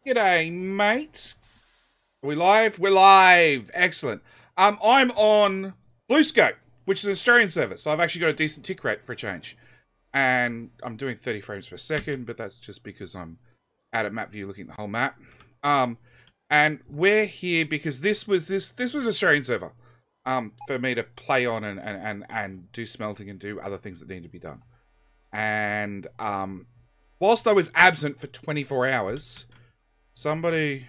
G'day, mate. Are we live? We're live. Excellent. I'm on BlueScope, which is an Australian server, so I've actually got a decent tick rate for a change. And I'm doing 30 frames per second, but that's just because I'm out at map view looking at the whole map. And we're here because this was Australian server. For me to play on and do smelting and do other things that need to be done. And whilst I was absent for 24 hours, somebody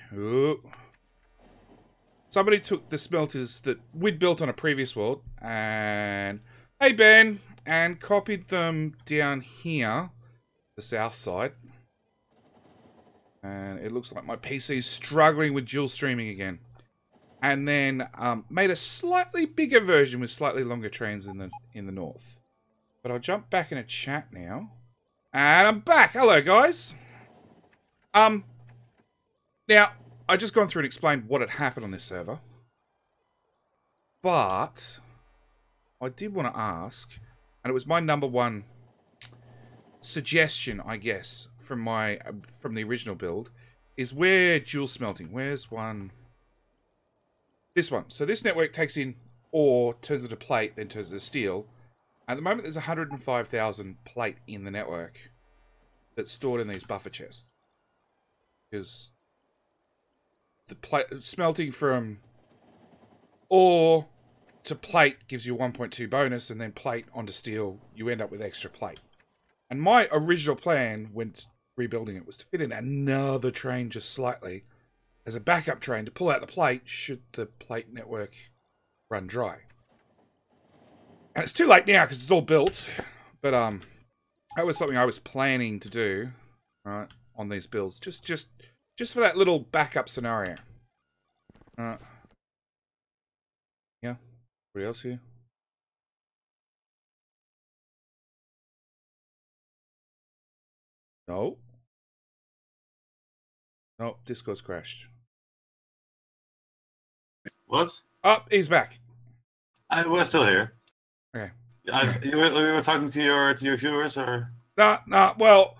took the smelters that we'd built on a previous world and, hey Ben, and copied them down here, the south side. And it looks like my PC's struggling with dual streaming again. And then made a slightly bigger version with slightly longer trains in the north. But I'll jump back in a chat now. And I'm back. Hello, guys. Now, I just gone through and explained what had happened on this server. But I did want to ask, and it was my number one suggestion, I guess, from the original build, is where dual smelting. Where's one? This one. So this network takes in ore, turns it to plate, then turns it to steel. At the moment, there's 105,000 plate in the network that's stored in these buffer chests. Because the plate smelting from ore to plate gives you a 1.2 bonus, and then plate onto steel, you end up with extra plate. And my original plan when rebuilding it was to fit in another train just slightly as a backup train to pull out the plate should the plate network run dry. And it's too late now because it's all built, but that was something I was planning to do, right, on these builds, just for that little backup scenario. Yeah. Anybody else here? No. No, Discord's crashed. What? Oh, he's back. We're still here. Okay. You were talking to your viewers, or? Nah. Well,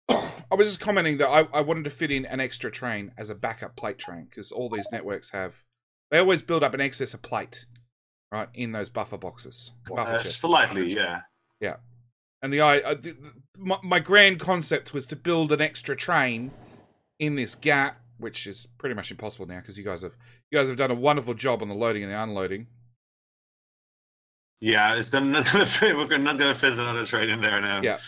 I was just commenting that I wanted to fit in an extra train as a backup plate train because all these networks they always build up an excess of plate, right, in those buffer boxes. Slightly, yeah. Yeah. And my grand concept was to build an extra train in this gap, which is pretty much impossible now because you guys have done a wonderful job on the loading and the unloading. Yeah, we're not gonna fit another train in there now. Yeah,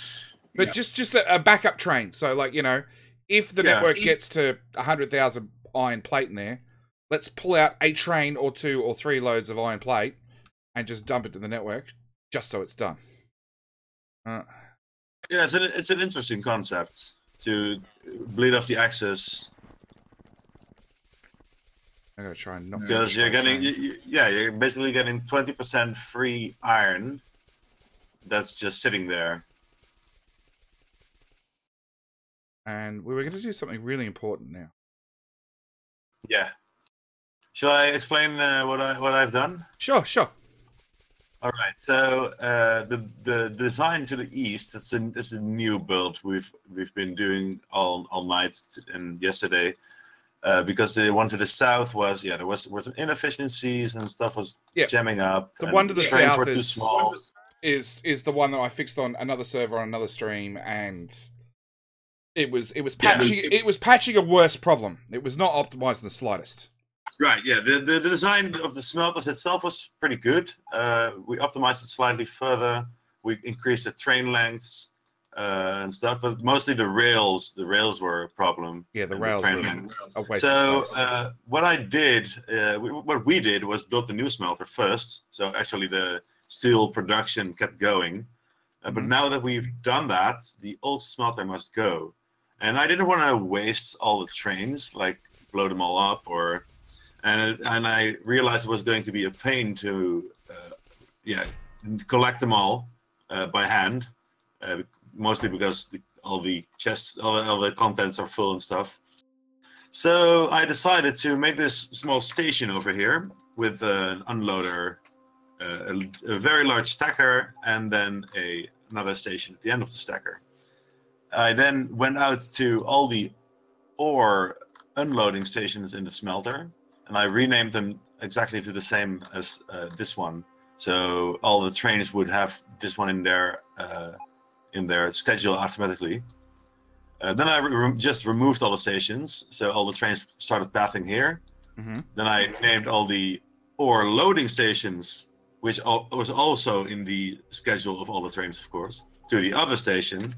but just a backup train. So, like, you know, if the network gets to 100,000 iron plate in there, let's pull out a train or 2 or 3 loads of iron plate and just dump it to the network, just so it's done. Yeah, it's an interesting concept to bleed off the axis. I'm gonna try and knock. Because you're you're basically getting 20% free iron that's just sitting there. And we were going to do something really important now. Yeah. Shall I explain what I've done? Sure. All right. So the design to the east, it's a new build we've been doing all night and yesterday. Because the one to the south was there were some inefficiencies and stuff was jamming up. The one to the south were too small. Is the one that I fixed on another server on another stream, and it was patching a worse problem. It was not optimized in the slightest. Right. Yeah. The design of the smelters itself was pretty good. We optimized it slightly further. We increased the train lengths. And stuff, but mostly the rails were a problem. Yeah, the rails were a waste so of space. What we did was build the new smelter first. So actually the steel production kept going. But now that we've done that, the old smelter must go. And I didn't want to waste all the trains, like blow them all up, and I realized it was going to be a pain to collect them all by hand. Mostly because all the chests, all the contents are full and stuff. So I decided to make this small station over here with an unloader, a very large stacker, and then another station at the end of the stacker. I then went out to all the ore unloading stations in the smelter, and I renamed them exactly to the same as this one. So all the trains would have this one in their schedule automatically. Then I just removed all the stations, so all the trains started pathing here. Mm-hmm. Then I named all the ore loading stations, which was also in the schedule of all the trains, of course, to the other station,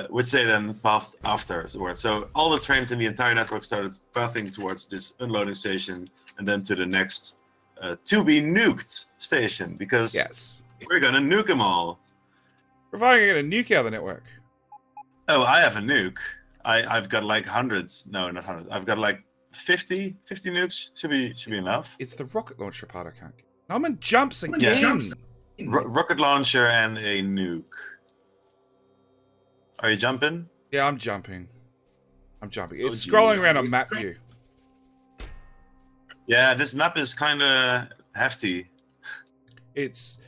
which they then pathed afterwards. So all the trains in the entire network started pathing towards this unloading station, and then to the next to be nuked station, because we're gonna nuke them all. Providing I get a nuke out of the network. Oh, I have a nuke. I've got like hundreds. No, not hundreds. I've got like 50 nukes. Should be enough. It's the rocket launcher part I can't get. I'm in jumps again. Yeah. Rocket launcher and a nuke. Are you jumping? Yeah, I'm jumping. It's geez. scrolling around on map view. Yeah, this map is kind of hefty. It's.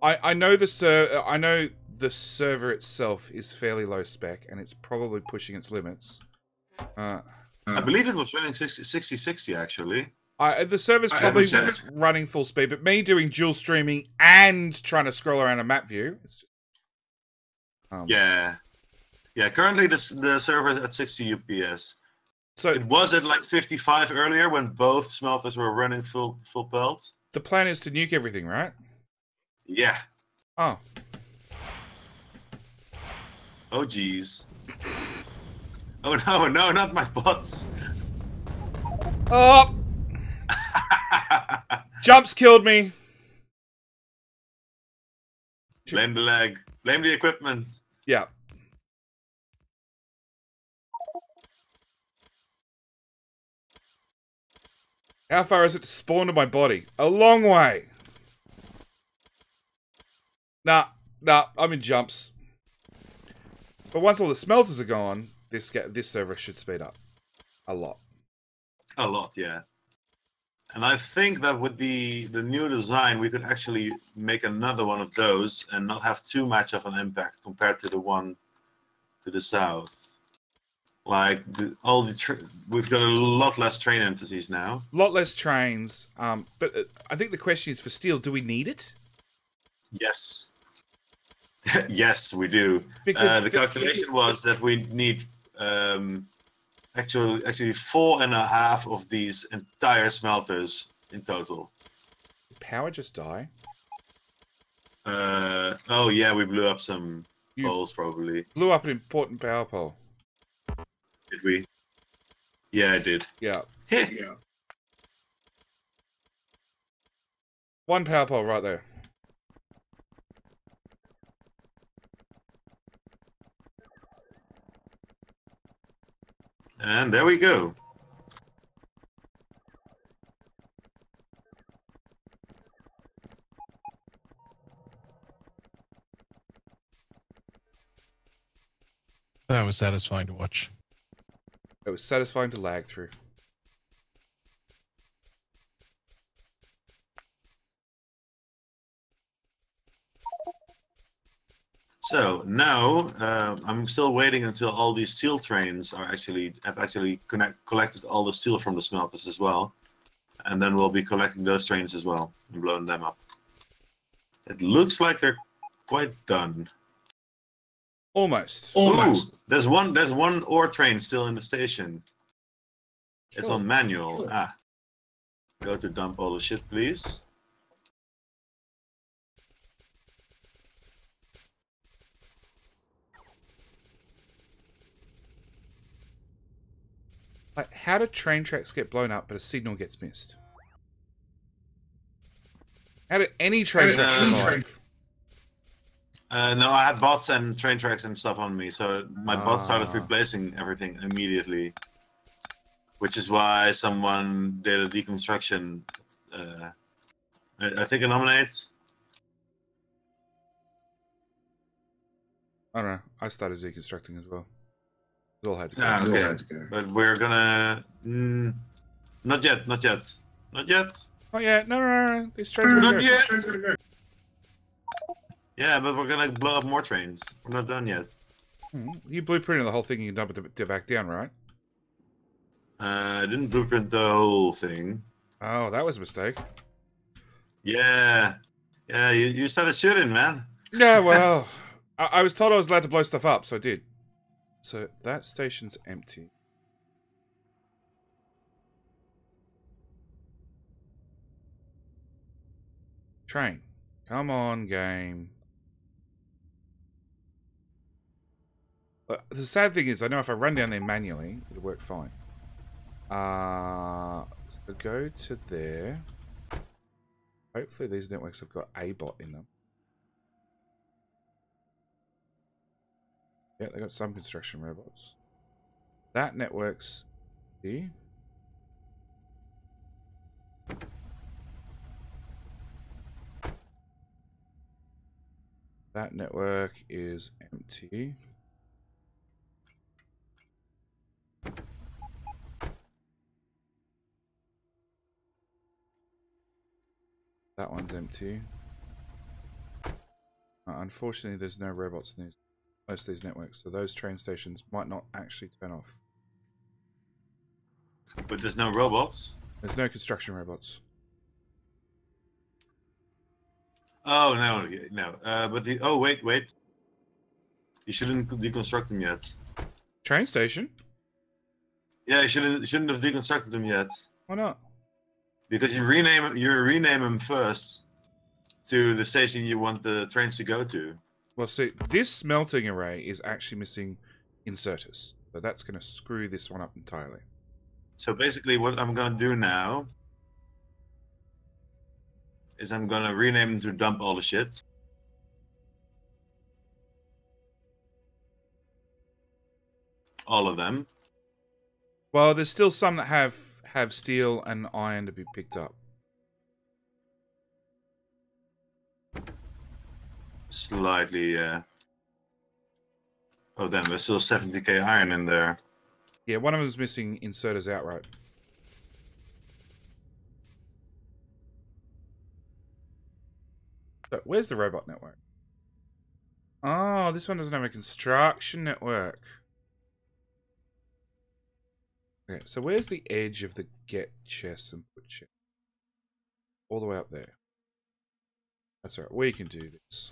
I know the server itself is fairly low spec, and it's probably pushing its limits. I believe it was running 6060 actually. The server's probably running full speed, but me doing dual streaming and trying to scroll around a map view. Yeah. Currently, the server is at 60 UPS. So it was at like 55 earlier when both smelters were running full pelt. The plan is to nuke everything, right? Yeah. Oh. Oh, geez. Oh, no, not my bots. Oh! Jumps killed me. Blame the lag. Blame the equipment. Yeah. How far is it to spawn to my body? A long way. Nah, I'm in jumps. But once all the smelters are gone, this server should speed up a lot. A lot, yeah. And I think that with the new design, we could actually make another one of those and not have too much of an impact compared to the one to the south. Like we've got a lot less train entities now. A lot less trains. But I think the question is for steel: do we need it? Yes. Yes, we do. Because the calculation was that we need actually 4.5 of these entire smelters in total. Did power just die? Oh yeah, we blew up some poles probably. Blew up an important power pole. Did we? Yeah, I did. Yeah. Yeah. One power pole right there. And there we go. That was satisfying to watch. It was satisfying to lag through. So now I'm still waiting until all these steel trains have actually collected all the steel from the smelters as well, and then we'll be collecting those trains as well and blowing them up. It looks like they're quite done. Almost. Ooh, there's one ore train still in the station. It's on manual. Ah, go to dump all the shit, please. Like, how do train tracks get blown up but a signal gets missed? How did any train tracks survive? No, I had bots and train tracks and stuff on me, so my bots started replacing everything immediately. Which is why someone did a deconstruction. I think it nominates. I don't know. I started deconstructing as well. It all had to go. Ah, okay. But we're gonna... not yet. Not yet. Oh yeah, no. These trains are not yet. Yeah, but we're gonna blow up more trains. We're not done yet. You blueprinted the whole thing. You can dump it back down, right? I didn't blueprint the whole thing. Oh, that was a mistake. Yeah. Yeah, you started shooting, man. Yeah, well, I was told I was allowed to blow stuff up, so I did. So that station's empty. Train. Come on, game. But the sad thing is, I know if I run down there manually, it'll work fine. So go to there. Hopefully these networks have got a bot in them. Yeah, they got some construction robots. That network's here. That network is empty. That one's empty. Unfortunately, there's no robots in most of these networks, so those train stations might not actually turn off. But there's no robots. There's no construction robots. Oh no, no. But the wait. You shouldn't deconstruct them yet. Train station? Yeah, you shouldn't have deconstructed them yet. Why not? Because you rename them first to the station you want the trains to go to. Well, see, this smelting array is actually missing inserters, so that's going to screw this one up entirely. So basically, what I'm gonna do now is I'm gonna rename them to dump all the shit. All of them. Well, there's still some that have steel and iron to be picked up. Slightly, yeah. Oh, then there's still 70k iron in there. Yeah, one of them is missing inserters outright. So, where's the robot network? Oh, this one doesn't have a construction network. Okay, so where's the edge of the get chest and put chest? All the way up there. That's alright, we can do this.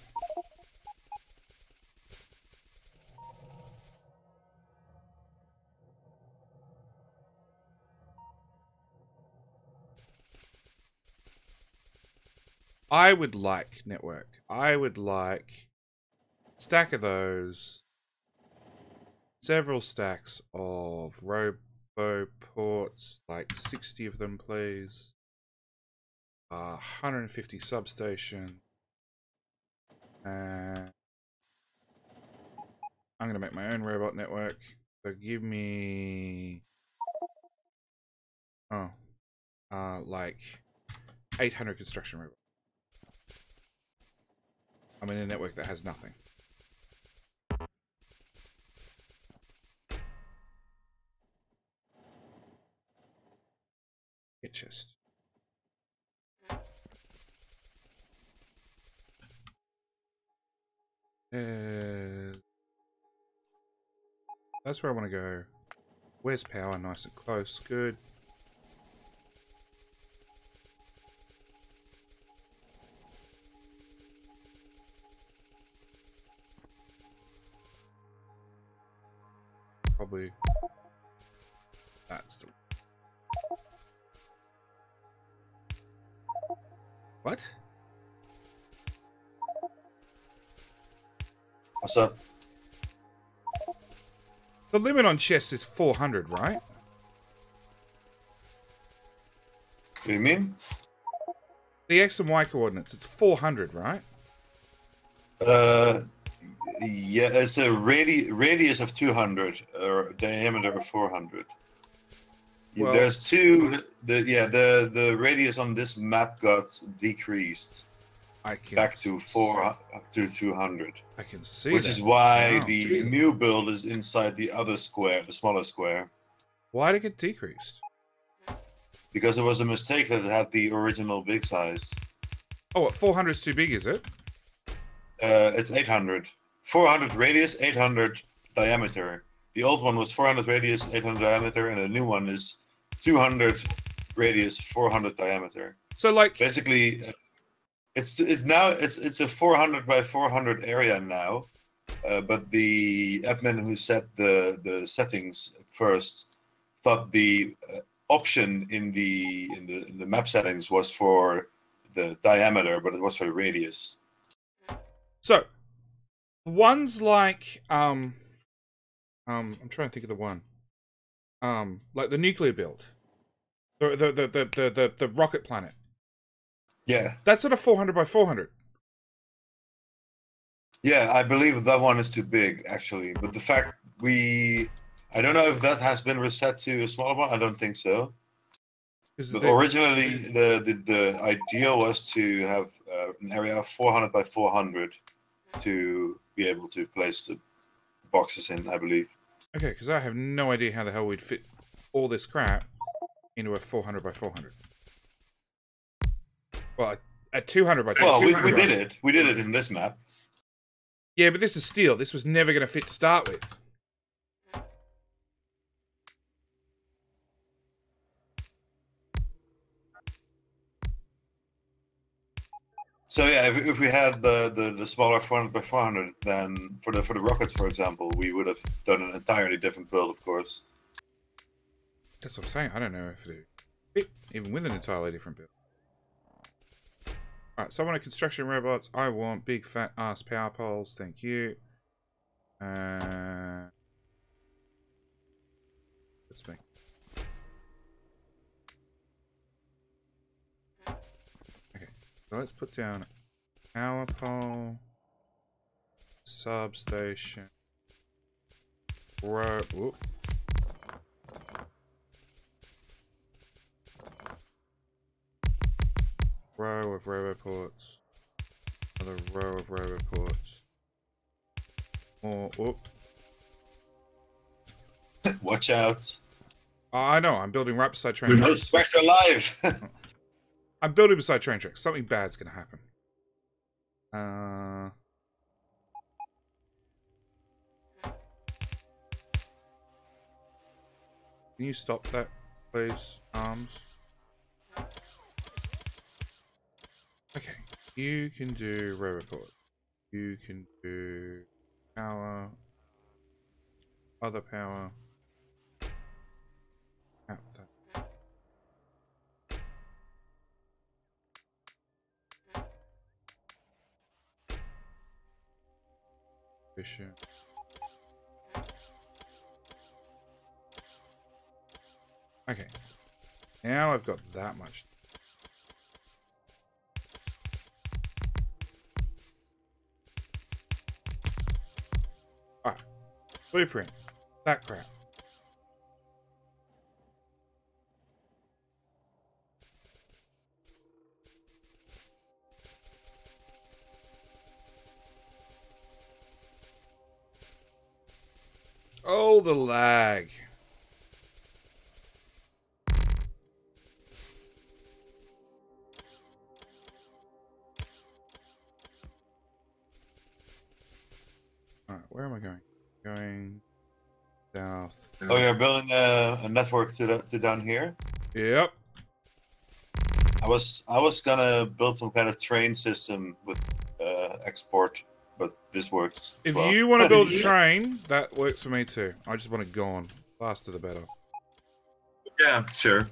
I would like network. I would like a stack of those. Several stacks of roboports, like 60 of them, please. 150 substation. And I'm going to make my own robot network. So give me... Oh. Like 800 construction robots. I'm in a network that has nothing. Get chest. That's where I want to go. Where's power? Nice and close. Good. Probably. That's the... What? What's up? The limit on chests is 400, right? What do you mean? The X and Y coordinates, it's 400, right? Yeah, it's a radius of 200 or diameter of 400. Well, there's two. The radius on this map got decreased back to 200. I can see which that. is why Wow. the new build is inside the other square, the smaller square. Why did it get decreased? Because it was a mistake that it had the original big size. Oh, what, 400 is too big, is it? It's 800. 400 radius, 800 diameter. the old one was 400 radius, 800 diameter, and the new one is 200 radius, 400 diameter. So like basically, it's a 400 by 400 area now, but the admin who set the settings at first thought the option in the map settings was for the diameter, but it was for the radius. So ones like I'm trying to think of the one. Like the nuclear build. The rocket planet. Yeah. That's sort of 400 by 400. Yeah, I believe that one is too big, actually. But the fact I don't know if that has been reset to a smaller one. I don't think so. But originally, the idea was to have an area of 400 by 400 to be able to place the boxes in, I believe. Okay, because I have no idea how the hell we'd fit all this crap into a 400 by 400. Well, at 200 by 200. Well, we did it. We did it in this map. Yeah, but this is steel. This was never going to fit to start with. So yeah, if we had the smaller 400 by 400, then for the rockets, for example, we would have done an entirely different build, of course. That's what I'm saying. I don't know if it fit even with an entirely different build. Alright, so I want construction robots. I want big fat ass power poles. Thank you. Let's make. Okay, so let's put down power pole, substation, row. Whoop. Row of roboports. Another row of roboports. More. Whoop. Watch out. Oh, I know. I'm building right beside train tracks. Specs are live. I'm building beside train tracks. Something bad's gonna happen. Can you stop that, please, arms? Okay, you can do roboport. You can do power, other power. Out that. Vision. Okay, now I've got that much. Alright, blueprint. That crap. Oh, the lag. Alright, where am I going? Going south. Oh, you're building a network to down here? Yep. I was gonna build some kind of train system with export, but this works. If you want to build a train, that works for me too. I just want it gone. Faster the better. Yeah, sure.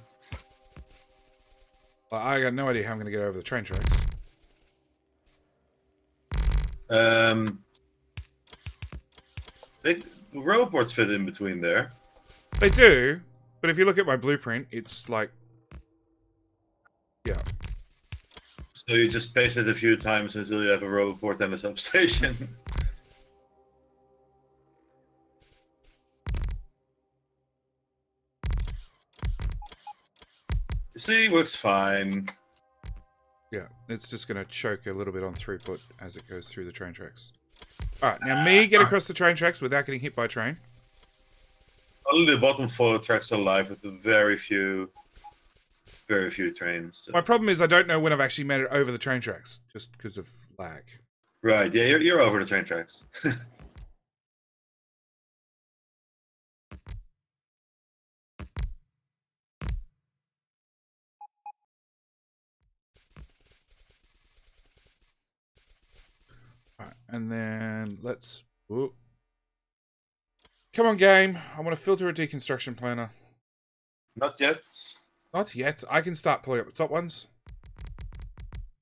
I got no idea how I'm going to get over the train tracks. The roboports fit in between there. They do, but if you look at my blueprint, it's like, yeah. So you just paste it a few times until you have a roboport and a substation. See, works fine. Yeah, it's just going to choke a little bit on throughput as it goes through the train tracks. Alright, now me get across the train tracks without getting hit by a train. Only the bottom 4 tracks are live with very few trains. So. My problem is I don't know when I've actually made it over the train tracks, just because of lag. Right, yeah, you're over the train tracks. And then let's... Ooh. Come on, game. I want to filter a deconstruction planner. Not yet. Not yet. I can start pulling up the top ones.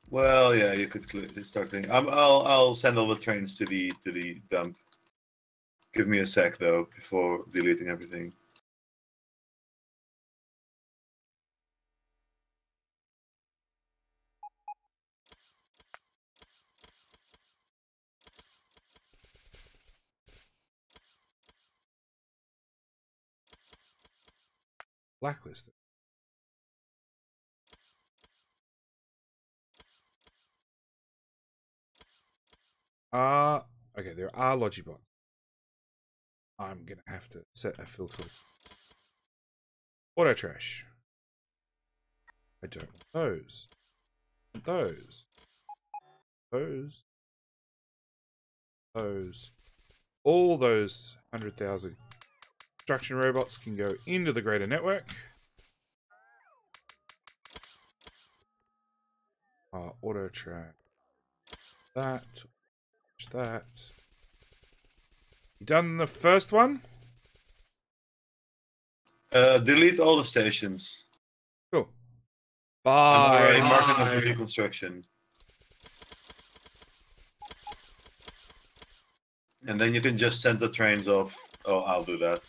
Well, yeah, you could start doing. I'll send all the trains to the dump. Give me a sec though before deleting everything. Blacklisted. Okay, there are Logibots. I'm going to have to set a filter. Auto trash. I don't want those. Those. Those. Those. All those 100,000 construction robots can go into the greater network. Auto track. That. That. You done the first one? Delete all the stations. Cool. I'm already Bye. marking them for reconstruction. And then you can just send the trains off. Oh, I'll do that.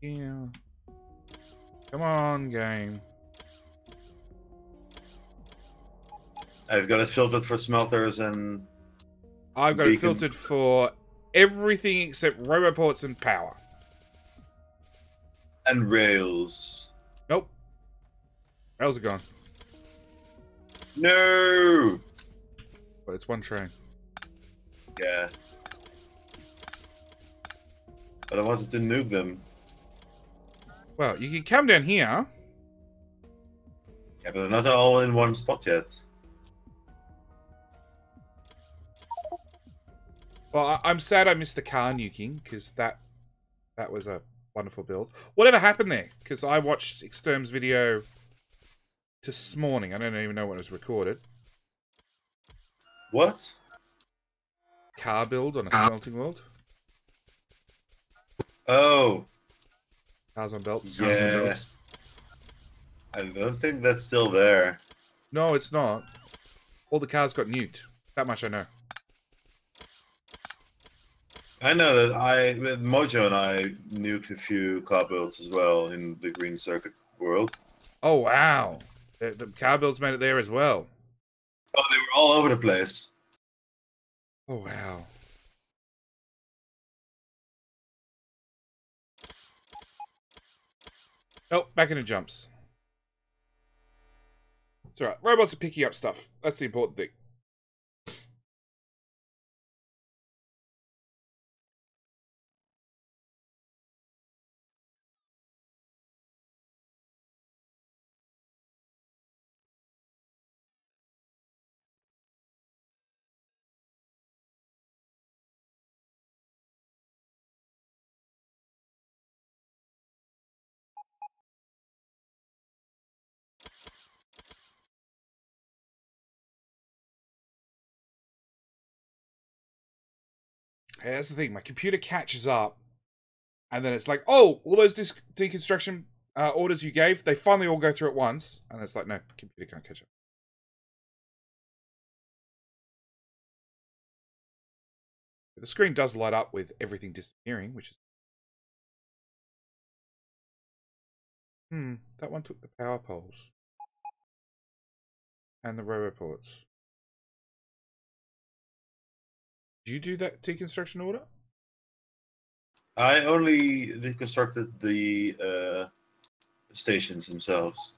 Yeah. Come on, game. I've got it filtered for smelters and I've got it beacons. filtered for everything except roboports and power. And rails. Nope. Rails are gone. No! But it's one train. Yeah. But I wanted to nuke them. Well, you can come down here. Yeah, but they're not all in one spot yet. Well, I'm sad I missed the car nuking, because that was a wonderful build. Whatever happened there? Because I watched Exterm's video this morning. I don't even know when it was recorded. What? Car build on a smelting world. Oh. Cars on belts. Yeah. I don't think that's still there. No, it's not. All the cars got nuked. That much I know. I know that with Mojo and I nuked a few car builds as well in the Green Circuit world. Oh, wow. The car builds made it there as well. Oh, they were all over the place. Oh, wow. Oh, back into jumps. It's alright. Robots are picking up stuff. That's the important thing. Hey, that's the thing. My computer catches up, and then it's like, oh, all those deconstruction orders you gave, they finally all go through at once. And it's like, no, computer can't catch up. The screen does light up with everything disappearing, which is... that one took the power poles. And the roboports. Did you do that deconstruction order? I only deconstructed the stations themselves.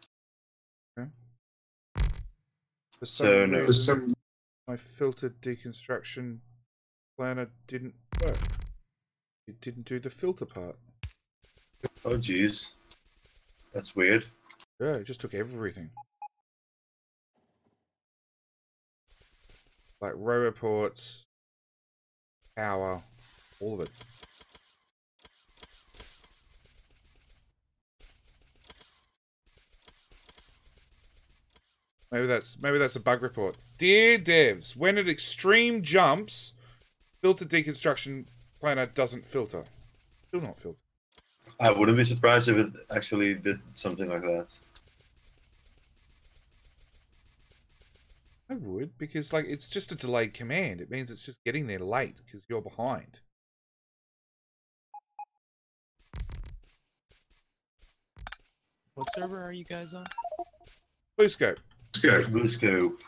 Okay. So no. My filtered deconstruction planner didn't work. It didn't do the filter part. Oh jeez. That's weird. Yeah, it just took everything. Like row reports, power, all of it. Maybe that's a bug report. Dear devs, when an extreme jumps, filter deconstruction planner doesn't filter. Still not filter. I wouldn't be surprised if it actually did something like that. I would, because like it's just a delayed command. It means it's just getting there late because you're behind. What server are you guys on? Blue scope. Blue scope.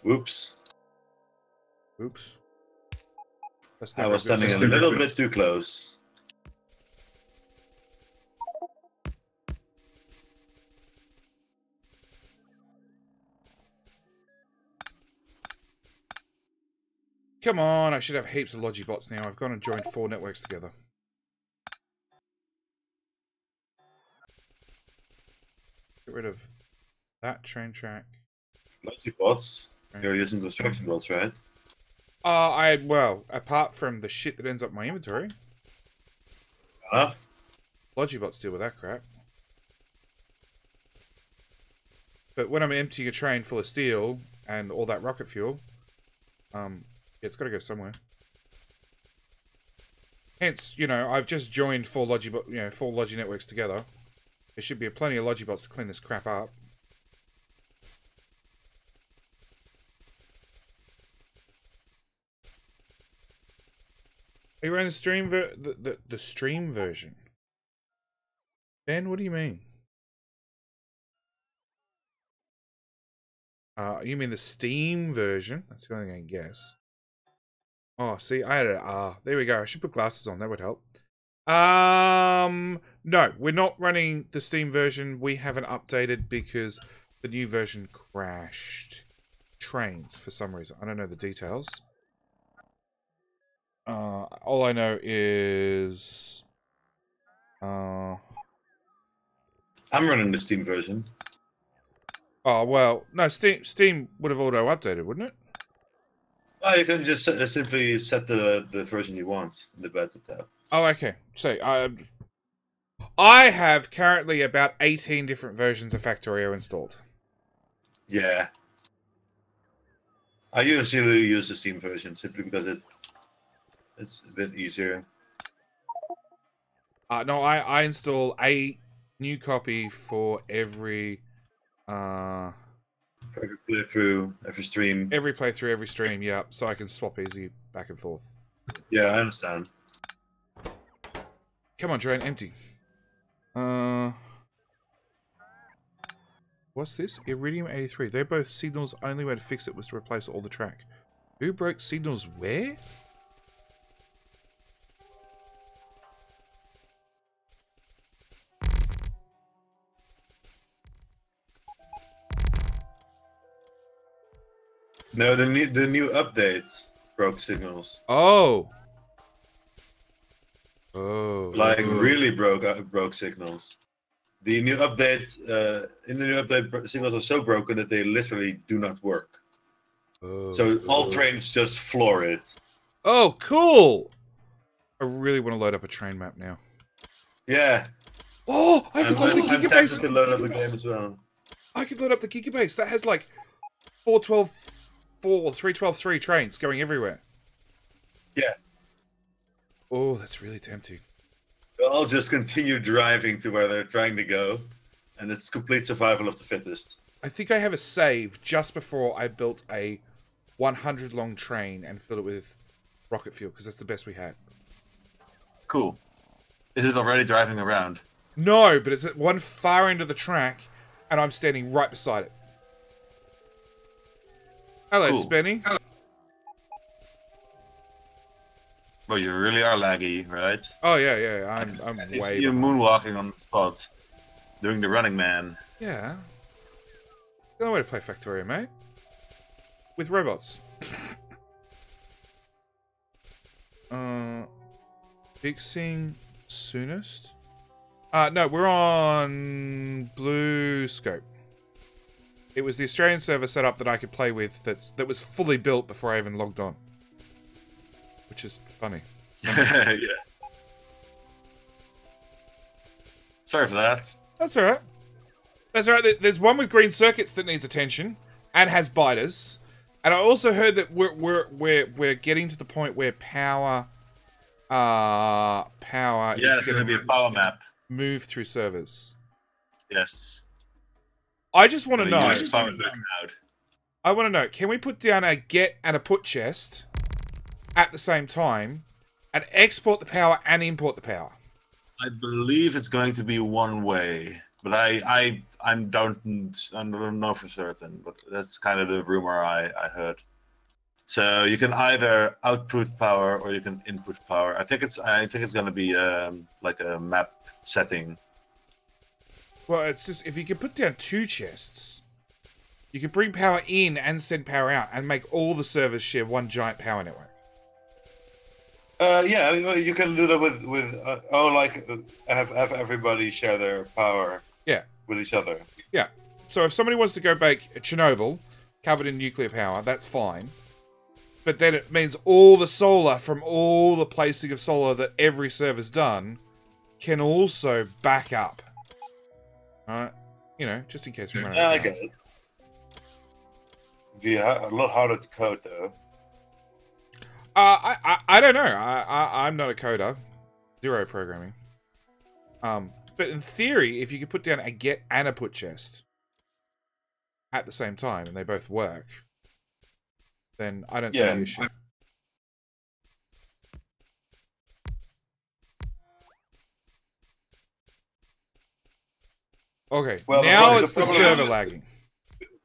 Whoops. Oops. I was standing a little bit too close. Come on, I should have heaps of Logibots now. I've gone and joined 4 networks together. Get rid of that train track. Logibots? You're using construction bots, right? Well, apart from the shit that ends up in my inventory. Enough. Logibots deal with that crap. But when I'm emptying a train full of steel and all that rocket fuel, it's got to go somewhere. Hence, you know, I've just joined 4 Logi networks together. There should be plenty of Logibots to clean this crap up. Are you running the stream the stream version? Ben, what do you mean? You mean the Steam version? That's the only thing I can guess. Oh, see, I had a there we go. I should put glasses on. That would help. No, we're not running the Steam version. We haven't updated because the new version crashed trains for some reason. I don't know the details. All I know is I'm running the Steam version. oh well, no, Steam would have auto updated, wouldn't it? Oh, you can just simply set the version you want in the beta tab. Oh, okay. So I have currently about 18 different versions of Factorio installed. Yeah. I usually use the Steam version simply because it's a bit easier. No, I install a new copy for every For every playthrough, every stream. every playthrough, every stream, yeah, so I can swap easy back and forth. Yeah, I understand. Come on, Drain, empty. What's this? Iridium 83. They're both signals. Only way to fix it was to replace all the track. Who broke signals where? No, the new updates broke signals. Oh. Oh. Like really broke signals. The new update in the new update signals are so broken that they literally do not work. Oh. So all trains just floor it. Oh, cool! I really want to load up a train map now. Yeah. Oh, I can load the I'm tempted GigaBase. to load up the game as well. I can load up the GigaBase. That has like 412.4, 312.3 trains going everywhere. Yeah. Oh, that's really tempting. I'll just continue driving to where they're trying to go, and it's complete survival of the fittest. I think I have a save just before I built a 100 long train and filled it with rocket fuel, because that's the best we had. Cool. Is it already driving around? No, but it's at one far end of the track, and I'm standing right beside it. Hello, Cool. Spenny. Well, you really are laggy, right? Oh yeah, I'm I way see you behind. moonwalking on the spot. Doing the running man. Yeah. The only way to play Factorio, mate. With robots. Fixing soonest? No, we're on Blue Scope. It was the Australian server setup that I could play with that was fully built before I even logged on. Which is funny. Yeah. Sorry for that. That's alright. That's alright. There's one with green circuits that needs attention and has biters. And I also heard that we're getting to the point where power Yeah, it's going to be a power map. Move through servers. Yes. I just want to know. I want to know, can we put down a get and a put chest at the same time and export the power and import the power? I believe it's going to be one way, but I don't know for certain, but that's kind of the rumor I heard. So you can either output power or you can input power. I think it's going to be like a map setting. Well, it's just if you can put down 2 chests, you can bring power in and send power out and make all the servers share one giant power network. Yeah, you can do that with have everybody share their power. Yeah. With each other. Yeah. So if somebody wants to go bake Chernobyl covered in nuclear power, that's fine. But then it means all the solar from all the placing of solar that every server's done can also back up. Alright? You know, just in case we run out of I get it. Be a lot harder to code, though. I don't know. I'm not a coder. Zero programming. But in theory, if you could put down a get and a put chest at the same time, and they both work, then I don't see the issue. Okay, well, now it's the server lagging.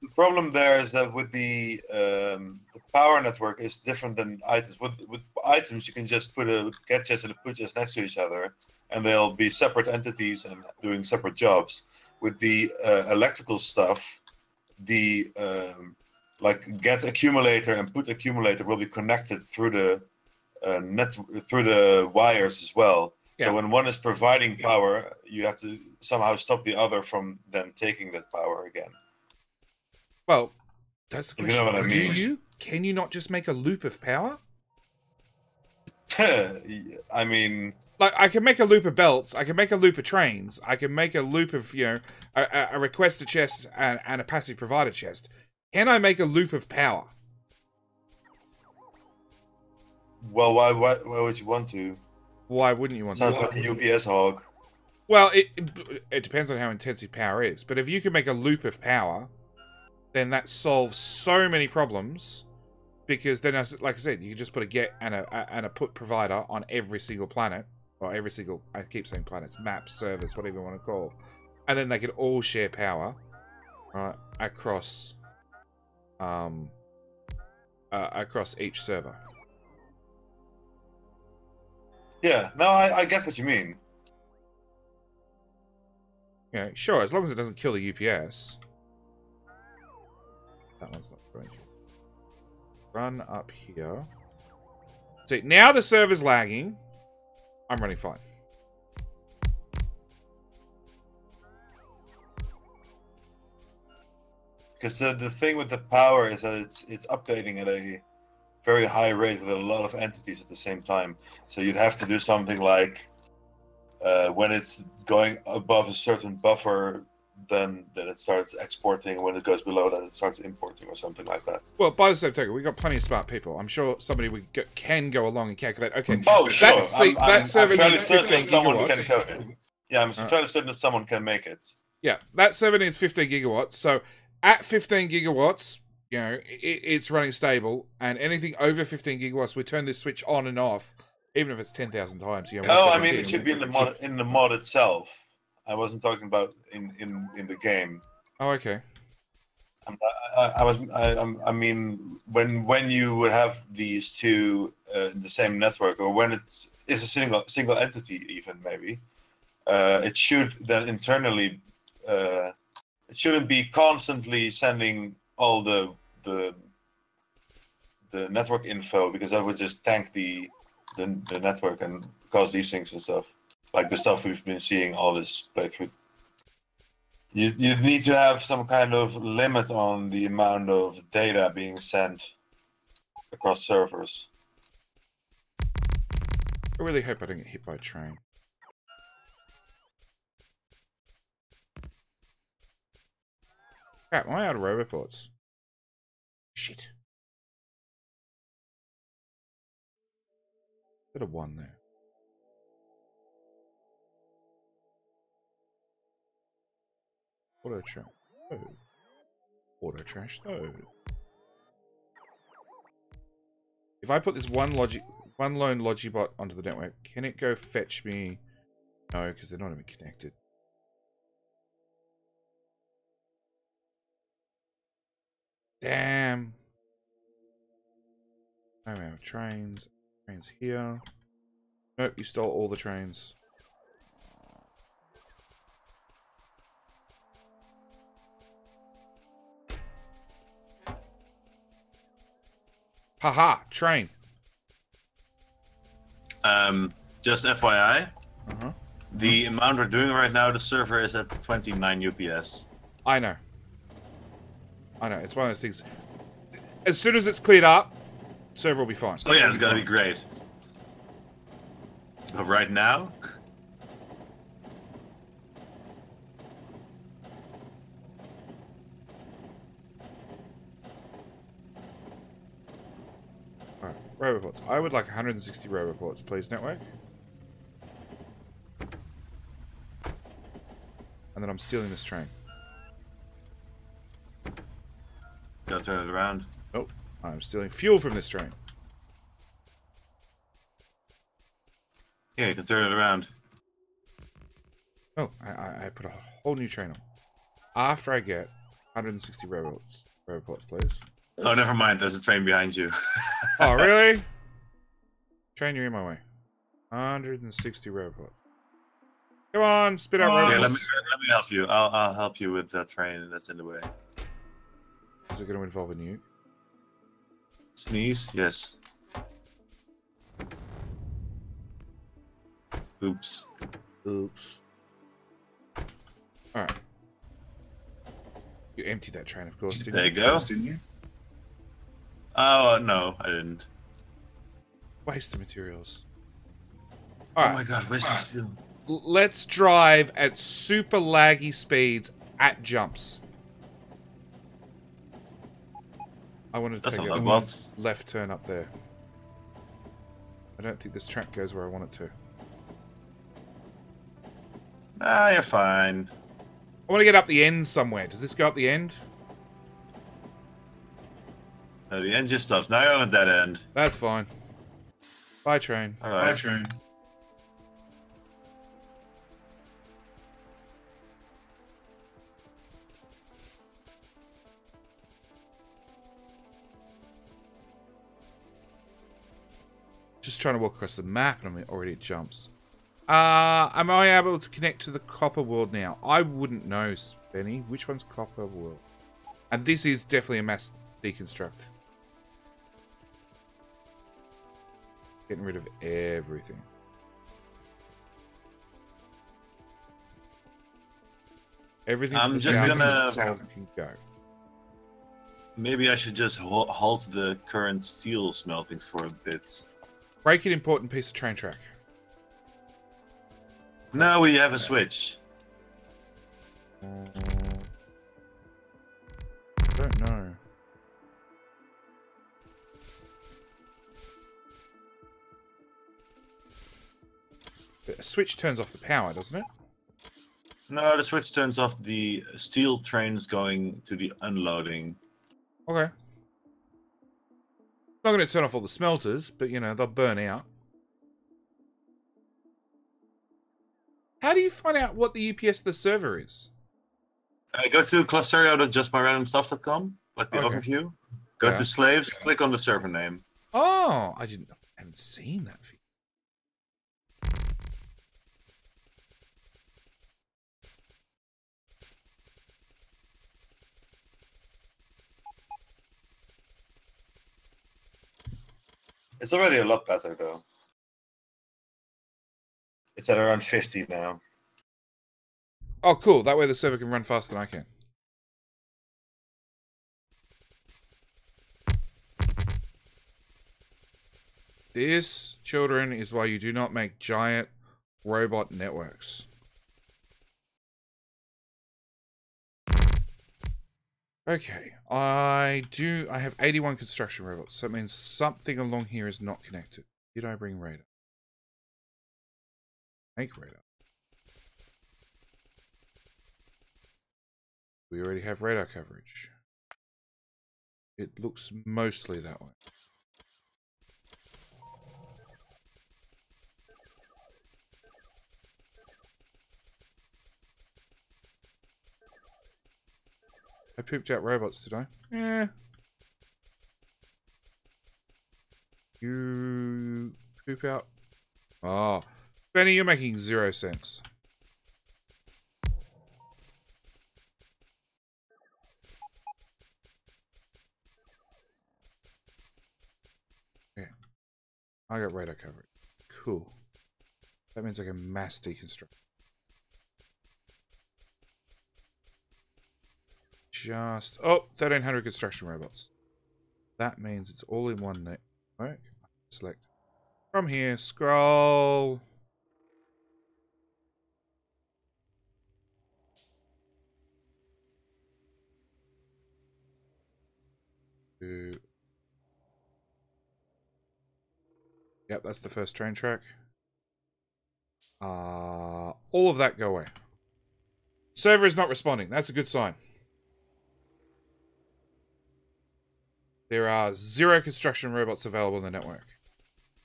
The problem there is that with the power network is different than items. With items, you can just put a get chest and a put chest next to each other, and they'll be separate entities and doing separate jobs. With the electrical stuff, the like get accumulator and put accumulator will be connected through the through the wires as well. Yeah. So when one is providing power, you have to somehow stop the other from then taking that power again. Well, that's the question. You know what I mean? Can you not just make a loop of power? I mean, like I can make a loop of belts, I can make a loop of trains, I can make a loop of, you know, a requester chest and a passive provider chest. Can I make a loop of power? Well, why would you want to? Why wouldn't you want to? Sounds like a UPS hog. Well, it depends on how intensive power is. But if you can make a loop of power, then that solves so many problems. Because then, like I said, you can just put a get and a put provider on every single planet. Or every single, I keep saying planets, maps, servers, whatever you want to call. And then they can all share power, right, across each server. Yeah, no, I get what you mean. Yeah, sure, as long as it doesn't kill the UPS. That one's not going to. Run up here. See, now the server's lagging. I'm running fine. Because the thing with the power is that it's updating at a very high rate with a lot of entities at the same time. So you'd have to do something like when it's going above a certain buffer, then it starts exporting. When it goes below that, it starts importing or something like that. Well, by the same token, we've got plenty of smart people. I'm sure somebody can go along and calculate. Okay, oh sure, that server needs 15 gigawatts. Can code it. Yeah, I'm fairly certain that someone can make it. Yeah, that server needs 15 gigawatts. So at 15 gigawatts, you know, it's running stable, and anything over 15 gigawatts, we turn this switch on and off, even if it's 10,000 times. You know, oh, I mean, it should be in the mod itself. I wasn't talking about in the game. Oh, okay. I mean, when you would have these two in the same network, or when it's a single entity, even maybe, it should then internally it shouldn't be constantly sending all the network info, because that would just tank the network and cause these things and stuff, like the stuff we've been seeing all this playthrough. You need to have some kind of limit on the amount of data being sent across servers. I really hope I don't get hit by a train. Crap, am I out of roboports? Shit. Bit of one there. Auto trash. Oh. Auto trash. Oh. If I put this one lone Logibot onto the network, can it go fetch me? No, because they're not even connected. Damn. Oh, we have trains. Trains here. Nope, you stole all the trains. Haha, train. Just FYI, Uh-huh. the amount we're doing right now, the server is at 29 UPS. I know. It's one of those things. As soon as it's cleared up, server will be fine. Oh yeah, it's gonna be great. But right now, Alright, roboports. I would like 160 roboports, please, network. And then I'm stealing this train. gotta turn it around. Oh, I'm stealing fuel from this train. Yeah, you can turn it around. Oh, I put a whole new train on. After I get 160 roboports. Roboports, please. Oh, never mind. There's a train behind you. Oh, really? Train, you're in my way. 160 roboports. Come on, spit out roboports. Yeah, let me help you. I'll help you with that train that's in the way. Is it going to involve a nuke? Sneeze? Yes. Oops. Oops. Alright. You emptied that train, of course, didn't There you? you go. Didn't you? Oh, no, I didn't. Waste of materials. Oh Alright. my god, waste of steel. Let's drive at super laggy speeds at jumps. I wanted to That's take a a lot. left turn up there. I don't think this track goes where I want it to. Ah, you're fine. I want to get up the end somewhere. Does this go up the end? The end just stops. Now you're on a dead end. That's fine. Bye, train. Alright. Bye, train. Just trying to walk across the map and I'm already at jumps. Am I able to connect to the copper world now? I wouldn't know, Benny. Which one's copper world? And this is definitely a mass deconstruct. Getting rid of everything. Everything I'm to the just south gonna- can go. Maybe I should just halt the current steel smelting for a bit. Break an important piece of train track. Now we have a switch. Don't know. A switch turns off the power, doesn't it? No, the switch turns off the steel trains going to the unloading. Okay. Not going to turn off all the smelters, but, you know, they'll burn out. How do you find out what the UPS of the server is? Go to clusterio.justmyrandom.stuff.com, like the Okay. overview. Go Yeah. to slaves, click on the server name. Oh, I haven't seen that feature. It's already a lot better though. It's at around 50 now. Oh, cool. That way the server can run faster than I can. This, children, is why you do not make giant robot networks. Okay, I have 81 construction robots, so that means something along here is not connected. Did I bring radar? Make radar. We already have radar coverage. It looks mostly that way. I pooped out robots, did I? Yeah. You poop out. Oh. Benny, you're making 0 sense. Yeah. I got radar coverage. Cool. That means I can mass deconstruct. Just... Oh, 1,300 construction robots. That means it's all in one network. Select. From here, scroll. Yep, that's the first train track. All of that go away. Server is not responding. That's a good sign. There are 0 construction robots available in the network.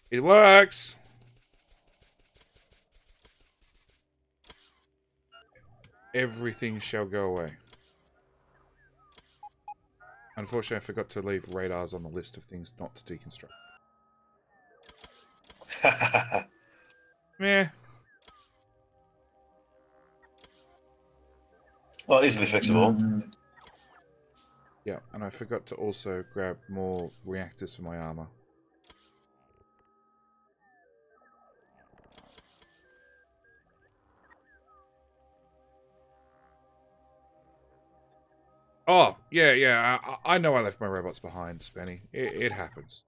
It works! Everything shall go away. Unfortunately, I forgot to leave radars on the list of things not to deconstruct. Meh. Well, easily fixable. Yeah, and I forgot to also grab more reactors for my armor. Oh, yeah. I know I left my robots behind, Spenny. It happens.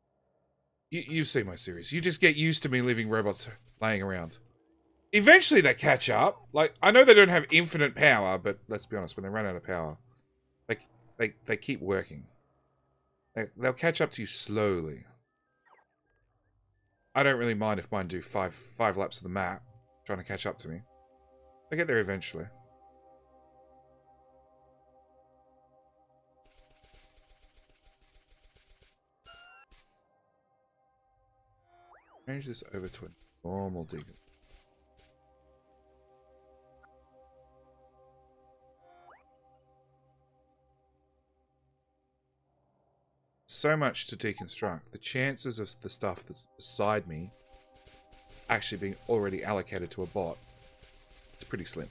You've seen my series. You just get used to me leaving robots laying around. Eventually they catch up. Like, I know they don't have infinite power, but let's be honest, when they run out of power, they keep working. They'll catch up to you slowly. I don't really mind if mine do five laps of the map, trying to catch up to me. They get there eventually. Change this over to a normal digger. So much to deconstruct. The chances of the stuff that's beside me actually being already allocated to a bot is pretty slim.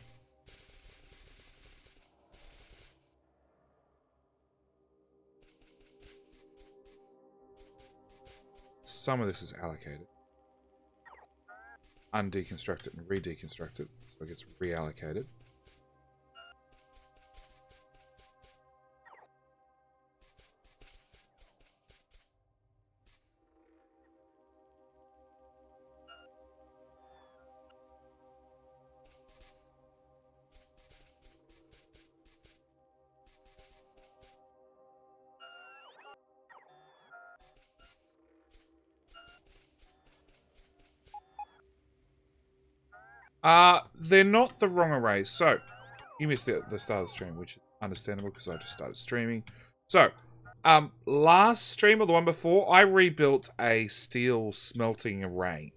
Some of this is allocated. Undeconstruct it and redeconstruct it, so it gets reallocated. They're not the wrong arrays. So, you missed the start of the stream, which is understandable because I just started streaming. So, last stream or the one before, I rebuilt a steel smelting array,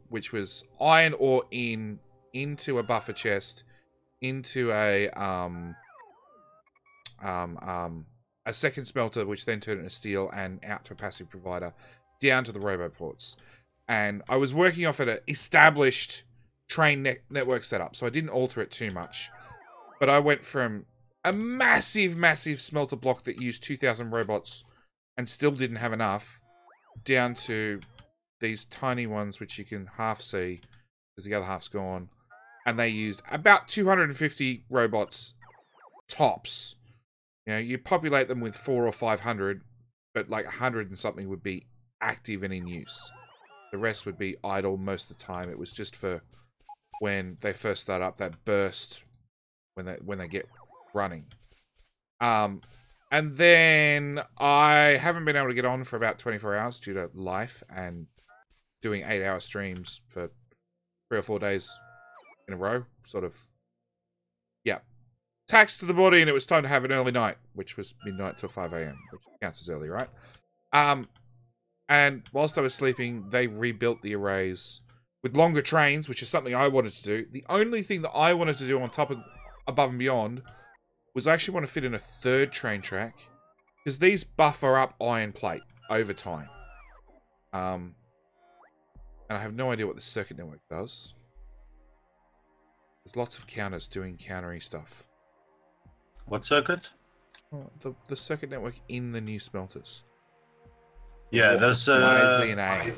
which was iron ore into a buffer chest, into a second smelter, which then turned into steel, and out to a passive provider, down to the roboports. And I was working off at an established train network setup, so I didn't alter it too much. But I went from a massive smelter block that used 2,000 robots and still didn't have enough down to these tiny ones, which you can half see, because the other half's gone. And they used about 250 robots tops. You know, you populate them with 400 or 500, but like 100 and something would be active and in use. The rest would be idle most of the time. It was just for when they first start up, that burst when they get running. And then I haven't been able to get on for about 24 hours due to life and doing 8-hour streams for 3 or 4 days in a row. Sort of, yeah. Taxed to the body, and it was time to have an early night, which was midnight till 5 a.m., which counts as early, right? And whilst I was sleeping, they rebuilt the arrays with longer trains, which is something I wanted to do. The only thing that I wanted to do on top of, above and beyond, was I actually want to fit in a 3rd train track, because these buffer up iron plate over time. And I have no idea what the circuit network does. There's lots of counters doing countery stuff. What circuit? Oh, the circuit network in the new smelters. Yeah, there's Y, Z, and A.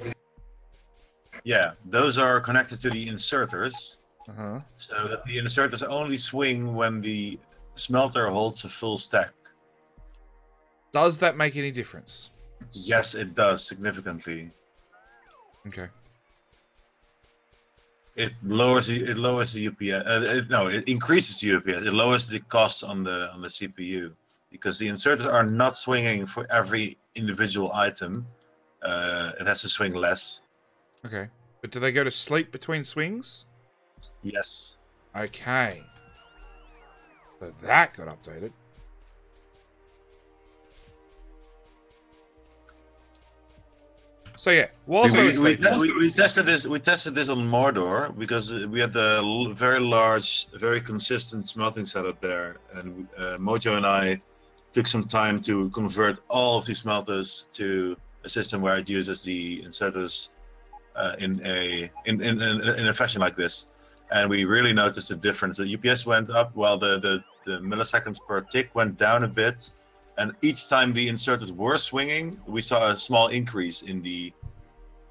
yeah, those are connected to the inserters, Uh-huh. so that the inserters only swing when the smelter holds a full stack. Does that make any difference? Yes, it does significantly. Okay. It lowers the UPS. No, it increases the UPS. It lowers the cost on the CPU because the inserters are not swinging for every individual item. It has to swing less. Okay. But do they go to sleep between swings? Yes. Okay. So that got updated. So yeah, whilst I was sleeping, we tested this. We tested this on Mordor because we had a very large, very consistent smelting setup there, and Mojo and I took some time to convert all of these smelters to a system where it uses the inserters in a fashion like this, and we really noticed a difference. The UPS went up while the milliseconds per tick went down a bit. And each time the inserters were swinging, we saw a small increase in the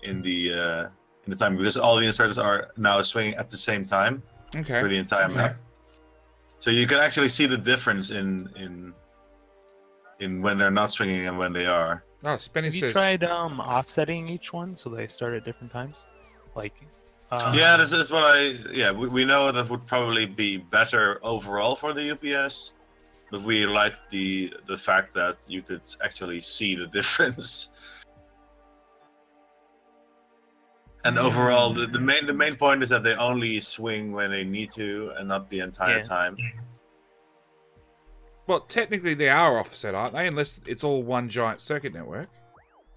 time because all the inserters are now swinging at the same time for the entire map. So you can actually see the difference in when they're not swinging and when they are. oh, spinning Have you says, tried offsetting each one so they start at different times? Like, Yeah, this is what we know that would probably be better overall for the UPS. But we liked the fact that you could actually see the difference. And overall, the main point is that they only swing when they need to, and not the entire time. well, technically they are offset, aren't they? Unless it's all one giant circuit network.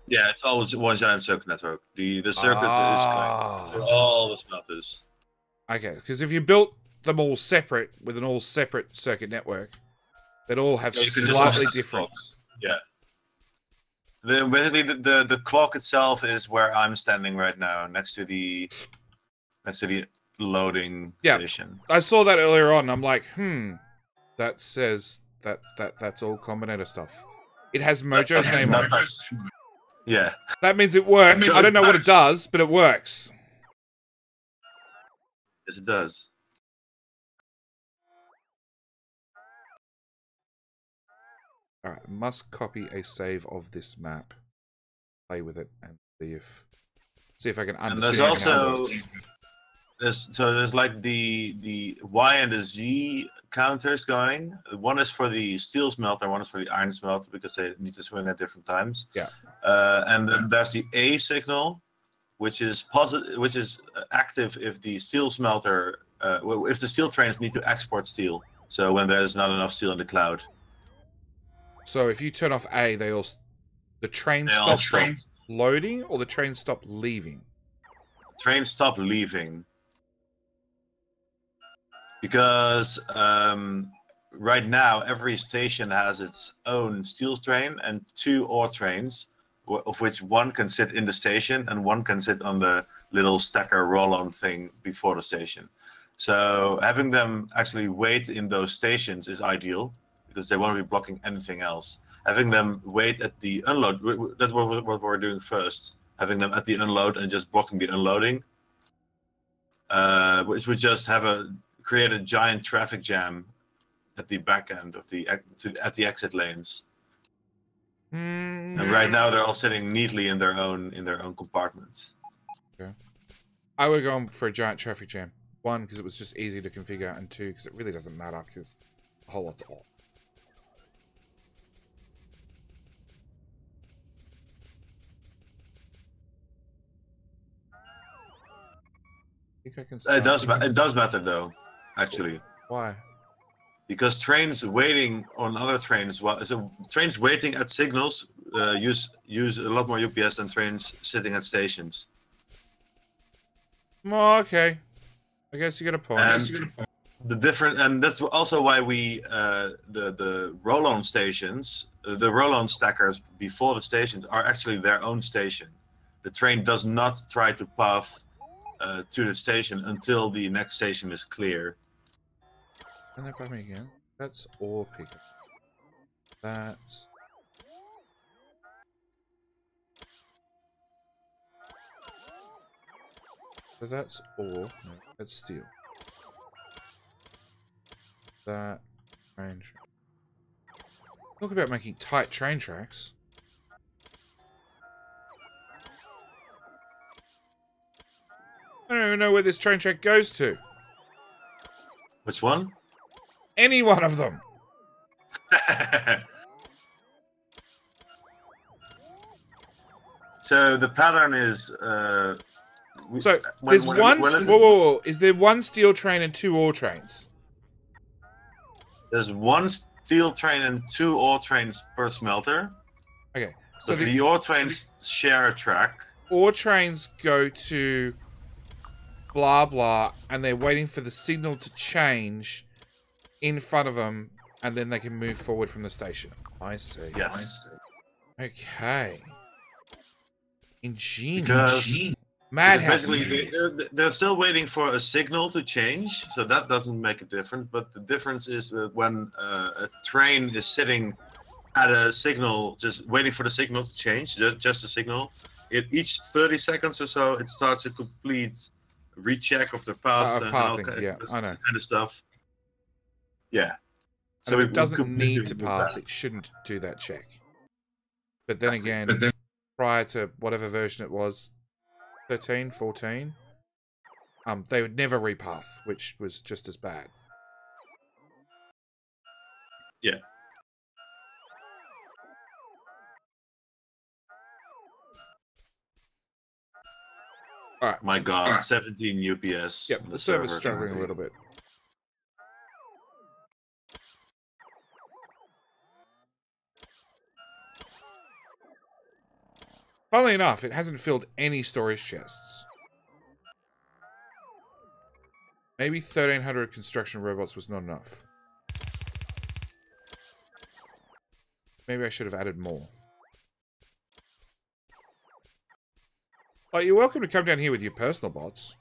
Yeah, it's always one giant circuit network. The circuit is going through all the smelters. Okay, because if you built them all separate with an all separate circuit network, they'd all have slightly different. Yeah. Basically, the clock itself is where I'm standing right now, next to the loading station. I saw that earlier on. I'm like, that says that's all combinator stuff. It has Mojo's name on it. Yeah. That means it works. I don't know what it does, but it works. Yes, it does. Alright, must copy a save of this map. Play with it and see if I can understand. And there's also there's like the Y and the Z counters going. One is for the steel smelter, one is for the iron smelter because they need to swing at different times. Yeah. And then there's the A signal, which is active if the steel smelter, if the steel trains need to export steel. So when there's not enough steel in the cloud. So if you turn off A, the trains stop loading, or the trains stop leaving? Trains stop leaving. Because right now every station has its own steel train and 2 ore trains, of which one can sit in the station and one can sit on the little stacker roll-on thing before the station. So having them actually wait in those stations is ideal, because they won't be blocking anything else. Having them wait at the unload, that's what we're doing first. Having them at the unload and just blocking the unloading, which would just create a giant traffic jam at the back end of at the exit lanes. And right now they're all sitting neatly in their own compartments. Okay. I would have gone for a giant traffic jam. One, because it was just easy to configure, and two, because it really doesn't matter, because a whole lot's off. I think I can start. It does matter though, actually. Why? Because trains waiting on other trains, so trains waiting at signals use a lot more UPS than trains sitting at stations. Oh, okay. I guess you got a point. And that's also why we the roll-on stations, the roll-on stackers before the stations are actually their own station. The train does not try to path to the station until the next station is clear. Run that by me again. That's ore picker. That's... So that's ore. No, that's steel. That... train track. Talk about making tight train tracks. I don't even know where this train track goes to. Which one? Any one of them. So the pattern is. So there's whoa. Is there one steel train and two ore trains? There's one steel train and two ore trains per smelter. Okay. So the ore trains share a track. Ore trains go to blah blah, and they're waiting for the signal to change in front of them, and then they can move forward from the station. I see. Yes. Okay. Ingenious. Because Madhouse. basically they're still waiting for a signal to change, so that doesn't make a difference. But the difference is that when a train is sitting at a signal, just waiting for the signal to change, just a signal, each 30 seconds or so, it starts a complete recheck of the path and all kind of stuff. Yeah. So it doesn't need to path. It shouldn't do that check. But then again, prior to whatever version it was, 13, 14, they would never repath, which was just as bad. Yeah. All right. My God, 17 UPS. Yep, the server's struggling a little bit. Funnily enough, it hasn't filled any storage chests. Maybe 1,300 construction robots was not enough. Maybe I should have added more. Oh, you're welcome to come down here with your personal bots.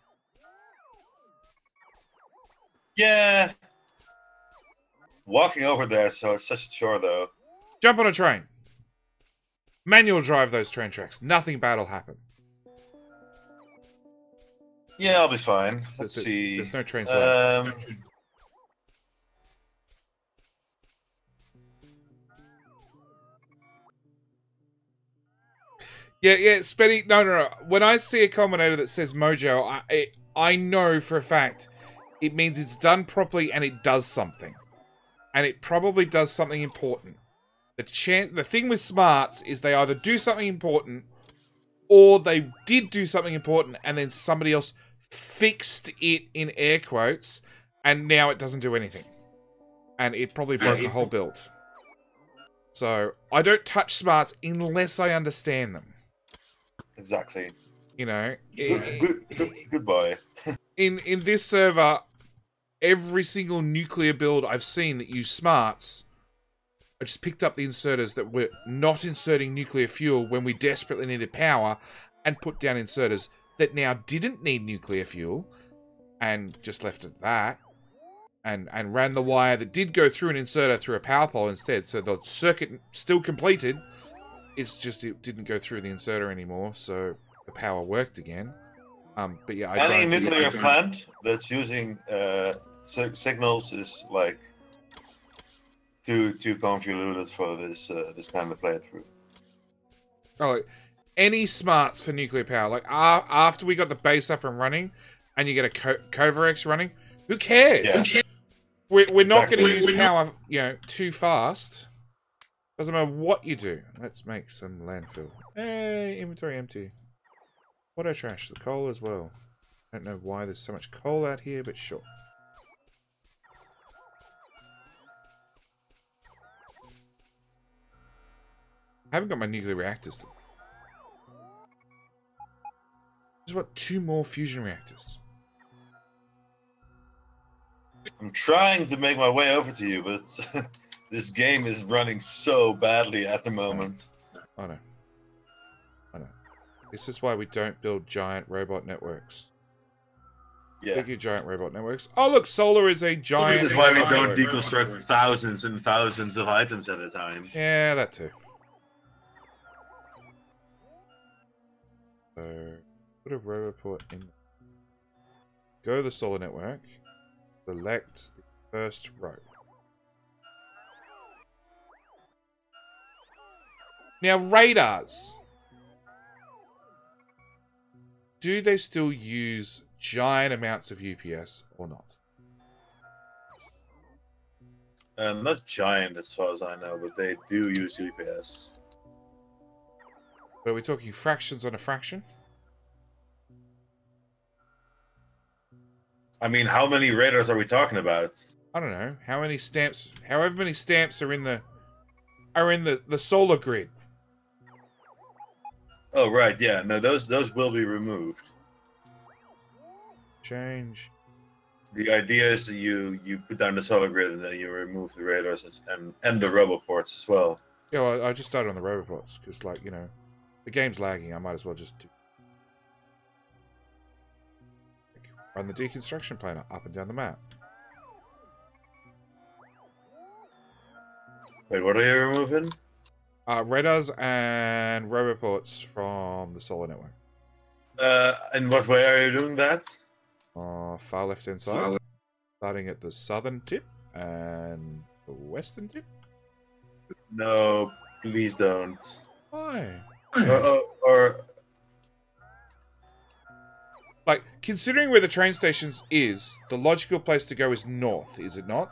Yeah. Walking over there, so it's such a chore, though. Jump on a train. Manual drive those train tracks. Nothing bad will happen. Yeah, I'll be fine. Let's see. There's no trains left. Yeah, Spenny. No. When I see a combinator that says Mojo, I know for a fact it means it's done properly and it does something. And it probably does something important. The thing with smarts is they either do something important or they did do something important and then somebody else fixed it in air quotes and now it doesn't do anything. And it probably broke the whole build. So I don't touch smarts unless I understand them. Exactly. You know, goodbye. in this server, every single nuclear build I've seen that used smarts, I just picked up the inserters that were not inserting nuclear fuel when we desperately needed power and put down inserters that now didn't need nuclear fuel and just left it at that. and ran the wire that did go through an inserter through a power pole instead. So the circuit still completed. It's just it didn't go through the inserter anymore, so the power worked again. But yeah, Any nuclear plant that's using signals is like too convoluted for this this kind of playthrough. Oh, any smarts for nuclear power. Like after we got the base up and running, and you get a Covarex running, who cares? Yeah. We're not going to use power, too fast. Doesn't matter what you do. Let's make some landfill. Hey, inventory empty. Auto trash, the coal as well. I don't know why there's so much coal out here, but sure. I haven't got my nuclear reactors. There's what, 2 more fusion reactors. I'm trying to make my way over to you, but this game is running so badly at the moment. I know. This is why we don't build giant robot networks. Yeah. Thank you, giant robot networks. Oh, look, solar is a giant. This is why we don't network. deconstruct thousands and thousands of items at a time. Yeah, that too. So, put a roboport in. Go to the solar network. Select the first row. Now, radars. Do they still use giant amounts of UPS or not? Not giant as far as I know, but they do use UPS. But are we talking fractions on a fraction? I mean, how many radars are we talking about? I don't know. How many stamps? However many stamps are in the solar grid. Oh right, yeah. No, those will be removed. Change. The idea is that you put down the solar grid and then you remove the radars and the roboports as well. Yeah, well, I just started on the roboports because, like, the game's lagging. I might as well just run the deconstruction planer up and down the map. Wait, what are you removing? Radars and roboports from the solar network. In what way are you doing that? Far left hand side. Starting at the southern tip and the western tip. No, please don't. Why? Or Like, considering where the train stations is, the logical place to go is north, is it not?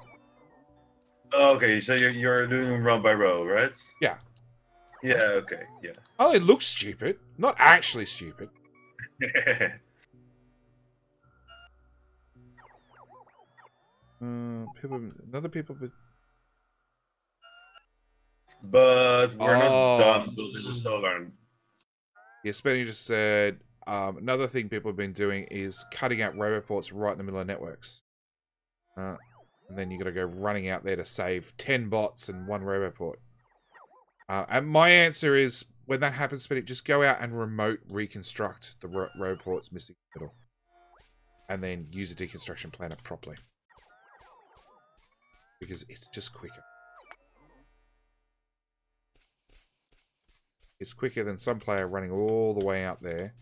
okay, so you're doing row by row, right? Yeah. Yeah. Okay. Yeah. Oh, it looks stupid. Not actually stupid. People. But we're not done building the solar. Yeah, Spenny just said another thing people have been doing is cutting out roboports right in the middle of networks. And then you got to go running out there to save 10 bots and 1 roboport. And my answer is, when that happens, Spenny, just go out and remote reconstruct the roboports missing in the middle. And then use a deconstruction planner properly. Because it's just quicker. It's quicker than some player running all the way out there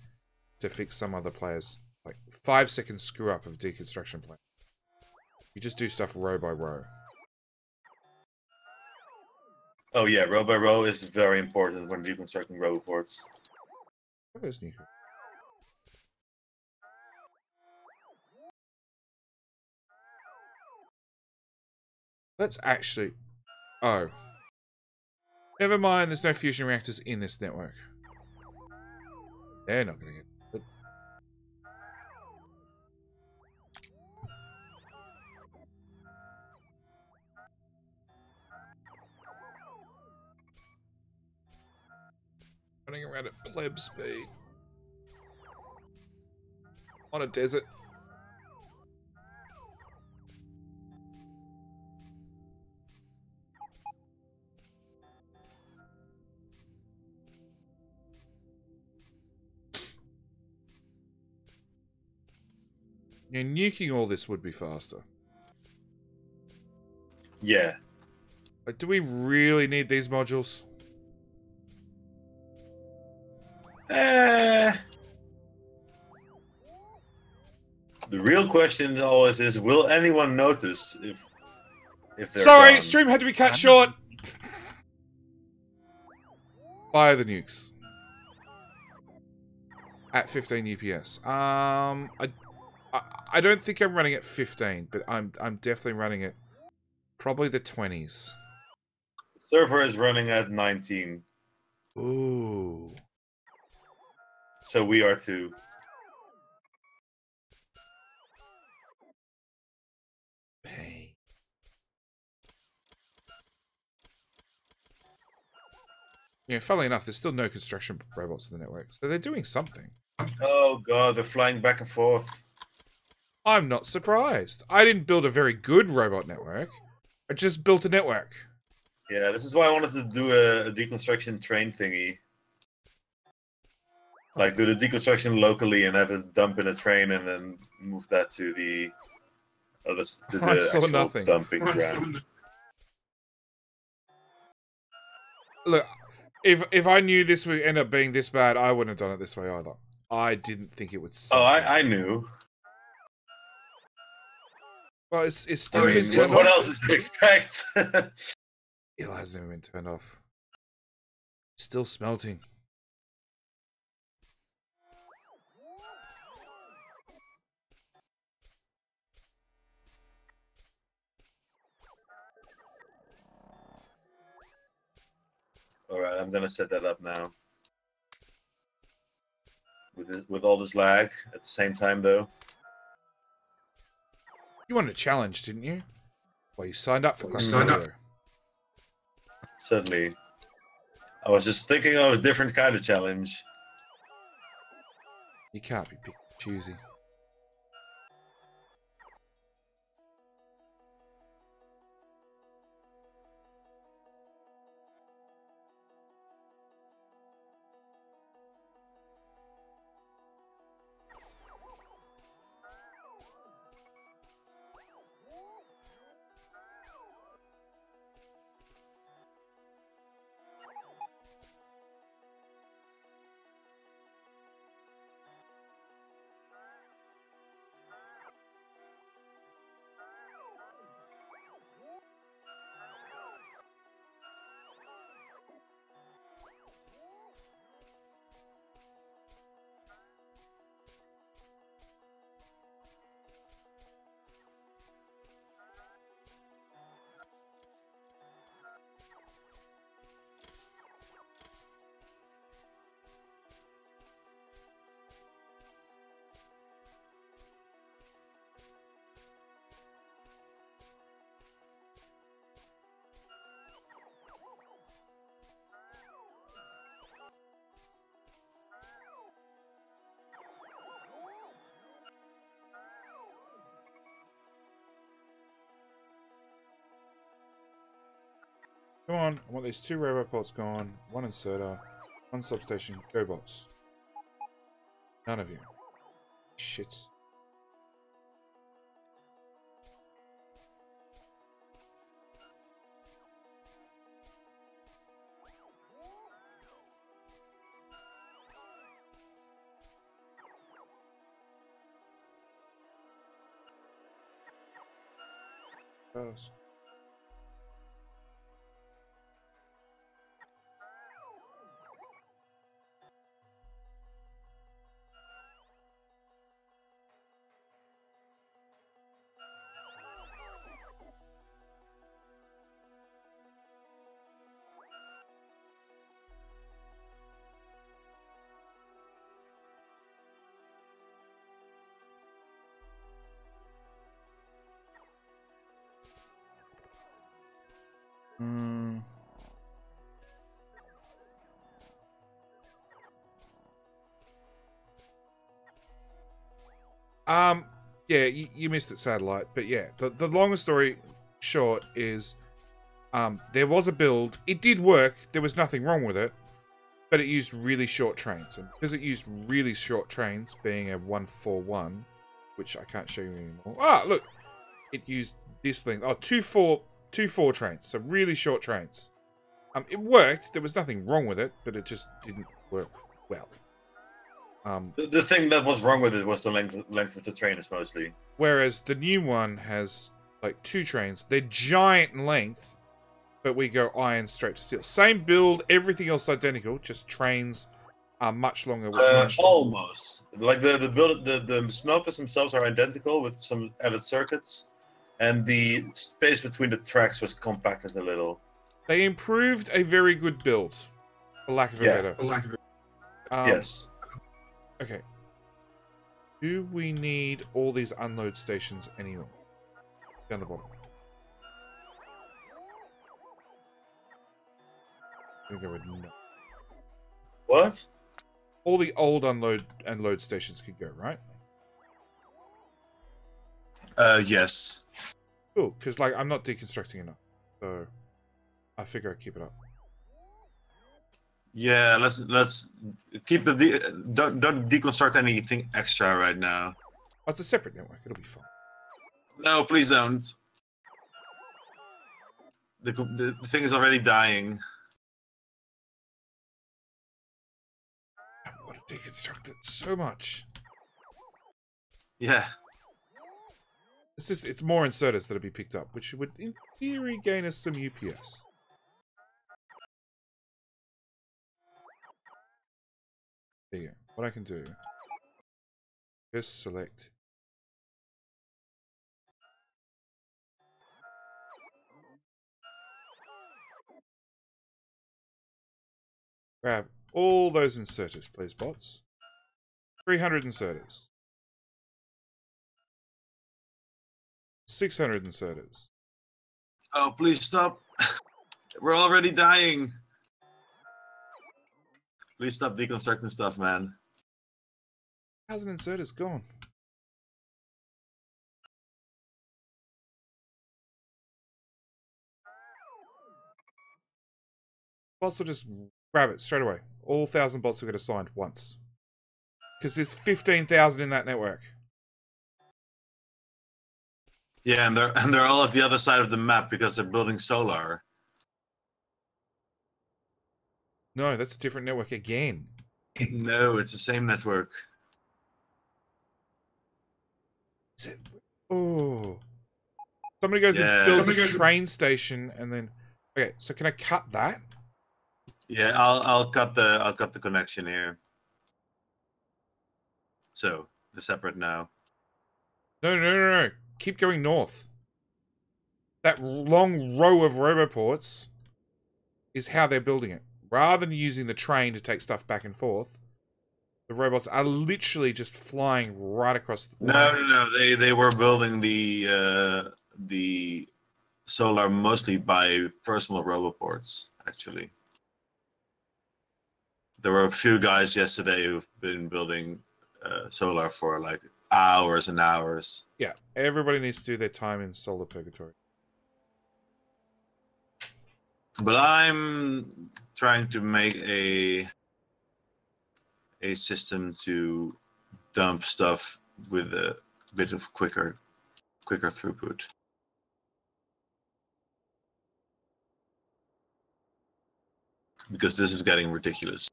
to fix some other player's, like, 5-second screw up of deconstruction plan. You just do stuff row by row. Oh yeah, row by row is very important when deconstructing roboports. Where's Nico? Let's actually... Oh. Never mind, there's no fusion reactors in this network. They're not going to get... But... Running around at pleb speed. On a desert. Yeah, nuking all this would be faster. Yeah. Like, do we really need these modules? The real question always is: will anyone notice if they're Sorry, gone? stream had to be cut I'm- short. Fire the nukes. At 15 UPS. I don't think I'm running at 15, but I'm definitely running at probably the 20s. The server is running at 19, Ooh. so we are too. Pain. Yeah, funnily enough, there's still no construction robots in the network, so they're doing something. Oh god, they're flying back and forth. I'm not surprised. I didn't build a very good robot network. I just built a network. Yeah, this is why I wanted to do a deconstruction train thingy. Like, do the deconstruction locally and have it dump in a train and then move that to the, to I the saw actual nothing. dumping ground. Look, if I knew this would end up being this bad, I wouldn't have done it this way either. I didn't think it would suck. Oh, I knew. Well, it's still I mean, been turned what off. else did you expect? It hasn't even been turned off. Still smelting. Alright, I'm gonna set that up now. With all this lag at the same time, though. You wanted a challenge, didn't you? Well, you signed up for Signed up. Clusterio. Suddenly, I was just thinking of a different kind of challenge. You can't be picky choosy. Come on, I want these 2 robots gone, 1 inserter, 1 substation, go bots. None of you. Shits. First. Hmm. Yeah, you missed it, satellite. But yeah, the longest story short is, there was a build. It did work. There was nothing wrong with it, but it used really short trains, and because it used really short trains, being a 141, which I can't show you anymore. Ah, look, it used this length. Oh, 2 4 trains, so really short trains. It worked. There was nothing wrong with it, but it just didn't work well. The thing that was wrong with it was the length of the trains mostly. Whereas the new one has like 2 trains. They're giant in length, but we go iron straight to steel. Same build, everything else identical. Just trains are much longer. Almost. Like the smelters themselves are identical with some added circuits, and the space between the tracks was compacted a little. They improved a very good build, for lack of a better. Yes. Okay. Do we need all these unload stations anymore? Down the bottom. I'm gonna go with no. What? All the old unload and load stations could go, right? Yes. Cool, because like I'm not deconstructing enough, so I figure I'd keep it up. Yeah, let's keep the don't deconstruct anything extra right now. Oh, it's a separate network. It'll be fine. No, please don't. The thing is already dying. I want to deconstruct it so much. Yeah. It's more inserters that'll be picked up, which would in theory gain us some UPS. There you go. What I can do, just select. Grab all those inserters, please, bots. 300 inserters. 600 inserters. Oh, please stop. We're already dying. Please stop deconstructing stuff, man. 1,000 inserters gone. Bots will just grab it straight away. All 1,000 bots will get assigned once. Because there's 15,000 in that network. Yeah, and they're all at the other side of the map because they're building solar. No, that's a different network again. No, it's the same network. Is it? Oh. Somebody goes and builds a train station and then... Okay, so can I cut that? Yeah, I'll cut the connection here. So they're separate now. No. Keep going north. That long row of roboports is how they're building it. Rather than using the train to take stuff back and forth, the robots are literally just flying right across the No. They were building the solar mostly by personal roboports, actually. There were a few guys yesterday who've been building solar for like hours and hours. Yeah, everybody needs to do their time in solar purgatory. But I'm trying to make a system to dump stuff with a bit of quicker throughput. Because this is getting ridiculous.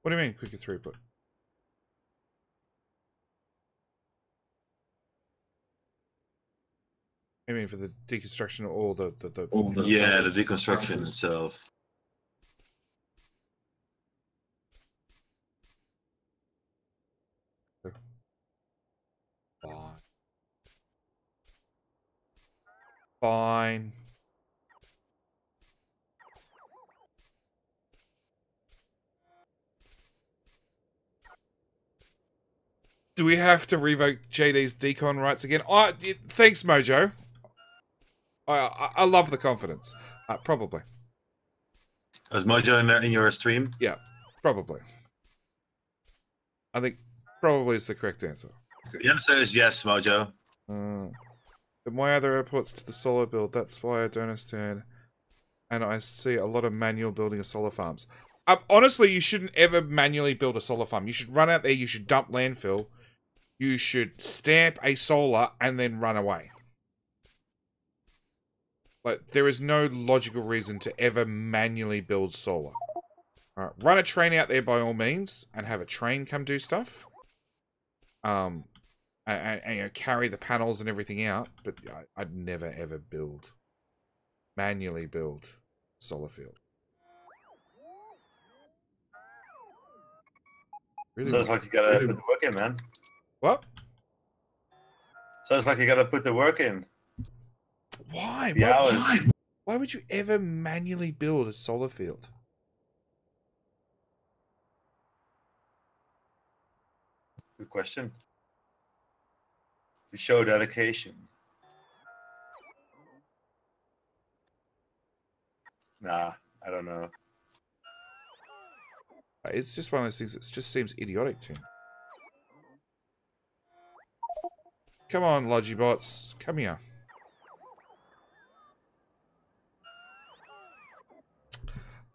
What do you mean, quicker throughput? I mean, for the deconstruction or the yeah, the deconstruction itself. Fine. Do we have to revoke JD's decon rights again? Thanks, Mojo. I love the confidence. Probably. Was Mojo in your stream? Yeah, probably. I think probably is the correct answer. The answer is yes, Mojo. But my other airports to the solar build, that's why I don't understand. And I see a lot of manual building of solar farms. Honestly, you shouldn't ever manually build a solar farm. You should run out there, you should dump landfill, you should stamp a solar, and then run away. Like, there is no logical reason to ever manually build solar. Alright, run a train out there by all means, and have a train come do stuff. And you know, carry the panels and everything out, but I'd never ever manually build solar field. Really? Sounds like you gotta put the work in, man. What? Sounds like you gotta put the work in. Why? The hours. Why would you ever manually build a solar field? Good question. To show dedication. Nah, I don't know. It's just one of those things that just seems idiotic to me. Come on, Logibots. Come here.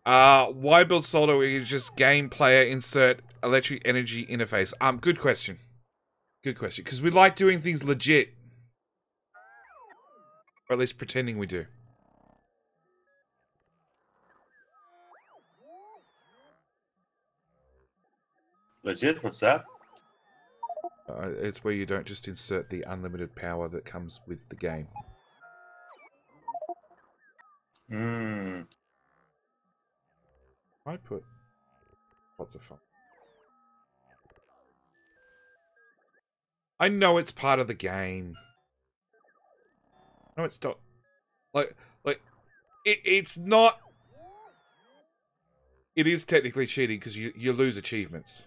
Why build solar where you just game player insert electric energy interface? Good question. Good question. Because we like doing things legit. Or at least pretending we do. Legit? What's that? It's where you don't just insert the unlimited power that comes with the game. Hmm. I put lots of fun. I know it's part of the game. No, it's not. It's not. It is technically cheating because you lose achievements.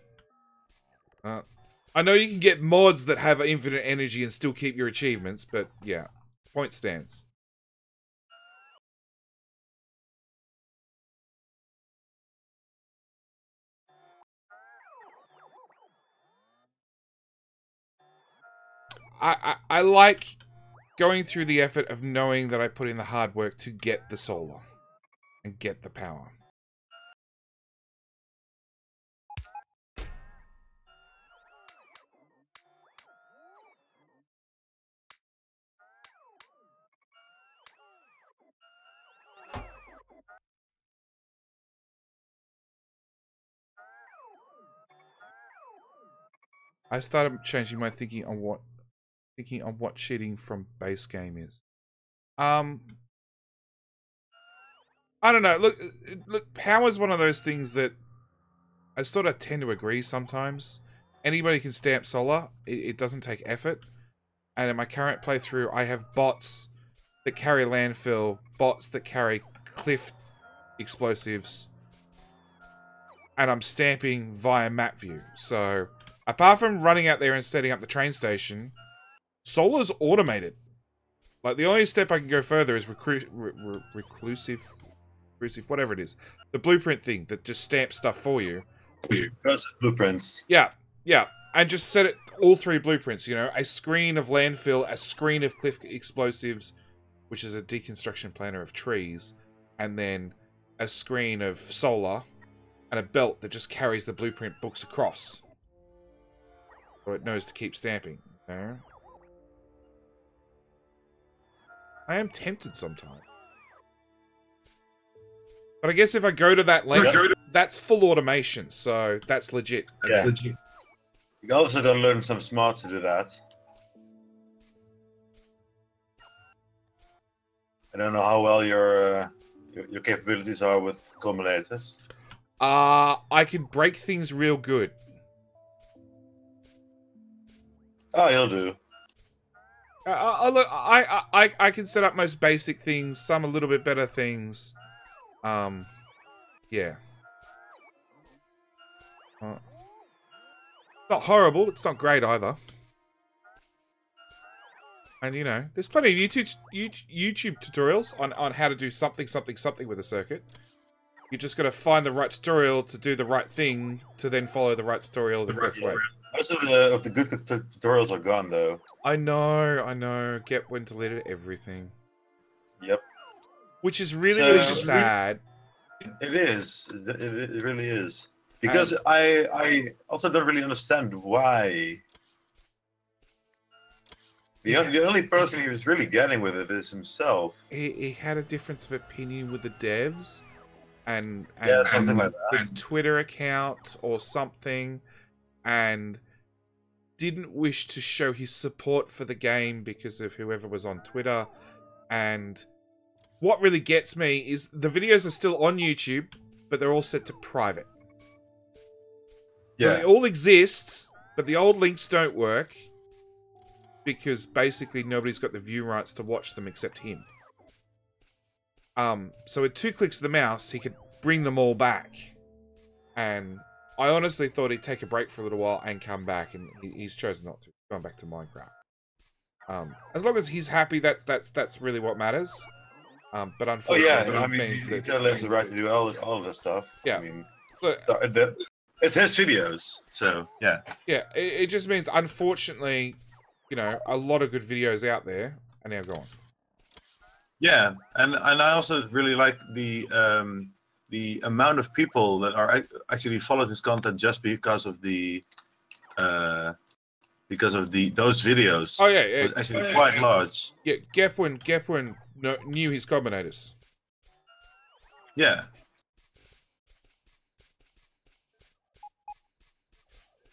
I know you can get mods that have infinite energy and still keep your achievements, but yeah, point stands. I like going through the effort of knowing that I put in the hard work to get the solar and get the power. I started changing my thinking on what cheating from base game is. I don't know. Look, power is one of those things that I sort of tend to agree sometimes. Anybody can stamp solar. It doesn't take effort. And in my current playthrough, I have bots that carry landfill, bots that carry cliff explosives, and I'm stamping via map view. So, apart from running out there and setting up the train station, solar's automated. Like, the only step I can go further is reclusive, whatever it is. The blueprint thing that just stamps stuff for you. Blueprints. Yeah, yeah. And just set it, all three blueprints, you know. A screen of landfill, a screen of cliff explosives, which is a deconstruction planner of trees, and then a screen of solar, and a belt that just carries the blueprint books across. So it knows to keep stamping. You know? I am tempted sometimes. But I guess if I go to that length, that's full automation, so that's legit. Yeah. Legit. You also gotta learn some smarts to do that. I don't know how well your capabilities are with culminators. I can break things real good. Oh, you'll do. Look, I can set up most basic things, some a little bit better things. Yeah. Not horrible, it's not great either. And, you know, there's plenty of YouTube tutorials on how to do something with a circuit. You just got to find the right tutorial to do the right thing to then follow the right tutorial the correct way. Most of the good tutorials are gone, though. I know. Get when deleted everything. Yep. Which is really sad. It is. It really is. Because I also don't really understand why. The only person he was really getting with it is himself. He had a difference of opinion with the devs and Yeah, something like his that. Twitter account or something, and didn't wish to show his support for the game because of whoever was on Twitter. And what really gets me is the videos are still on YouTube, but they're all set to private. So they all exist, but the old links don't work because basically nobody's got the view rights to watch them except him. So with 2 clicks of the mouse, he could bring them all back. And I honestly thought he'd take a break for a little while and come back, and he's chosen not to. Going back to Minecraft. As long as he's happy, that's really what matters. But unfortunately, I mean, he totally has the right to do all of this stuff. Yeah. I mean, look, so it's his videos, so yeah. Yeah, it just means, unfortunately, you know, a lot of good videos out there are now gone. Yeah, and I also really like the amount of people that are actually followed his content just because of those videos. Oh yeah, was actually quite large. Yeah, Gepwin knew his combinators. Yeah.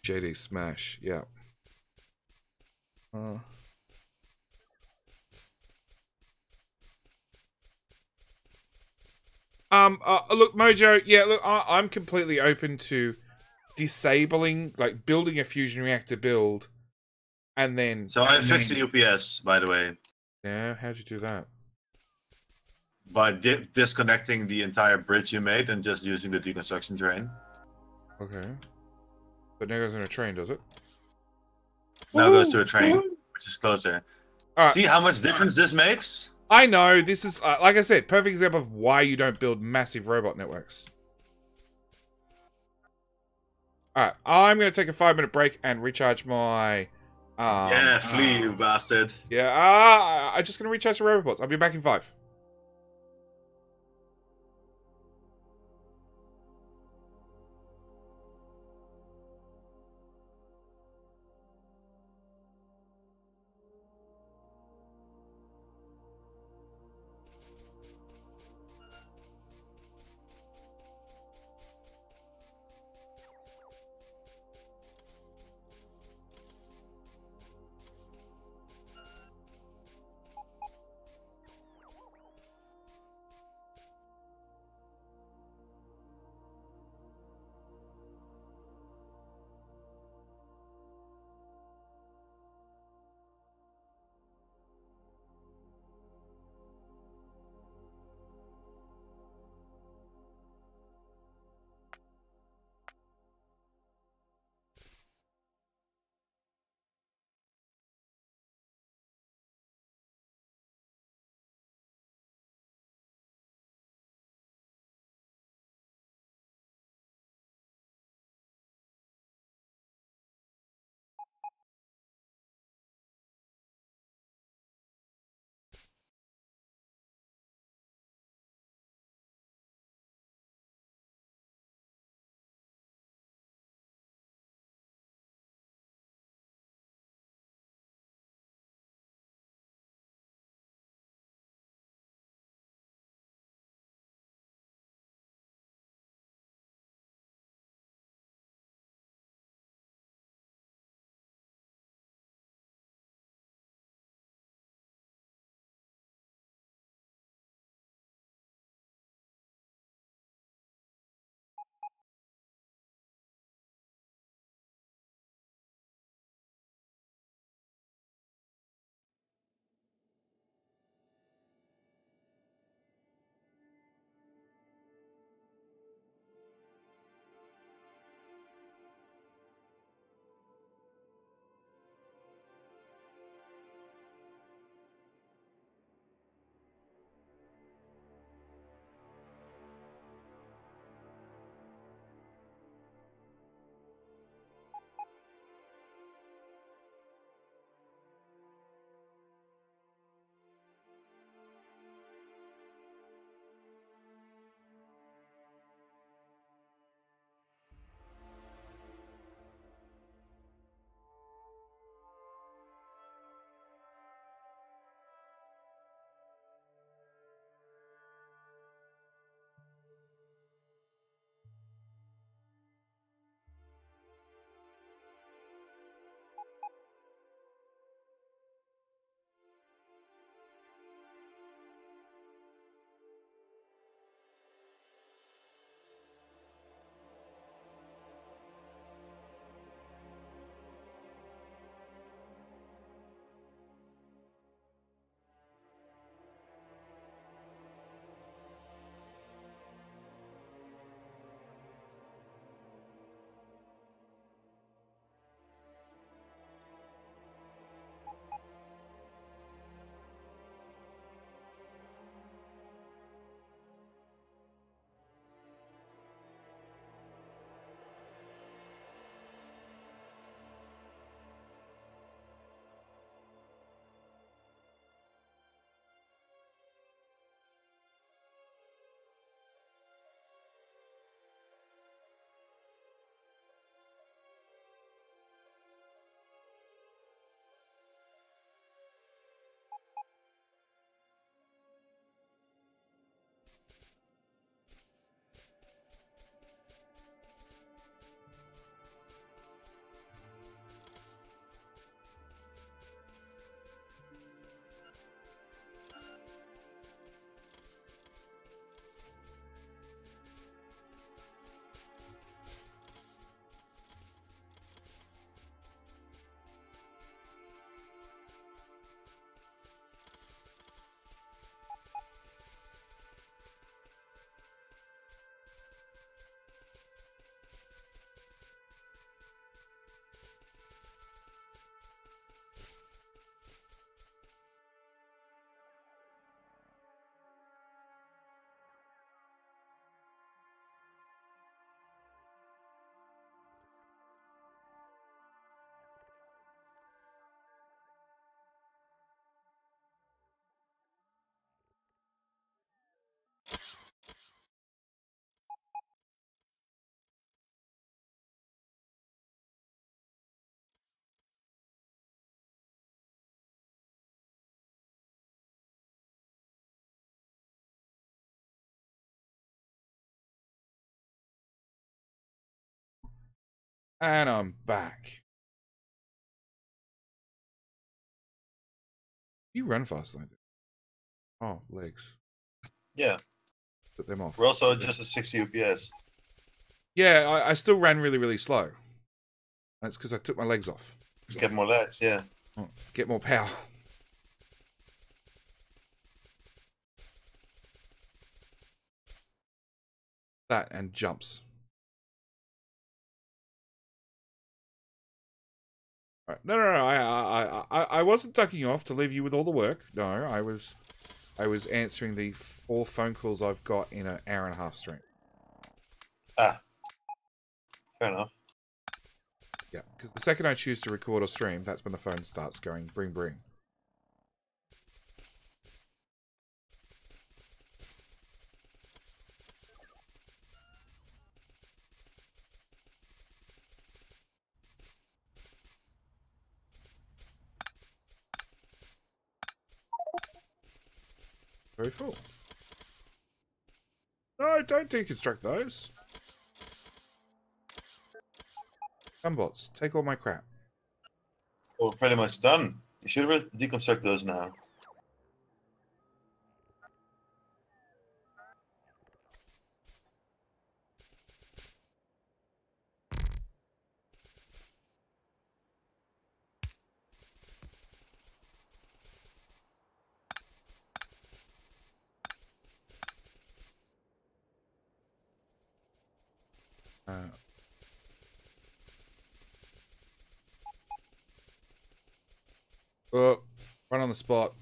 JD Smash, yeah. Look, Mojo, yeah, look, I'm completely open to disabling, like, building a fusion reactor build, and then... So I fixed the UPS, by the way. Yeah, how'd you do that? By disconnecting the entire bridge you made and just using the deconstruction train. Okay. But now goes on a train, does it? Now goes to a train, which is closer. Right. See how much difference this makes? I know, this is, like I said, perfect example of why you don't build massive robot networks. Alright, I'm going to take a 5-minute break and recharge my... yeah, flee, you bastard. Yeah, I'm just going to recharge the robots. I'll be back in 5. And I'm back. You run faster than I do. Oh, legs. Yeah. Put them off. We're also just at 60 UPS. Yeah, I still ran really, really slow. That's because I took my legs off. Get more legs, yeah. Oh, get more power. That and jumps. Right. No, I wasn't ducking off to leave you with all the work. No, I was answering the 4 phone calls I've got in an hour and a half stream. Ah. Fair enough. Yeah, because the second I choose to record or stream, that's when the phone starts going bring bring. Very full. No, don't deconstruct those. Gunbots, take all my crap. Well, pretty much done. You should have deconstruct those now. Oh, right on the spot.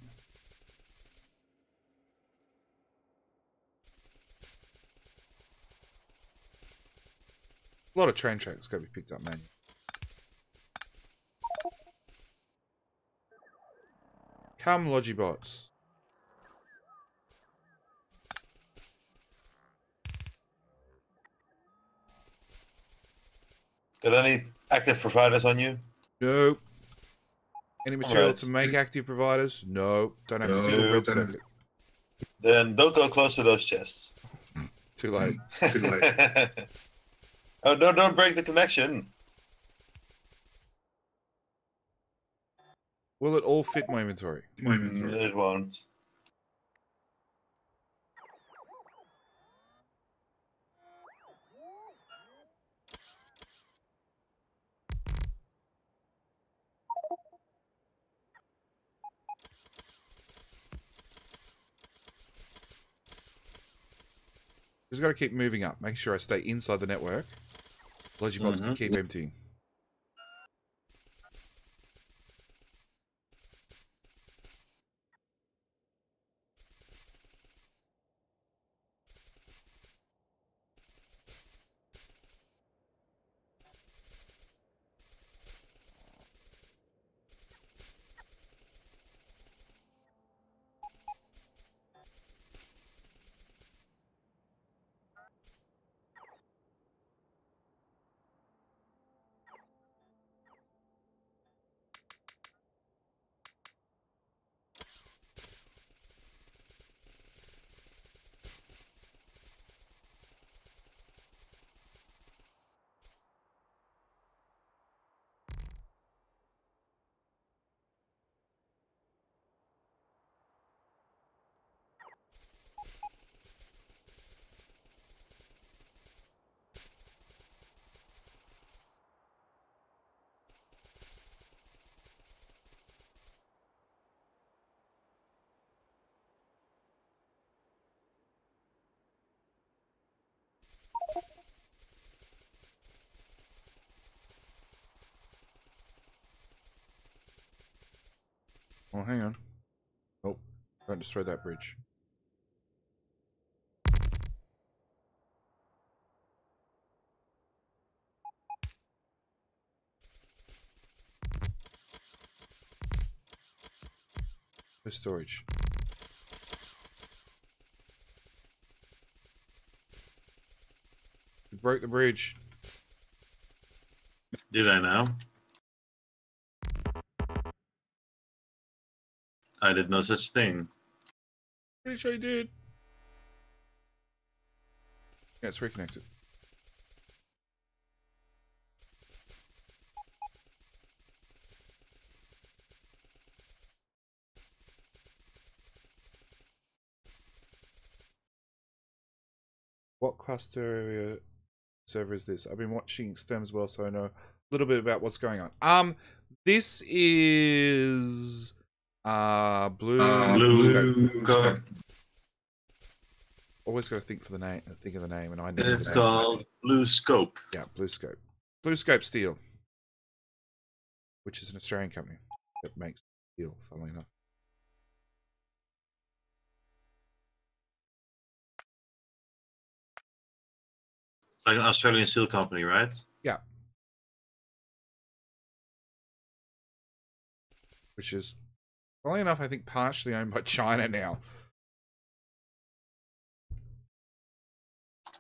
A lot of train tracks got to be picked up manually. Come, Logibots. Got any active providers on you? Nope. Any material Alright. to make active providers? Nope. Don't have a single Nope. build circuit. Then don't go close to those chests. Too late. Too late. Oh, don't break the connection. Will it all fit my inventory? It won't. Just got to keep moving up. Make sure I stay inside the network. Logibots can keep emptying. Oh, hang on. Oh, don't destroy that bridge. No storage. We broke the bridge. Did I now? I did no such thing. Pretty sure you did. Yeah, it's reconnected. What Clusterio server is this? I've been watching Extern as well, so I know a little bit about what's going on. This is Blue Scope. Always got to think of the name, and I know It's called Blue Scope. Yeah, Blue Scope. Blue Scope Steel, which is an Australian company that makes steel, funnily enough. Like an Australian steel company, right? Yeah. Which is, funnily enough, I think partially owned by China now.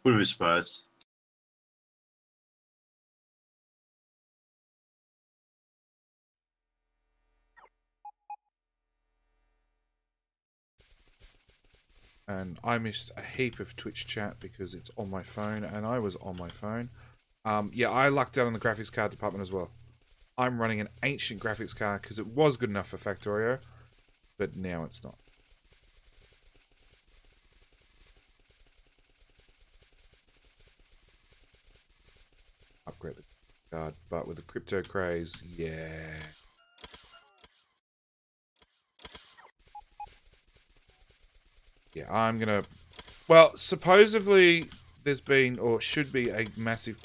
Wouldn't be surprised. And I missed a heap of Twitch chat because it's on my phone, and I was on my phone. Yeah, I lucked out on the graphics card department as well. I'm running an ancient graphics card because it was good enough for Factorio, but now it's not. Upgrade the card, but with the crypto craze, yeah. Yeah, I'm gonna... Well, supposedly there's been, or should be, a massive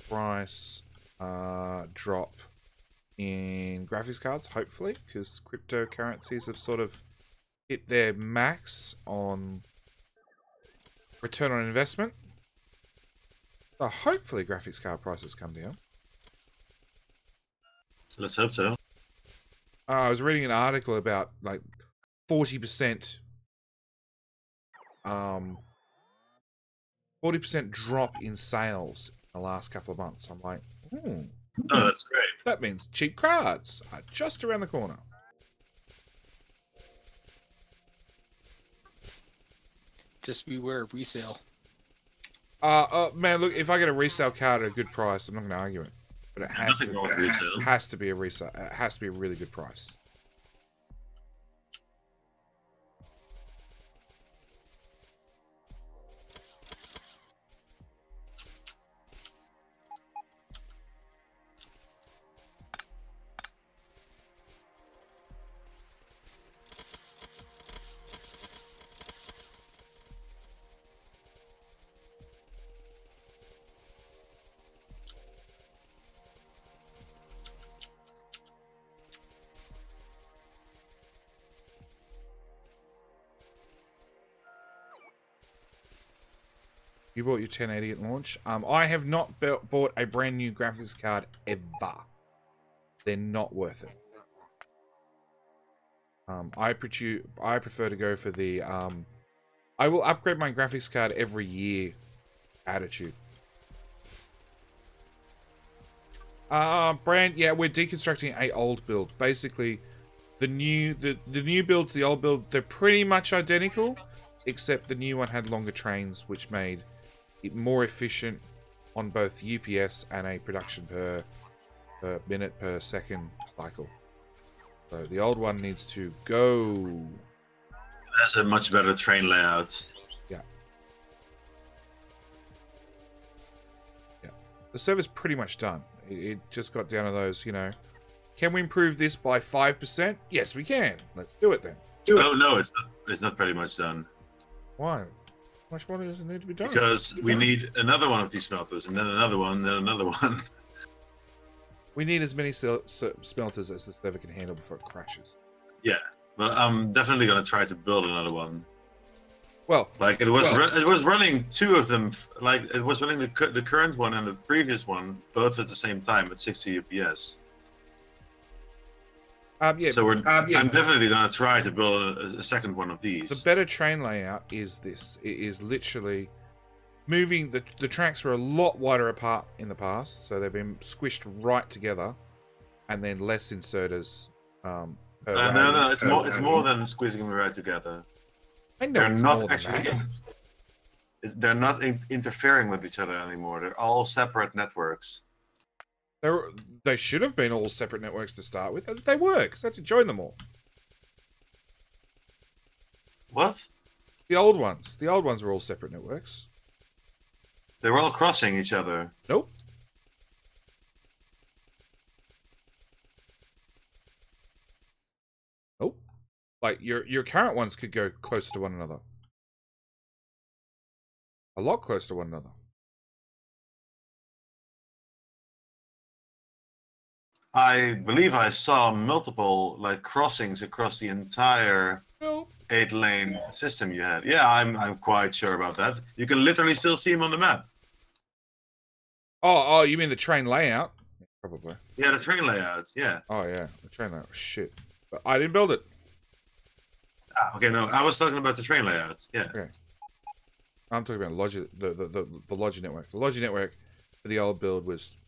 price drop in graphics cards, hopefully, because cryptocurrencies have sort of hit their max on return on investment. So hopefully graphics card prices come down. Let's hope so. I was reading an article about like 40% 40% drop in sales in the last couple of months. I'm like, oh, that's great. That means cheap cards are just around the corner. Just beware of resale. Man, look, if I get a resale card at a good price, I'm not going to argue it. But it has to be a resale. It has to be a really good price. You bought your 1080 at launch. I have not bought a brand new graphics card ever. They're not worth it. I prefer to go for the I will upgrade my graphics card every year attitude. Brand, yeah, we're deconstructing a old build. Basically, the new build to the old build, they're pretty much identical, except the new one had longer trains, which made it more efficient on both UPS and a production per minute per second cycle. So the old one needs to go. That's a much better train layout. Yeah. Yeah. The server's pretty much done. It just got down to those, you know. Can we improve this by 5%? Yes, we can. Let's do it then. Oh, no, it's not pretty much done. Why? How much more does it need to be done? Because we need another one of these smelters, and then another one, then another one. We need as many smelters as the server can handle before it crashes. Yeah, but I'm definitely gonna try to build another one. Well, like it was running two of them. Like it was running the current one and the previous one both at the same time at 60 UPS. Yeah. So I'm definitely gonna try to build a second one of these. The better train layout is this. It is literally moving the tracks were a lot wider apart in the past, so they've been squished right together, and then less inserters. No, it's more than squeezing them right together. I know they're it's not more actually. than that. They're not interfering with each other anymore. They're all separate networks. They should have been all separate networks to start with. They were, because I had to join them all. What? The old ones. The old ones were all separate networks. They were all crossing each other. Nope. Nope. Like your current ones could go closer to one another. A lot closer to one another. I believe I saw multiple like crossings across the entire Nope. 8-lane system you had. Yeah, I'm quite sure about that. You can literally still see them on the map. Oh, you mean the train layout? Probably. Yeah, the train layouts. Yeah. Oh yeah, the train layout. Shit. But I didn't build it. Ah, okay, no, I was talking about the train layouts. Yeah. Okay. I'm talking about Logi, the Logi network. The Logi network for the old build was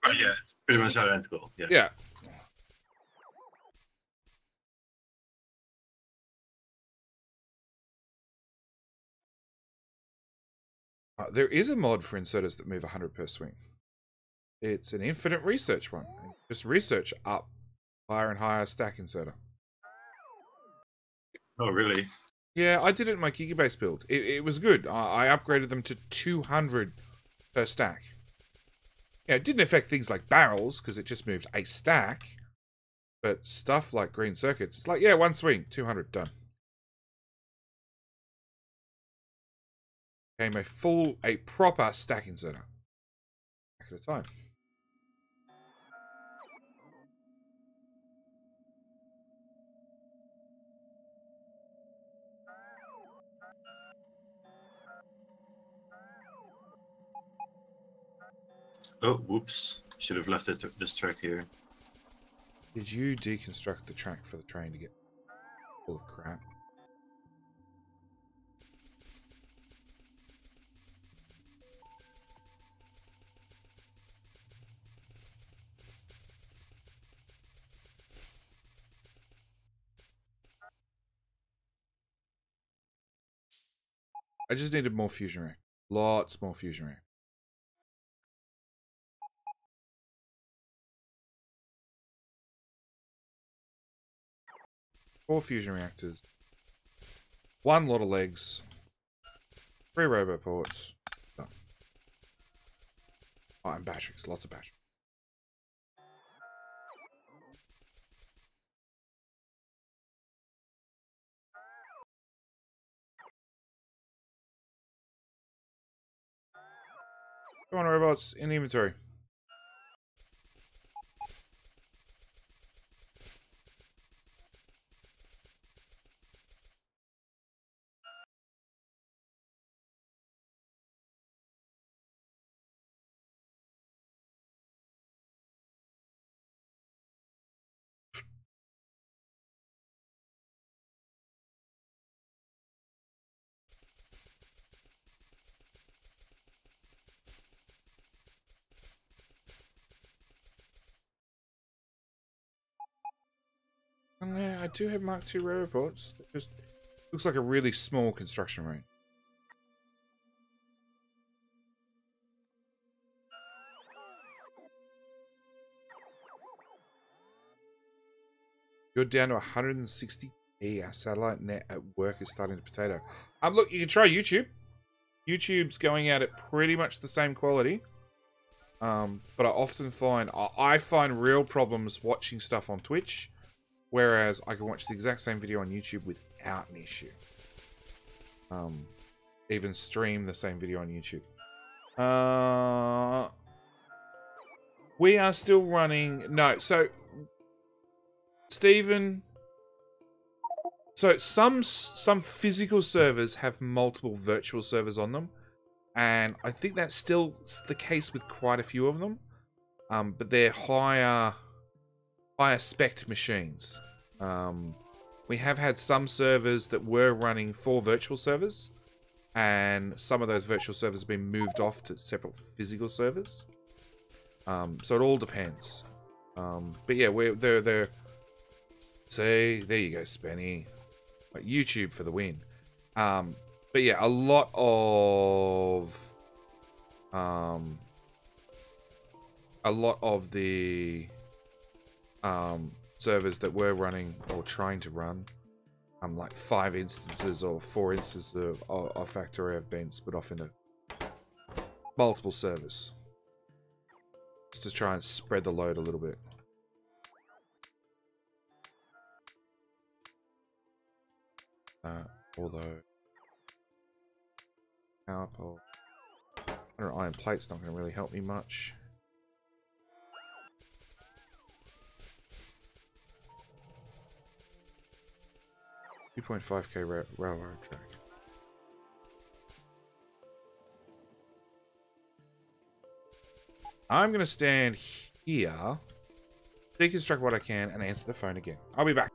Oh, yeah, it's pretty much identical. Yeah. yeah. There is a mod for inserters that move 100 per swing. It's an infinite research one. Just research up higher and higher stack inserter. Oh, really? Yeah, I did it in my GigaBase build. It was good. I upgraded them to 200 per stack. Yeah, it didn't affect things like barrels because it just moved a stack. But stuff like green circuits, it's like, yeah, one swing, 200, done. Became a proper stack inserter. Back at a time. Oh, whoops. Should have left this track here. Did you deconstruct the track for the train to get full of crap? I just needed more fusion rack. Lots more fusion rack. Four fusion reactors. One lot of legs. 3 robo ports. Done. Oh, and batteries. Lots of batteries. Come on, robots. In the inventory. And yeah, I do have Mark II robo ports. It just looks like a really small construction rate. You're down to 160p. Our satellite net at work is starting to potato. Look, you can try YouTube. YouTube's going out at pretty much the same quality. But I often find I find real problems watching stuff on Twitch, whereas I can watch the exact same video on YouTube without an issue. Even stream the same video on YouTube. We are still running. No, so Stephen. So some physical servers have multiple virtual servers on them, and I think that's still the case with quite a few of them. But they're higher spec machines. We have had some servers that were running 4 virtual servers, and some of those virtual servers have been moved off to separate physical servers. So it all depends. But yeah, they're say there you go, Spenny. Like YouTube for the win. But yeah, a lot of the servers that were running or trying to run like 5 instances or 4 instances of Factorio have been split off into multiple servers. Just to try and spread the load a little bit. Although power pole, iron plate's not going to really help me much. 2.5k railroad track. I'm going to stand here, deconstruct what I can, and answer the phone again. I'll be back.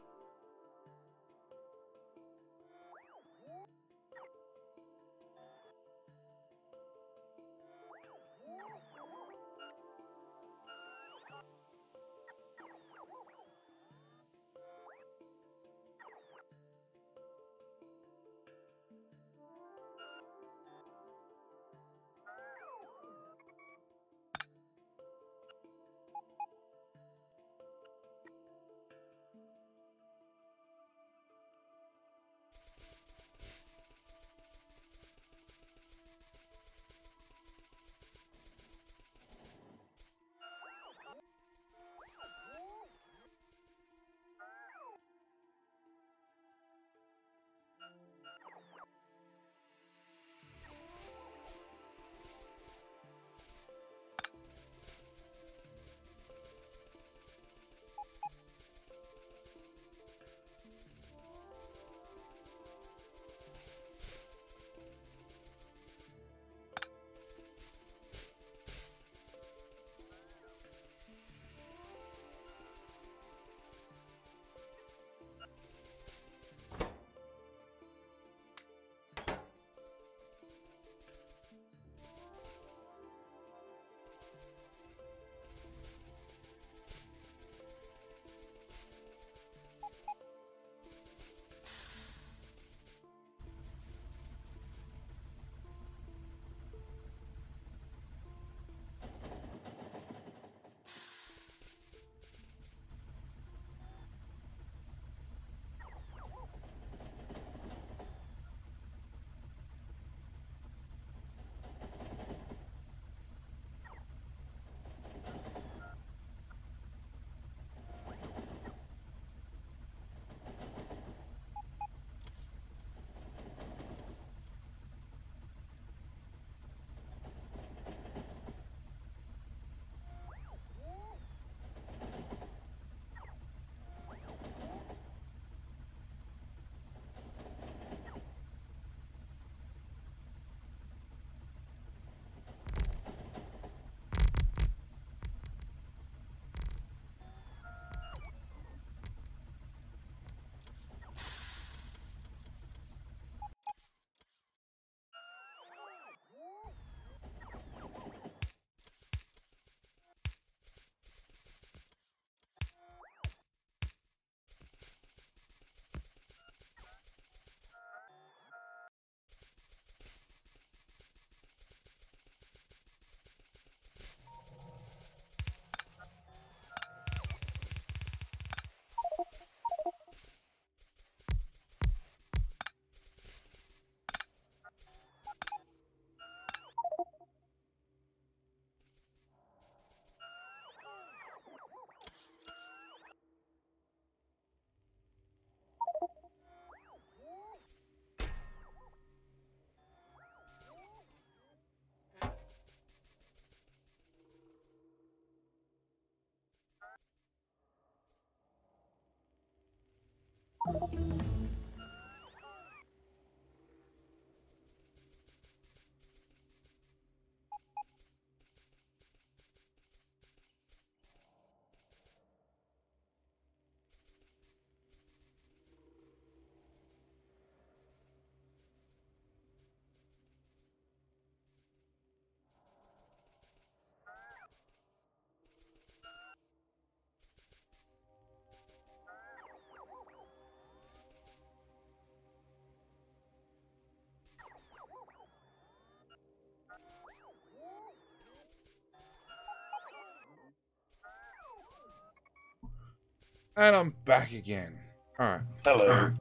And I'm back again. Alright. Hello.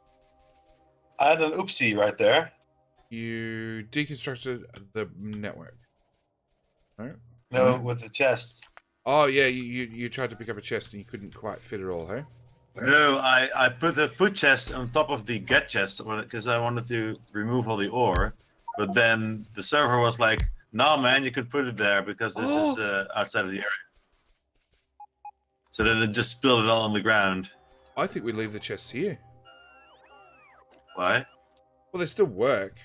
I had an oopsie right there. You deconstructed the network. Right? No, with the chest. Oh yeah, you tried to pick up a chest and you couldn't quite fit it all, hey? No, I put the put chest on top of the get chest because I wanted to remove all the ore, but then the server was like, "No, man, you could put it there because this is outside of the area." So then it just spilled it all on the ground. I think we leave the chests here. Why? Well, they still work.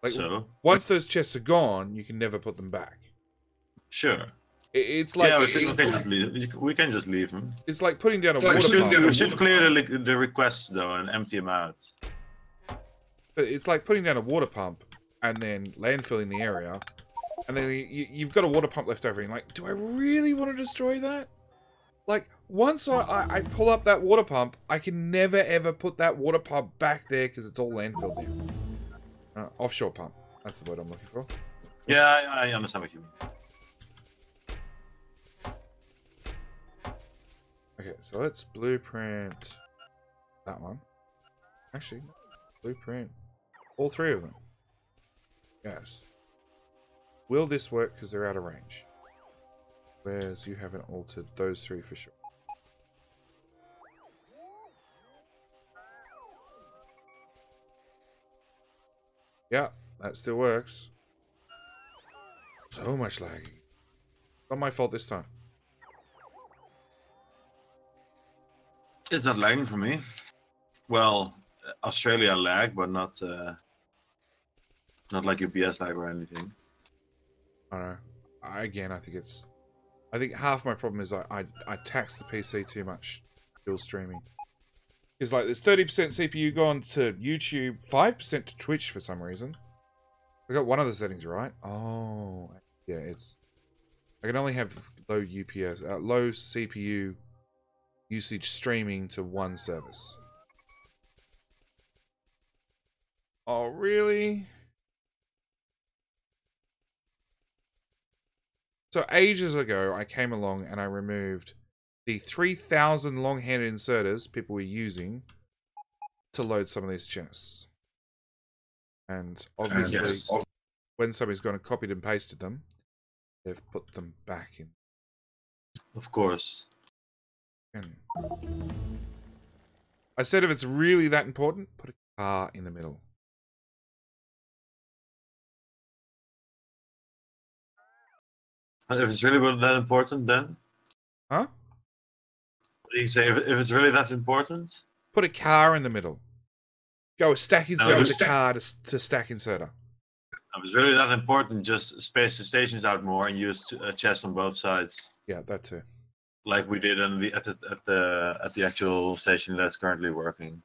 Like, So once those chests are gone, you can never put them back. sure. It's like Yeah, we can just leave. We can just leave them. it's like putting down a water We should pump. clear the requests though and empty them out. But it's like putting down a water pump and then landfilling the area, and then you've got a water pump left over. And you're like, do I really want to destroy that? Like, once I pull up that water pump, I can never ever put that water pump back there because it's all landfilled now. Offshore pump. That's the word I'm looking for. Yeah, I understand what you mean. Okay, so let's blueprint that one. Actually, blueprint all three of them. Yes. Will this work because they're out of range? Whereas you haven't altered those three for sure. Yeah, that still works. So much lagging. Not my fault this time. It's not lagging for me. Well, Australia lag, but not like UPS lag or anything. I don't know. I think half my problem is I tax the PC too much dual streaming. It's like there's 30% CPU gone to YouTube, 5% to Twitch for some reason. I got one of the settings right. Oh, yeah, it's I can only have low CPU usage streaming to one service. Oh, really? So ages ago, I came along and I removed the 3,000 long-handed inserters people were using to load some of these chests. And obviously, when somebody's gone and copied and pasted them, they've put them back in. Of course. I said if it's really that important, put a car in the middle. If it's really that important, then? Huh? What do you say? If it's really that important? Put a car in the middle. Go a stack inserter to car to stack inserter. If it's really that important, just space the stations out more and use a chest on both sides. Yeah, that too. Like we did at the actual station that's currently working.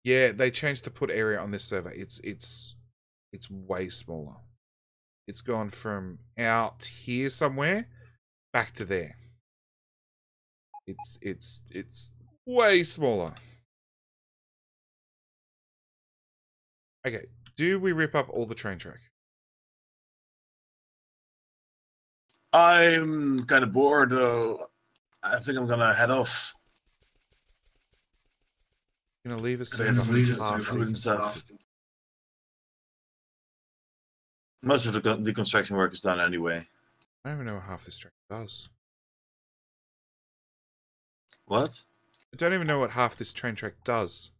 Yeah, they changed the put area on this server. It's way smaller. It's gone from out here somewhere back to there. It's way smaller. Okay, do we rip up all the train track? I'm kind of bored though. I think I'm gonna head off. You're gonna leave us Food and stuff. Most of the construction work is done anyway. I don't even know what half this track does. What? I don't even know what half this train track does.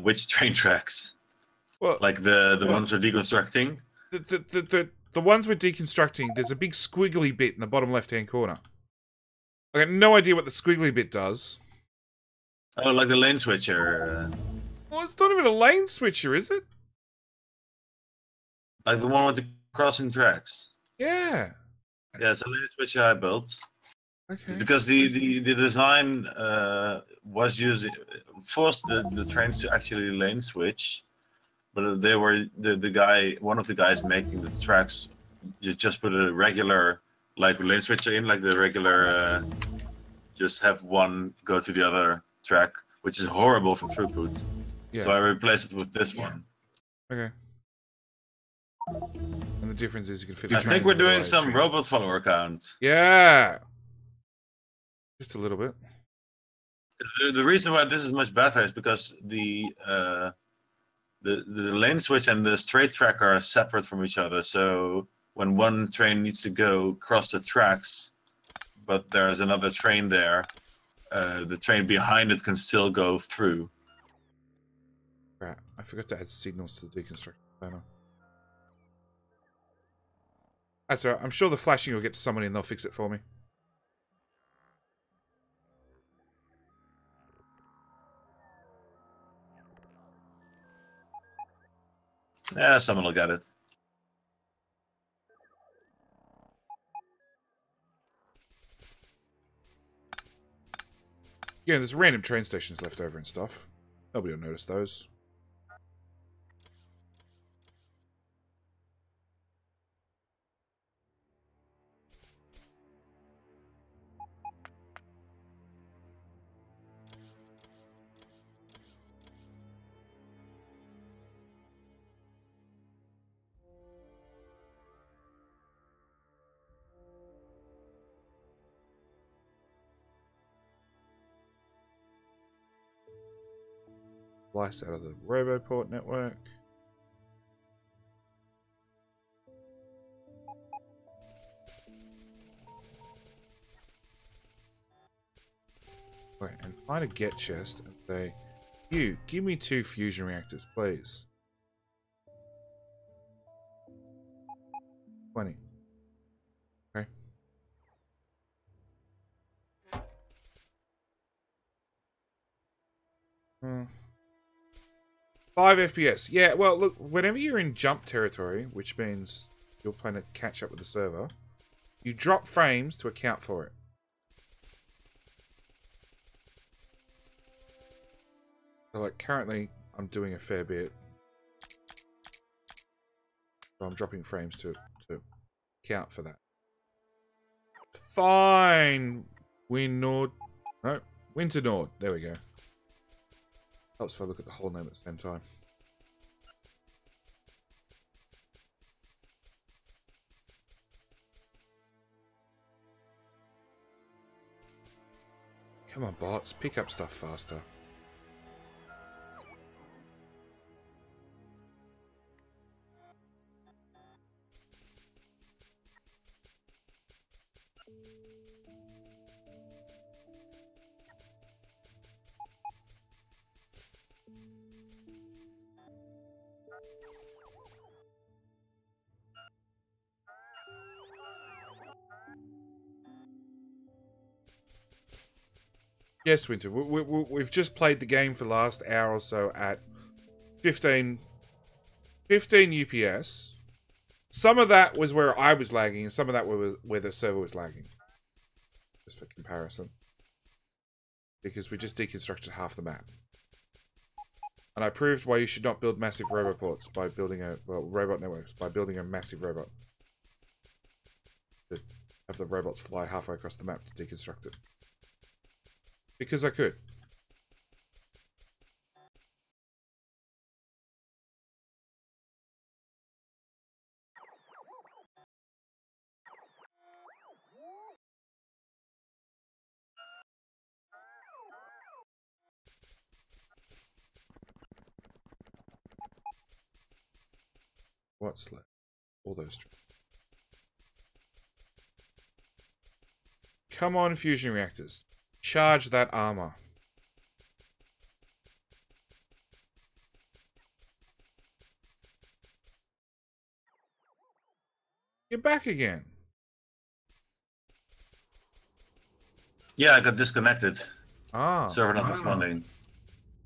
Which train tracks? Well, Like the ones we're deconstructing? the ones we're deconstructing, there's a big squiggly bit in the bottom left-hand corner. I got no idea what the squiggly bit does. Oh, like the lane switcher. Well, it's not even a lane switcher, is it? Like the one with the crossing tracks. Yeah. Yeah, it's a lane switcher I built. Okay. Because the design was using forced the trains to actually lane switch, but they were one of the guys making the tracks. You just put a regular like lane switcher in, like the regular. Just have one go to the other track, which is horrible for throughput. Yeah. So I replaced it with this one. Okay. And the difference is you can fit. I think we're doing some robot follower count. Yeah, just a little bit. The reason why this is much better is because the lane switch and the straight track are separate from each other. So when one train needs to go across the tracks, but there's another train there, the train behind it can still go through. Right, I forgot to add signals to the deconstruction planner. That's alright. I'm sure the flashing will get to someone and they'll fix it for me. Yeah, someone will get it. Yeah, there's random train stations left over and stuff. Nobody will notice those. Slice out of the Roboport network. Right, and find a get chest and say, you, give me 2 fusion reactors, please. 20. Okay. Hmm. 5 FPS. Yeah, well, look, whenever you're in jump territory, which means you're playing to catch up with the server, you drop frames to account for it. So, like, currently, I'm doing a fair bit. So I'm dropping frames to account for that. Fine! Winord. No, Winter Nord. There we go. Helps if I look at the whole name at the same time. Come on, bots. Pick up stuff faster. Yes, Winter. We've just played the game for the last hour or so at 15 UPS. Some of that was where I was lagging, and some of that was where the server was lagging. Just for comparison. Because we just deconstructed half the map. And I proved why you should not build massive roboports by building robot networks, by building a massive robot. To have the robots fly halfway across the map to deconstruct it. Because I could. What's left? All those. Come on, fusion reactors. Charge that armor. You're back again. Yeah, I got disconnected. Ah. Server not responding.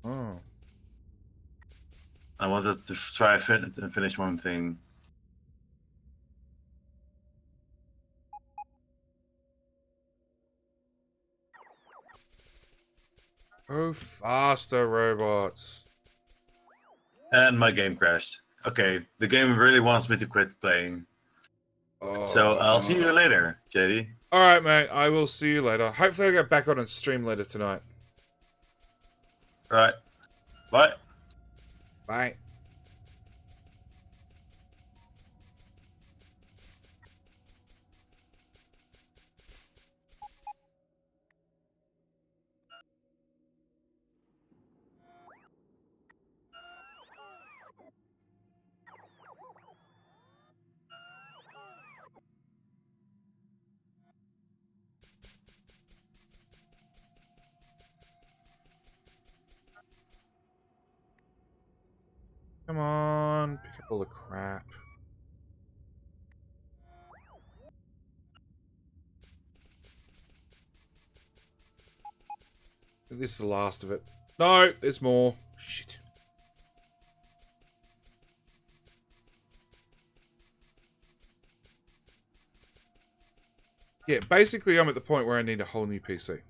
Oh. I wanted to try and finish one thing. Go faster, robots. And my game crashed. Okay, the game really wants me to quit playing. Oh. So I'll see you later, JD. Alright, mate. I will see you later. Hopefully I'll get back on and stream later tonight. Right. Bye. Bye. Come on, pick up all the crap. This is the last of it. No, there's more. Shit. Yeah, basically I'm at the point where I need a whole new PC.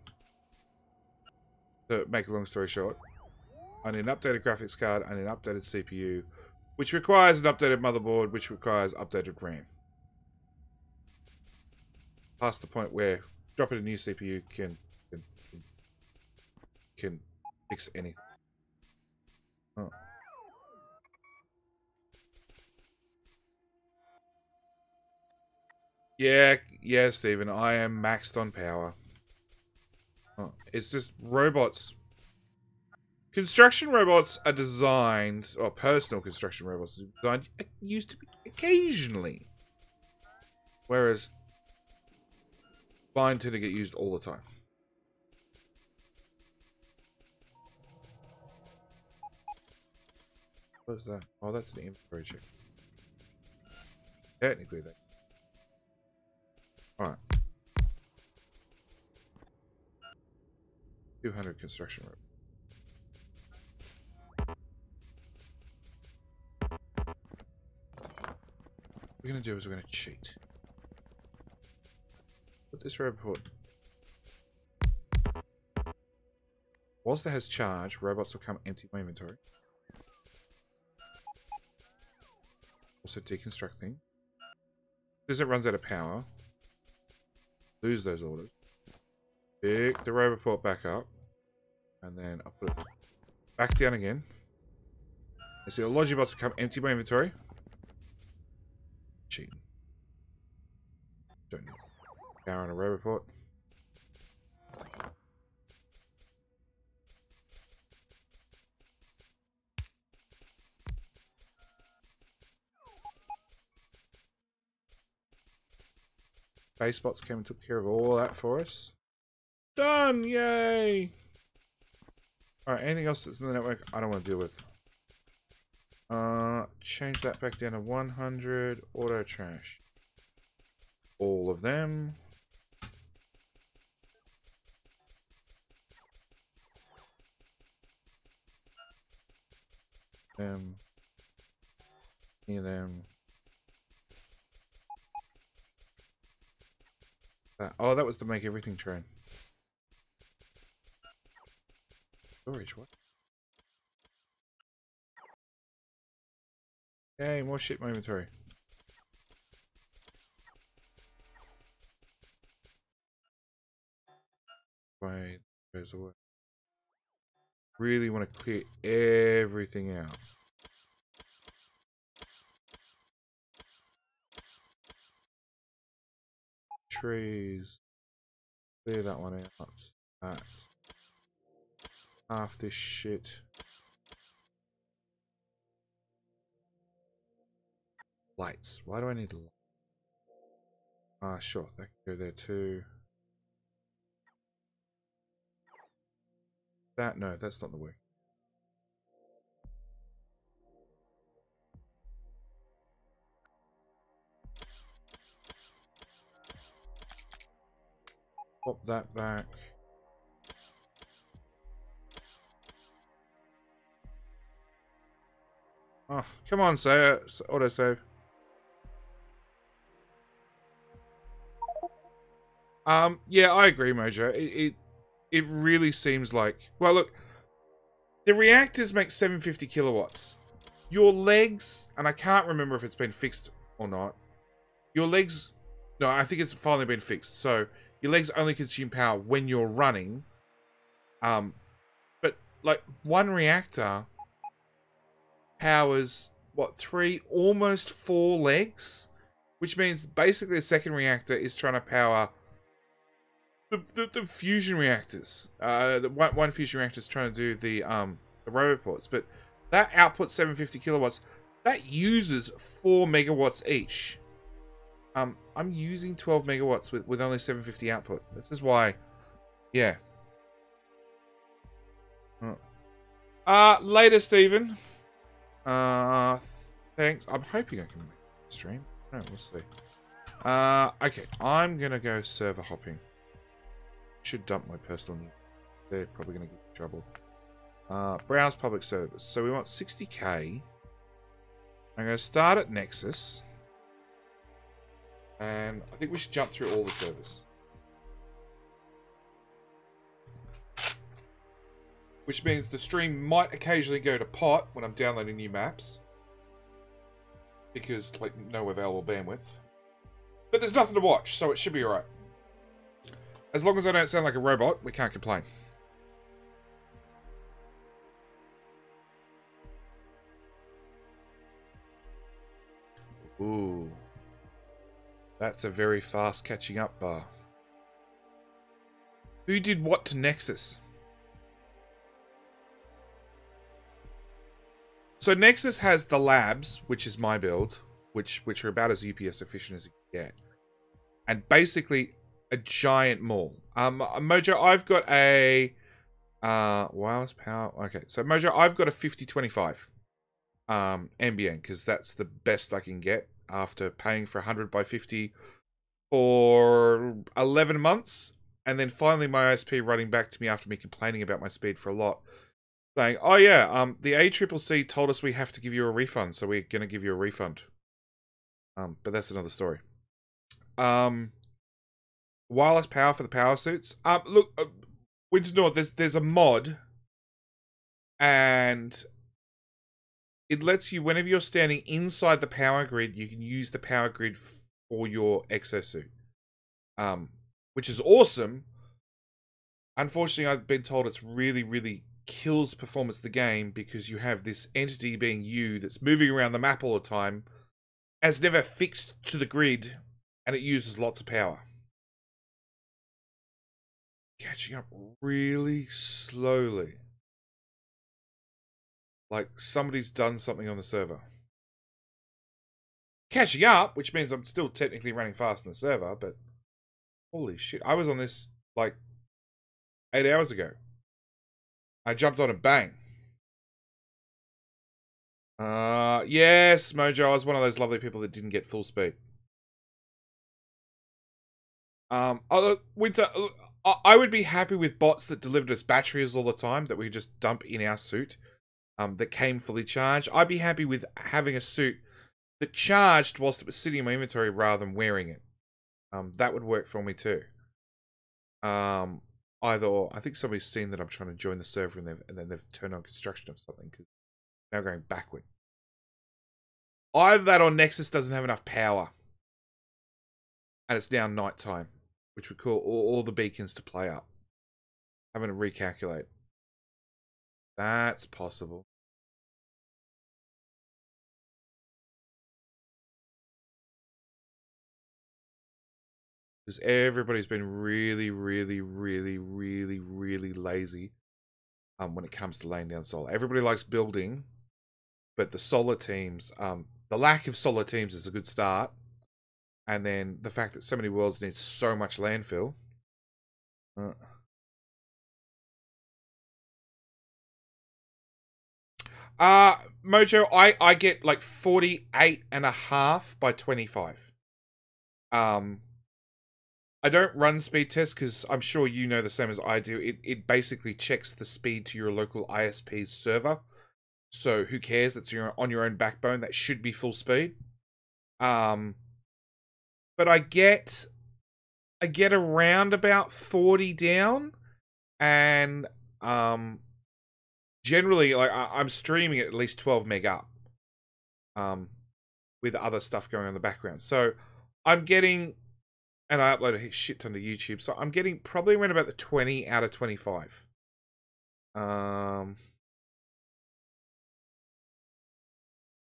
To make a long story short, I need an updated graphics card, I need an updated CPU, which requires an updated motherboard, which requires updated RAM. Past the point where dropping a new CPU can fix anything. Oh. Yeah, Stephen, I am maxed on power. Oh, it's just robots. Construction robots are designed, or personal construction robots are designed, used to be occasionally. Whereas mine tend to get used all the time. What's that? Oh, that's an inventory check. Technically, that. Alright. 200 construction robots. What we're going to do is we're going to cheat. Put this robot. Whilst it has charge, robots will come empty my inventory. Also deconstructing. As it runs out of power, lose those orders. Pick the robot back up. And then I'll put it back down again. And see the Logibots will come empty my inventory. Cheating. Don't need power on a robot. Base bots came and took care of all that for us. Done! Yay! Alright, anything else that's in the network I don't want to deal with. Change that back down to 100. Auto trash. All of them. Any of them. Oh, that was to make everything train. Storage, what? Yay, more shit in my inventory. Wait, goes away. Really want to clear everything out. Trees. Clear that one out. That. Half this shit. Lights. Why do I need lights? Ah, sure. That can go there too. That, no, that's not the way. Pop that back. Oh, come on, say autosave. Yeah, I agree, Mojo. It really seems like, well, look, the reactors make 750 kilowatts. Your legs, and I can't remember if it's been fixed or not. Your legs, no, I think it's finally been fixed. So your legs only consume power when you're running. But like one reactor powers what, 3, almost 4 legs, which means basically a second reactor is trying to power the fusion reactors. The one fusion reactor is trying to do the roboports, but that outputs 750 kilowatts. That uses 4 megawatts each. I'm using 12 megawatts with only 750 output. This is why, yeah. Later, Stephen. Thanks. I'm hoping I can make a stream. No, we'll see. Okay. I'm gonna go server hopping. Should dump my personal news. They're probably gonna get in trouble. Browse public servers. So we want 60k. I'm gonna start at Nexus. And I think we should jump through all the servers. Which means the stream might occasionally go to pot when I'm downloading new maps. Because, like, no available bandwidth. But there's nothing to watch, so it should be alright. As long as I don't sound like a robot, we can't complain. Ooh. That's a very fast catching up bar. Who did what to Nexus? So Nexus has the labs, which is my build, which are about as UPS efficient as you can get. And basically a giant mall. Mojo, I've got a wireless power. Okay, so Mojo, I've got a 5025 NBN because that's the best I can get after paying for 100 by 50 for 11 months, and then finally my ISP running back to me after me complaining about my speed for a lot. Saying, oh yeah, the ACCC told us we have to give you a refund, so we're going to give you a refund. But that's another story. Wireless power for the power suits. Look, Winter North, there's a mod, and it lets you, whenever you're standing inside the power grid, you can use the power grid for your exosuit. Which is awesome. Unfortunately, I've been told it's really, really kills performance of the game because you have this entity being you that's moving around the map all the time, has never fixed to the grid, and it uses lots of power. Catching up really slowly. Like somebody's done something on the server. Catching up, which means I'm still technically running fast on the server, but holy shit, I was on this like 8 hours ago. I jumped on a bang. Yes, Mojo, I was one of those lovely people that didn't get full speed. Winter, I would be happy with bots that delivered us batteries all the time that we could just dump in our suit, that came fully charged. I'd be happy with having a suit that charged whilst it was sitting in my inventory rather than wearing it. That would work for me too. Either or. I think somebody's seen that I'm trying to join the server and then they've turned on construction of something because now going backward. Either that or Nexus doesn't have enough power. And it's now nighttime, which would call all the beacons to play up. Having to recalculate. That's possible. Because everybody's been really, really, really, really, really lazy when it comes to laying down solar. Everybody likes building, but the solar teams, the lack of solar teams is a good start. And then the fact that so many worlds need so much landfill. Mojo, I get like 48.5 by 25. I don't run speed tests because I'm sure you know the same as I do. It basically checks the speed to your local ISP's server. So who cares? It's on your own backbone. That should be full speed. But I get around about 40 down, and generally like I'm streaming at least 12 meg up. With other stuff going on in the background. So I'm getting, and I upload a shit ton to YouTube, so I'm getting probably around about the 20 out of 25.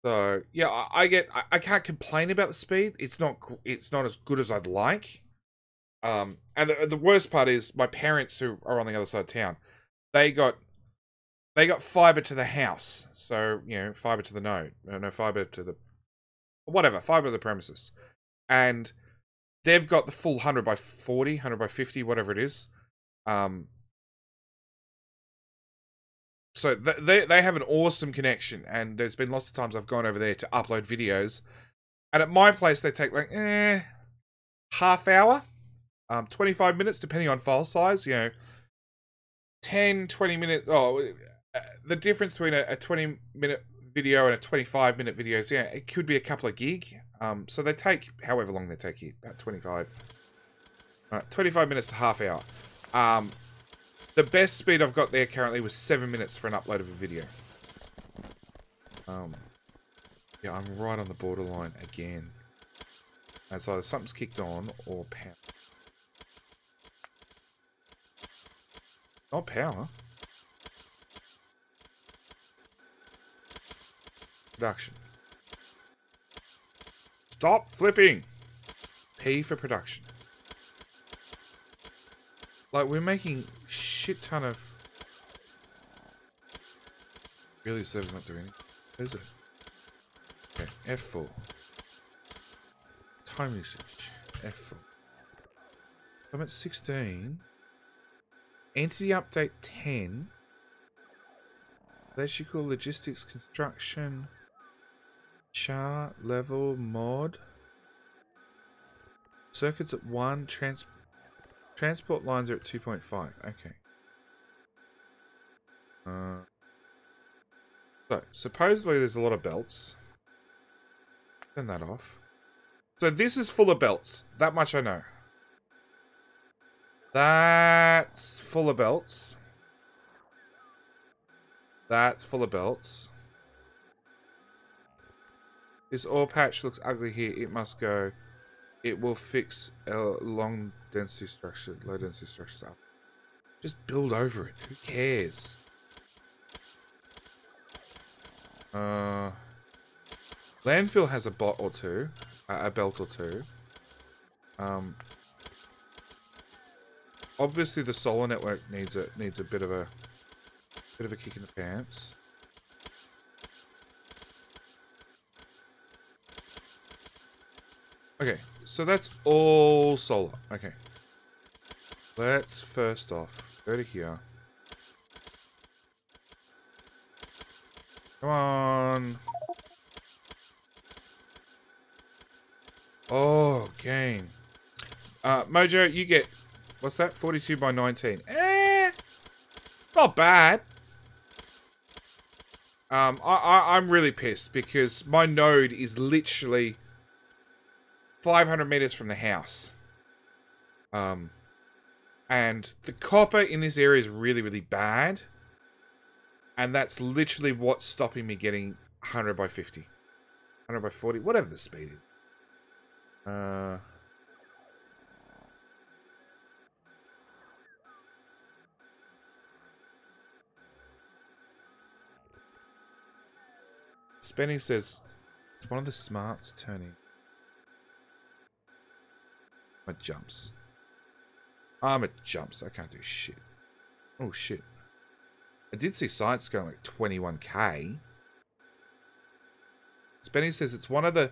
So yeah, I can't complain about the speed. It's not as good as I'd like. And the worst part is my parents who are on the other side of town, they got fiber to the house. So, you know, fiber to the node. No, fiber to the whatever, fiber to the premises. And they've got the full 100 by 40, 100 by 50, whatever it is. So they have an awesome connection, and there's been lots of times I've gone over there to upload videos, and at my place they take like half hour, 25 minutes depending on file size. 10, 20 minutes. The difference between a 20-minute video and a 25-minute video is, it could be a couple of gig. So they take however long they take here, about 25. 25 minutes to half hour. The best speed I've got there currently was 7 minutes for an upload of a video. Yeah, I'm right on the borderline again. And so either something's kicked on or power. Not power. Production. Stop flipping! P for production. Like, we're making shit ton of... Really, the server's not doing anything. What is it? Okay, F4. Time usage. F4. I'm at 16. Entity update 10. Electrical logistics construction. Chart level mod. Circuits at 1. Transport lines are at 2.5. Okay. So, supposedly there's a lot of belts. Turn that off. So this is full of belts. That much I know. That's full of belts. That's full of belts. This ore patch looks ugly here. It must go. It will fix long density structure, low density structures up. Just build over it. Who cares? Landfill has a bot or two, a belt or two. Obviously the solar network needs a bit of a kick in the pants. Okay, so that's all solar. Okay. Let's first off go to here. Come on. Oh, game. Mojo, you get, what's that? 42 by 19. Not bad. I'm really pissed because my node is literally 500 meters from the house. And the copper in this area is really, really bad. And that's literally what's stopping me getting 100 by 50. 100 by 40, whatever the speed is. Spenny says, it's one of the smarts turning. My jumps. I'm at jumps. I can't do shit. Oh, shit. I did see science going like 21k. Spenny says it's one of the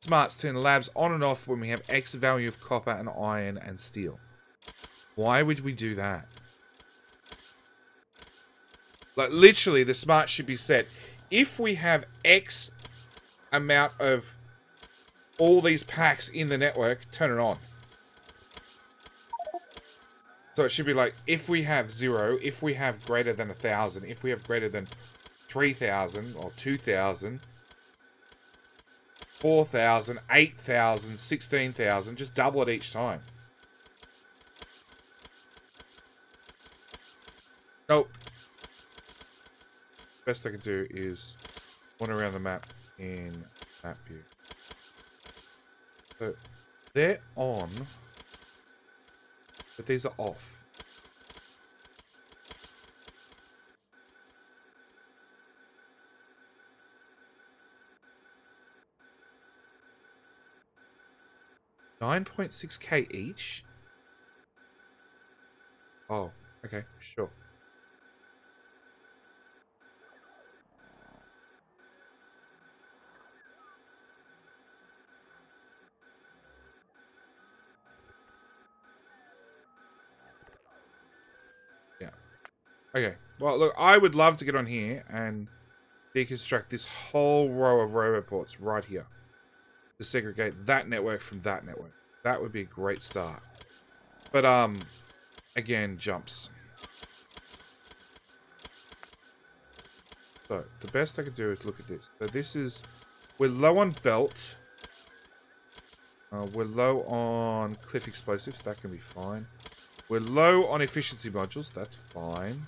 smarts turn labs on and off when we have X value of copper and iron and steel. Why would we do that? Like, literally, the smart should be set. If we have X amount of all these packs in the network, turn it on. So it should be like, if we have 0, if we have greater than 1,000, if we have greater than 3,000 or 2,000, 4,000, 8,000, 16,000, just double it each time. Nope. Best I can do is wander around the map in map view. So they're on, but these are off. $9.6k each? Oh, okay, sure. Yeah. Okay, Well, look, I would love to get on here and deconstruct this whole row of roboports right here to segregate that network from that network. That would be a great start. But, again, jumps. So, the best I could do is look at this. So, this is... We're low on belt. We're low on cliff explosives. That can be fine. We're low on efficiency modules. That's fine.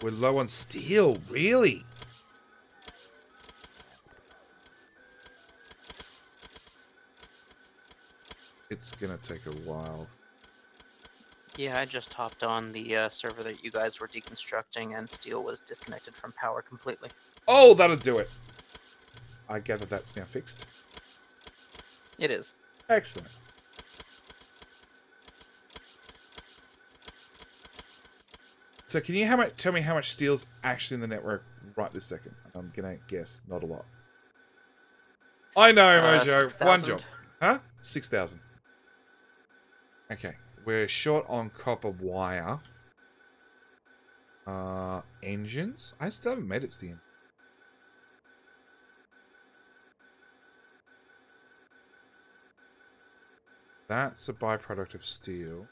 We're low on steel. Really? It's gonna take a while. Yeah, I just hopped on the server that you guys were deconstructing, and steel was disconnected from power completely. Oh, that'll do it. I gather that's now fixed. It is. Excellent. So can you tell me how much steel's actually in the network right this second? I'm gonna guess not a lot. I know, Mojo. 6,000. One job. Huh? 6,000. Okay. We're short on copper wire. Engines? I still haven't made it to the end. That's a byproduct of steel.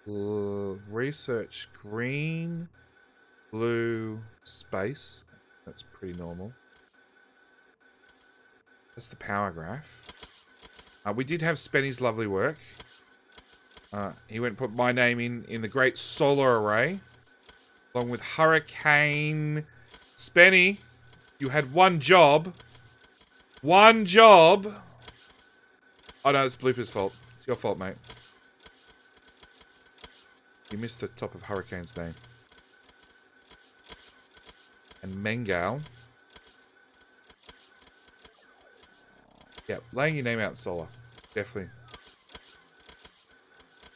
Research green, blue, space. That's pretty normal. That's the power graph. We did have Spenny's lovely work. He went and put my name in the great solar array. Along with Hurricane. Spenny, you had one job. One job. Oh no, it's Blooper's fault. It's your fault, mate. You missed the top of Hurricane's name. And Mengal. Yeah, laying your name out in solar. Definitely.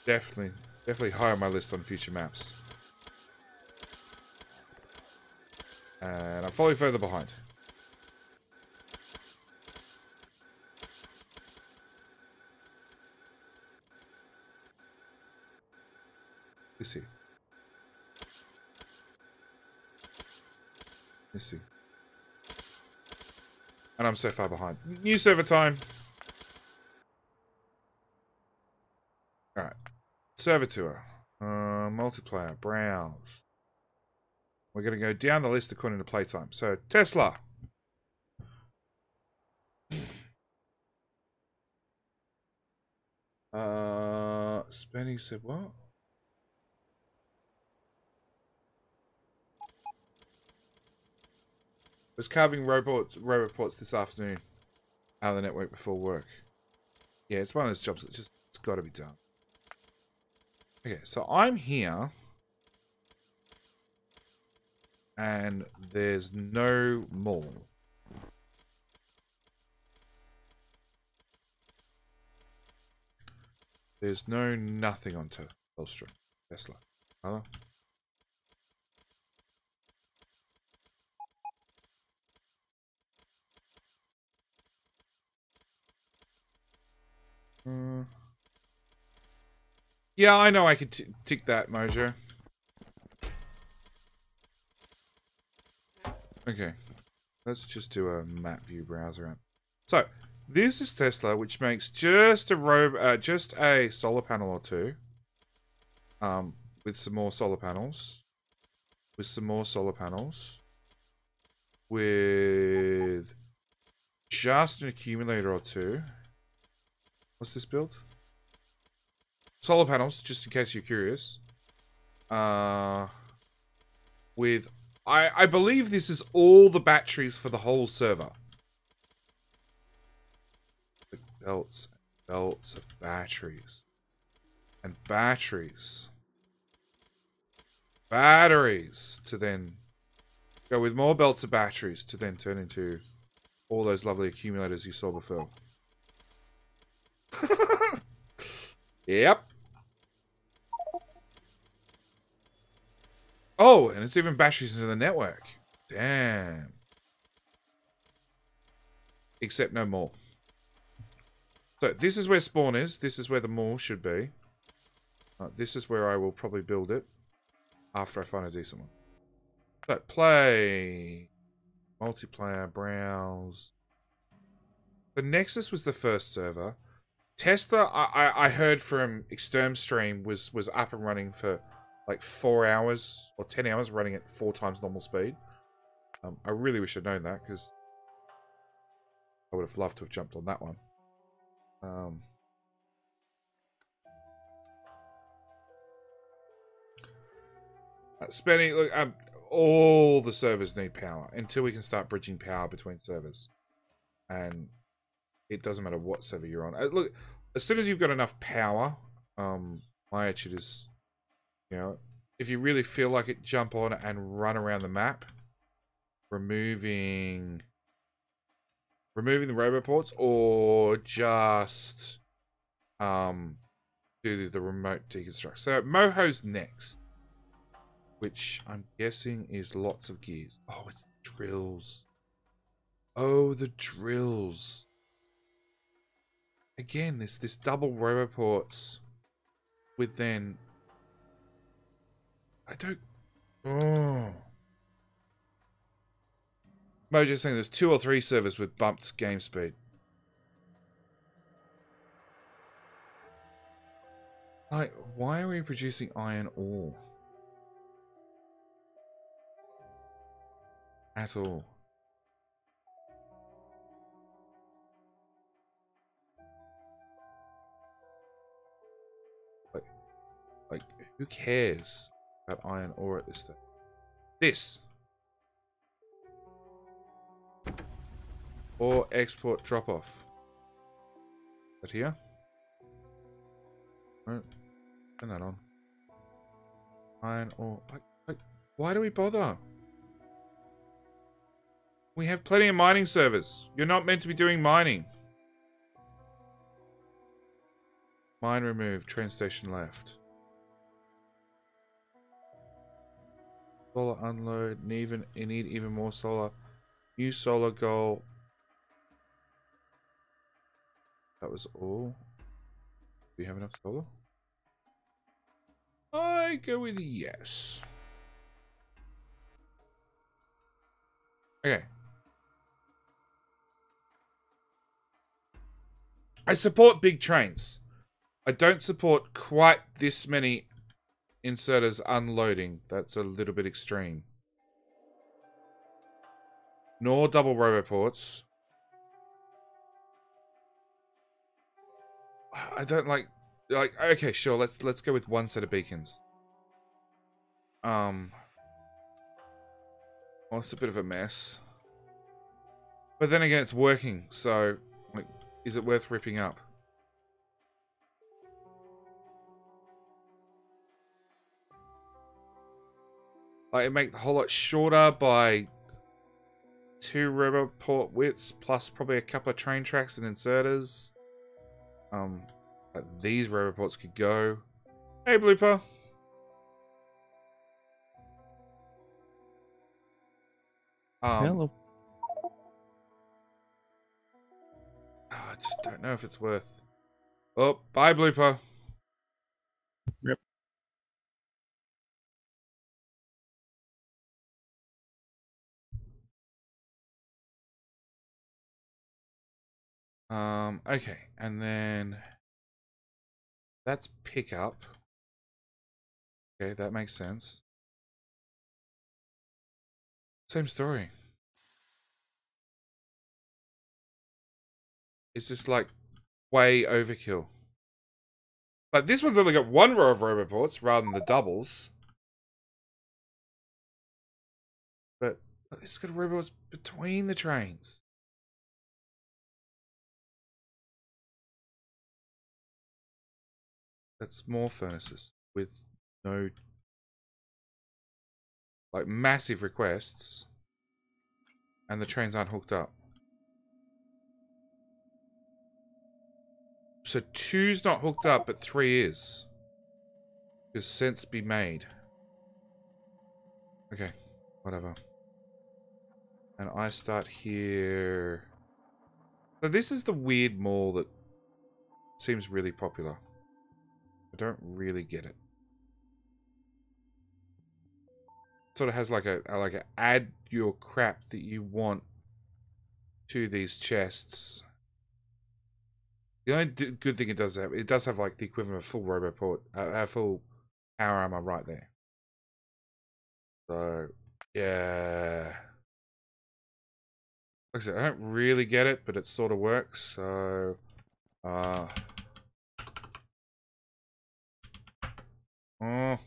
Definitely high on my list on future maps. And I'm falling further behind. Let's see. Let's see. And I'm so far behind. New server time. Alright. Server tour. Multiplayer. Browse. We're going to go down the list according to playtime. So, Tesla. Spenny said what? Was carving roboports this afternoon out of the network before work. Yeah, it's one of those jobs that just it's got to be done. Okay, so I'm here. And there's no mall. There's no nothing on Tesla. Hello? Yeah, I know I could tick that, Mojo. Okay. Let's just do a map view browser. So, this is Tesla, which makes just a solar panel or two. With some more solar panels. With some more solar panels. With just an accumulator or two. What's this build? Solar panels, just in case you're curious. With, I believe this is all the batteries for the whole server. Belts of batteries. And batteries. Batteries to then go with more belts of batteries to then turn into all those lovely accumulators you saw before. Yep. Oh, and it's even batteries into the network. Damn. Except no more. So this is where spawn is. This is where the mall should be. This is where I will probably build it. after I find a decent one. So, play. Multiplayer, browse. The Nexus was the first server. Tesla, I heard from Extermstream was up and running for like 4 hours or 10 hours, running at 4 times normal speed. I really wish I'd known that because I would have loved to have jumped on that one. Spending look, all the servers need power until we can start bridging power between servers, and it doesn't matter what server you're on. Look, as soon as you've got enough power, my attitude is, you know, if you really feel like it, jump on and run around the map, removing the roboports, or just do the remote deconstruct. So Moho's next, which I'm guessing is lots of gears. Oh, it's drills. Oh, the drills. Again, this double roboports with then... I don't... Oh. Mojo's saying there's 2 or 3 servers with bumped game speed. Like, why are we producing iron ore? At all. Like, who cares about iron ore at this stage? This. Or export drop off. But here? No. Turn that on. Iron ore. Like, why do we bother? We have plenty of mining servers. You're not meant to be doing mining. Mine removed. Train station left. Solar unload. You need even more solar. New solar goal. That was all. Do we have enough solar? I go with yes. Okay. I support big trains. I don't support quite this many inserters unloading. That's a little bit extreme. Nor double roboports. I don't like okay, sure, let's go with 1 set of beacons. Well, it's a bit of a mess. But then again, it's working, so like, is it worth ripping up? Like, it make the whole lot shorter by 2 roboport widths, plus probably a couple of train tracks and inserters. Like these roboports could go. Hey, Blooper. Hello. I just don't know if it's worth. Oh, bye, Blooper. Yep. Okay, and then that's pickup. Okay, that makes sense. Same story. It's just like way overkill. Like this one's only got 1 row of roboports rather than the doubles. But it's got robots between the trains. That's more furnaces with no like massive requests, and the trains aren't hooked up. So 2's not hooked up, but 3 is. Does sense be made? Okay, whatever. And I start here. So this is the weird mall that seems really popular. I don't really get it. sort of has like a add your crap that you want to these chests. The only good thing it does have like the equivalent of full Roboport, full power armor right there. So yeah, like I said, I don't really get it, but it sort of works. So oh, come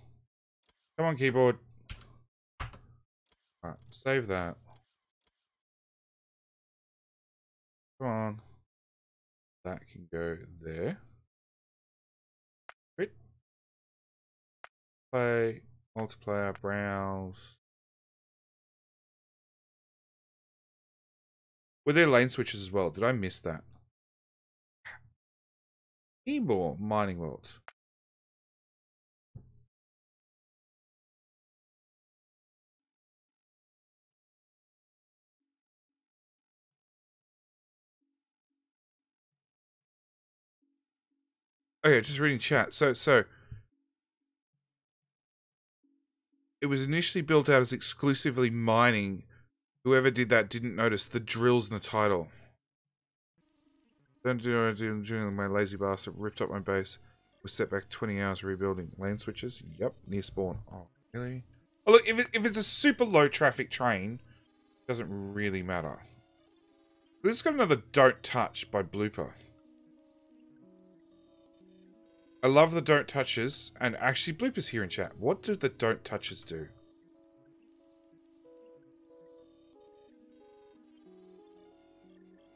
on, keyboard. Alright, save that. Come on. That can go there. Great. Play, multiplayer, browse. Were there lane switches as well? Did I miss that? Keyboard, mining world. Okay, just reading chat. So it was initially built out as exclusively mining. Whoever did that didn't notice the drills in the title. Don't do what I do during my lazy bastard ripped up my base. Was set back 20 hours rebuilding. Lane switches? Yep, near spawn. Oh, really? Oh, look, if it's a super low traffic train, it doesn't really matter. This has got another Don't Touch by Blooper. I love the Don't Touches, and actually Blooper's here in chat. What do the Don't Touches do?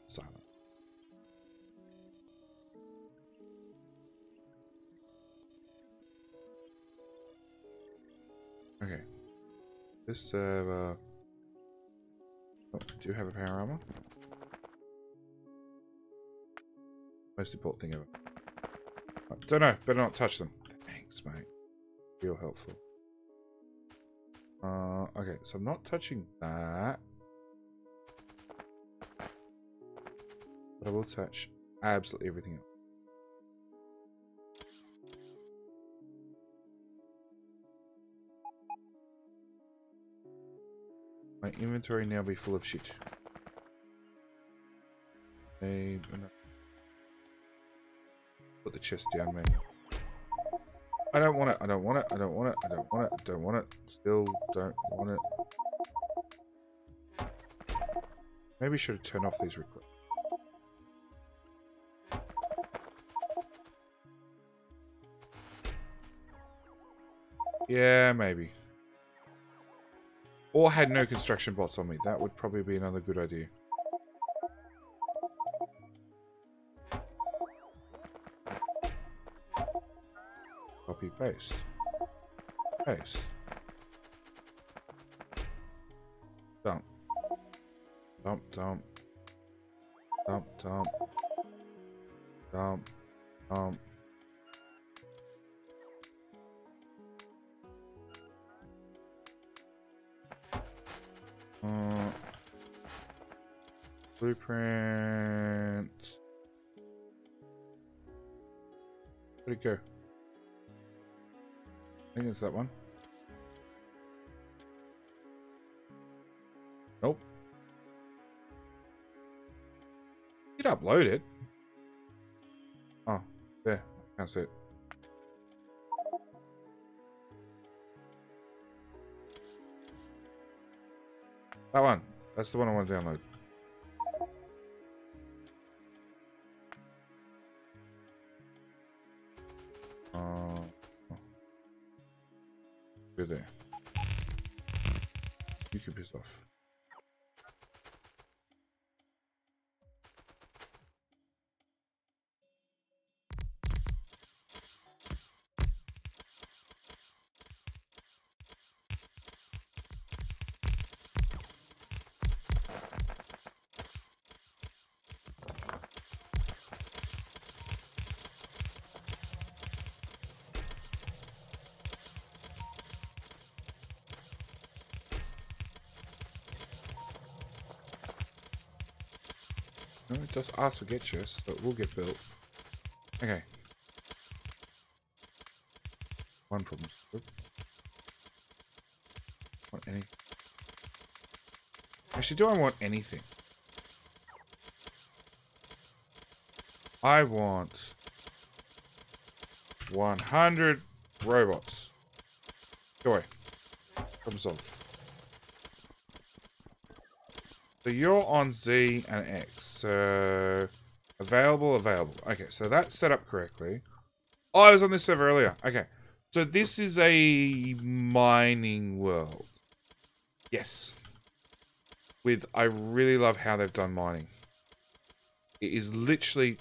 Silent. Okay. This server... Oh, do you have a power armor? Most important thing ever. I don't know. Better not touch them. Thanks, mate. Real helpful. Okay, so I'm not touching that. But I will touch absolutely everything else. My inventory now be full of shit. Put the chest down, man. I don't want it. I don't want it. I don't want it. I don't want it. I don't want it. Still don't want it. Maybe I should have turned off these requests. Yeah, maybe. Or had no construction bots on me. That would probably be another good idea. Copy, paste. Paste. Dump. Dump, dump. Dump, dump. Dump. Dump. Blueprint. Where'd it go? I think it's that one. Nope. You can upload it. Oh, there. I can't see it. That one. That's the one I want to download. Go there. You can piss off. No, it does ask for get chests, but will get built. Okay. One problem. Oop. Want any? Actually, do I want anything? I want 100 robots. Go away. Problem solved. So you're on Z and X. So available. Okay, so that's set up correctly. Oh, I was on this server earlier. Okay. So this is a mining world. Yes. I really love how they've done mining. It is literally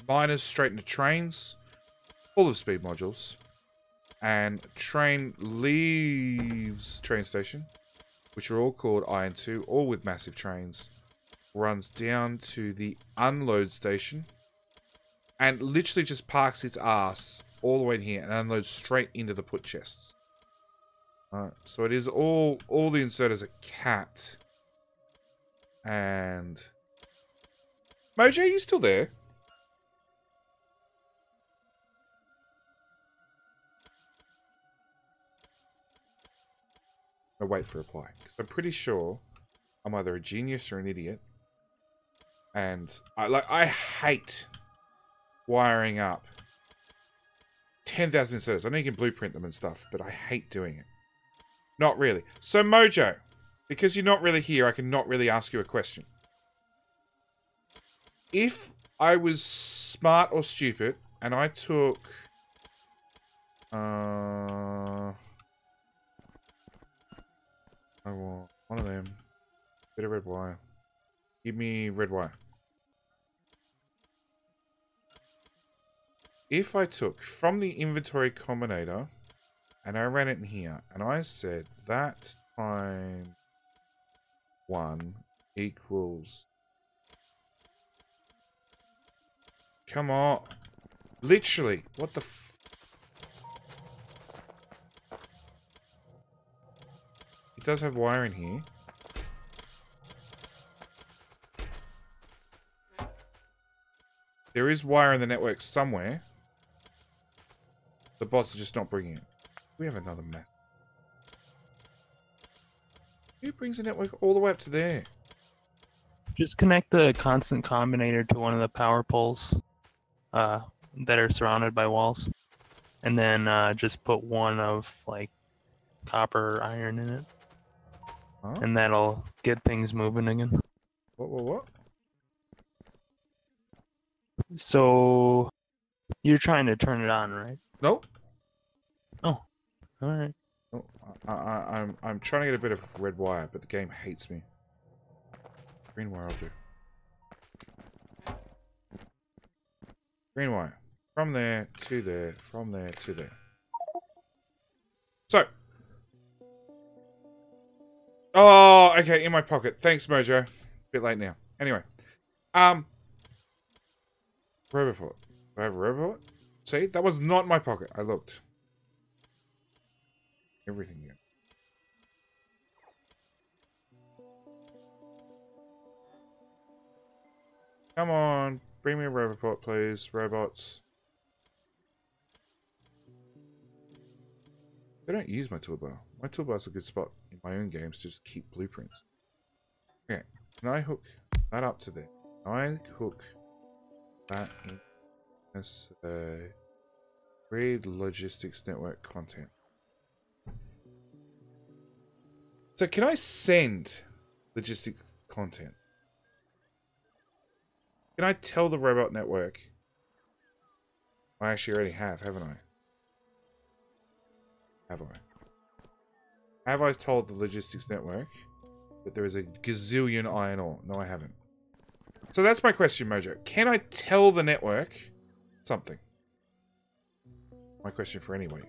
miners straight into trains, full of speed modules, and train leaves train station, which are all called Iron 2, all with massive trains, runs down to the unload station, and literally just parks its ass all the way in here and unloads straight into the put chests. Alright, so it is all the inserters are capped. And Mojo, are you still there? I wait for a reply. Because I'm pretty sure I'm either a genius or an idiot. And I hate wiring up 10,000 inserters. I know you can blueprint them and stuff, but I hate doing it. Not really. So Mojo, because you're not really here, I can not really ask you a question. If I was smart or stupid, and I took... I want one of them. Bit of red wire. Give me red wire. If I took from the inventory combinator, and I ran it in here, and I said that times 1 equals... Come on. Literally. What the f... It does have wire in here. There is wire in the network somewhere. The bots are just not bringing it. We have another map. Who brings the network all the way up to there? Just connect the constant combinator to one of the power poles that are surrounded by walls. And then just put one of, like, copper or iron in it. Huh? And that'll get things moving again. What? So, you're trying to turn it on, right? Nope. Oh, alright. Oh, I'm trying to get a bit of red wire, but the game hates me. Green wire I'll do. Green wire. From there to there, from there to there. So. Oh, okay, in my pocket. Thanks, Mojo. Bit late now. Anyway. Roboport. Do I have a roboport? See, that was not my pocket. I looked. Everything here. Come on, bring me a roboport, please. Robots. They don't use my toolbar. My toolbar's a good spot in my own games to just keep blueprints. Okay, can I hook that up to there? Can I hook that in as read logistics network content? So can I send logistics content? Can I tell the robot network? I actually already have, haven't I? Have I? Have I told the logistics network that there is a gazillion iron ore? No, I haven't. So that's my question, Mojo. Can I tell the network something? My question for anybody.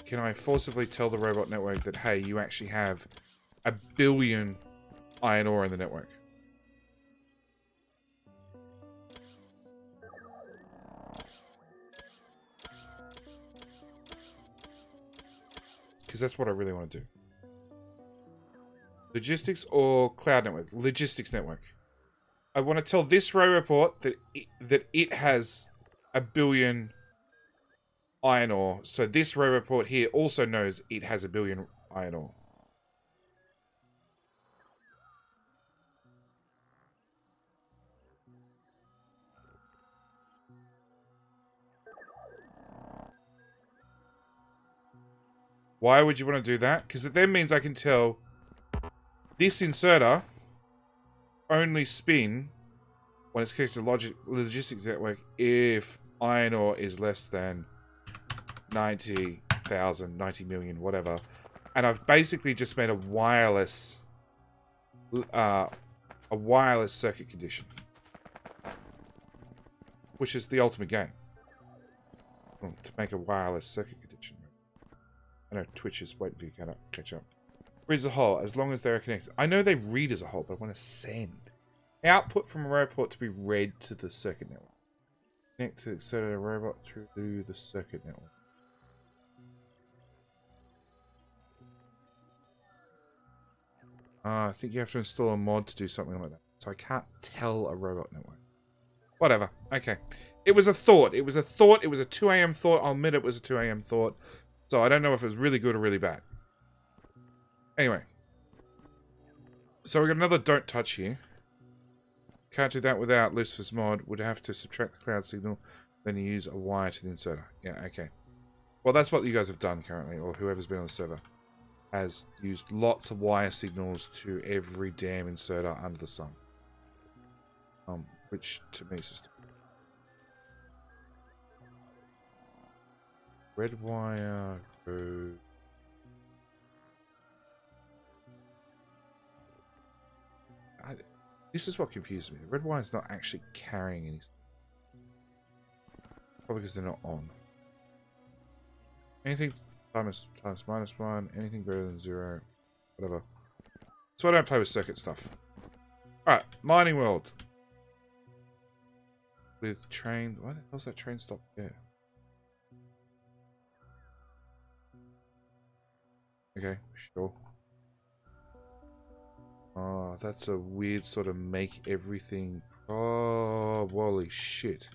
Can I forcibly tell the robot network that, hey, you actually have 1 billion iron ore in the network? Because that's what I really want to do. Logistics or cloud network? Logistics network. I want to tell this row report that it has 1 billion iron ore. So this roboport here also knows it has 1 billion iron ore. Why would you want to do that? Because it then means I can tell this inserter only spin when it's connected to logistics network if iron ore is less than 90,000, 90 million, whatever. And I've basically just made a wireless circuit condition, which is the ultimate game. Well, to make a wireless circuit condition. I know Twitch is waiting for you to catch up. Read as a whole, as long as they're connected. I know they read as a whole, but I want to send. Output from a robot to be read to the circuit network. Connect to the robot through the circuit network. I think you have to install a mod to do something like that. So I can't tell a robot network. Whatever. Okay. It was a thought. It was a thought. It was a 2 a.m. thought. I'll admit it was a 2 a.m. thought. So I don't know if it was really good or really bad. Anyway. So we got another don't touch here. Can't do that without Lucifer's mod. Would have to subtract the cloud signal. Then you use a wire to the inserter. Yeah, okay. Well, that's what you guys have done currently. Or whoever's been on the server. Has used lots of wire signals to every damn inserter under the sun. Which to me is just... Red wire go... This is what confuses me. The red wire is not actually carrying any... Probably because they're not on. Anything times -1, anything greater than 0, whatever. So I don't play with circuit stuff. Alright, mining world. With train... Why the hell's that train stop there? Okay, sure. Oh, that's a weird sort of make everything... Oh, holy shit.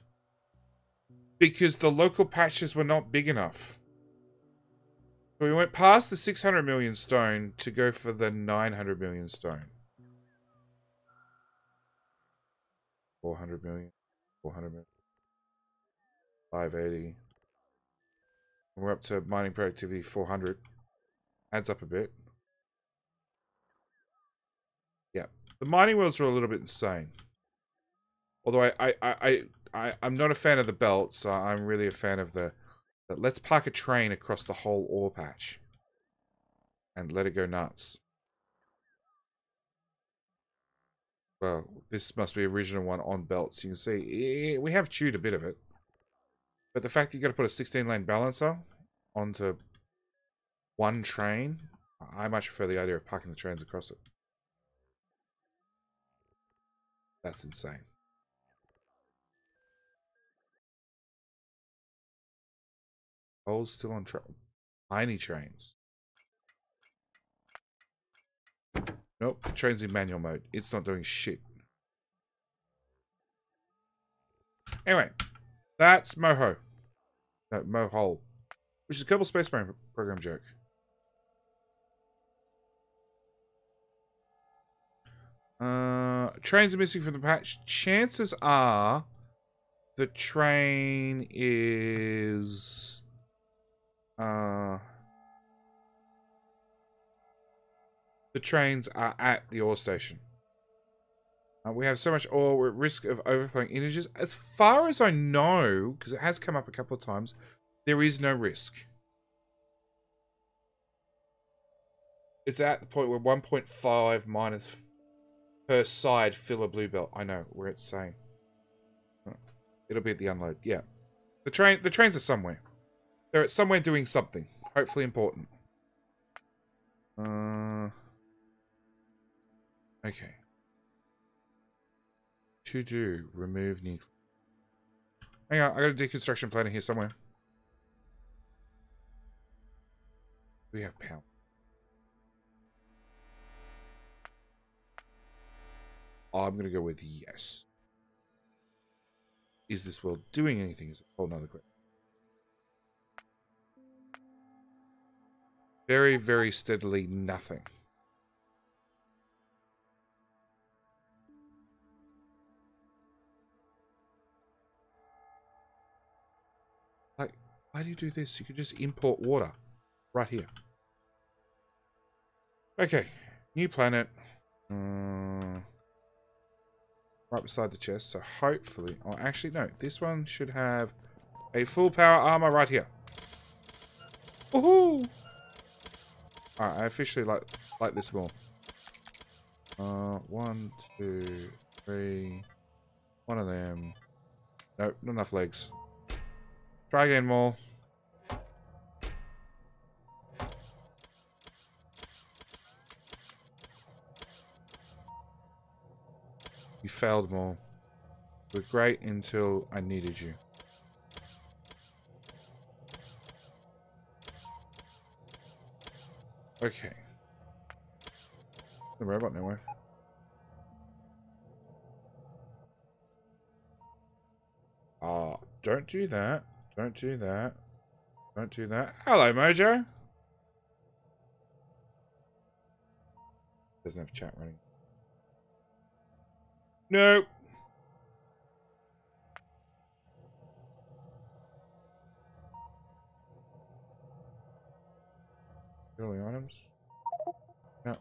Because the local patches were not big enough. So we went past the 600 million stone to go for the 900 million stone. 400 million. 400 million. 580. We're up to mining productivity 400. Adds up a bit. Yeah. The mining worlds are a little bit insane. Although I'm not a fan of the belt, so I'm really a fan of the... Let's park a train across the whole ore patch. And let it go nuts. Well, this must be original one on belts. You can see, we have chewed a bit of it. But the fact that you've got to put a 16-lane balancer onto one train, I much prefer the idea of parking the trains across it. That's insane. Coal's still on tiny trains. Nope, the train's in manual mode. It's not doing shit. Anyway, that's Moho. No, Mohole. Which is a Kerbal Space Program joke. Trains are missing from the patch. Chances are the train is... the trains are at the ore station. We have so much ore, we're at risk of overflowing integers. As far as I know, because it has come up a couple of times, there is no risk. It's at the point where 1.5 minus per side fill a blue belt. I know where it's saying. It'll be at the unload. Yeah. The trains are somewhere. They're somewhere doing something. Hopefully important. Okay. To do. Remove nuclear. Hang on, I got a deconstruction planner here somewhere. We have power. I'm going to go with yes. Is this world doing anything? Is a whole nother question. Very, very steadily nothing. Like, why do you do this? You could just import water right here. Okay, new planet. Right beside the chest, so hopefully... Oh, actually, no. This one should have a full power armor right here. Woohoo! Alright, I officially like this more. 1, 2, 3. One of them. Nope, not enough legs. Try again more. You failed more. You were great until I needed you. Okay. The robot network. Oh, don't do that. Don't do that. Don't do that. Hello, Mojo. Doesn't have chat running. Nope. Early items. No.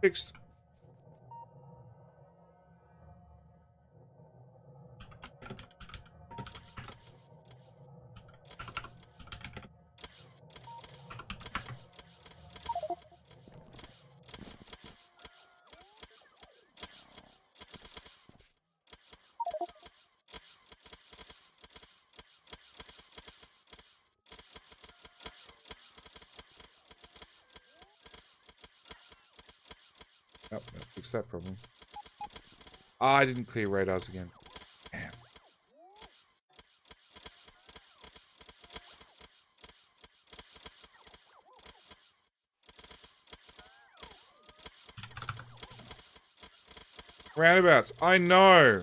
Fixed. Oh, that fixed that problem. Ah, I didn't clear radars again. Damn. Roundabouts. I know.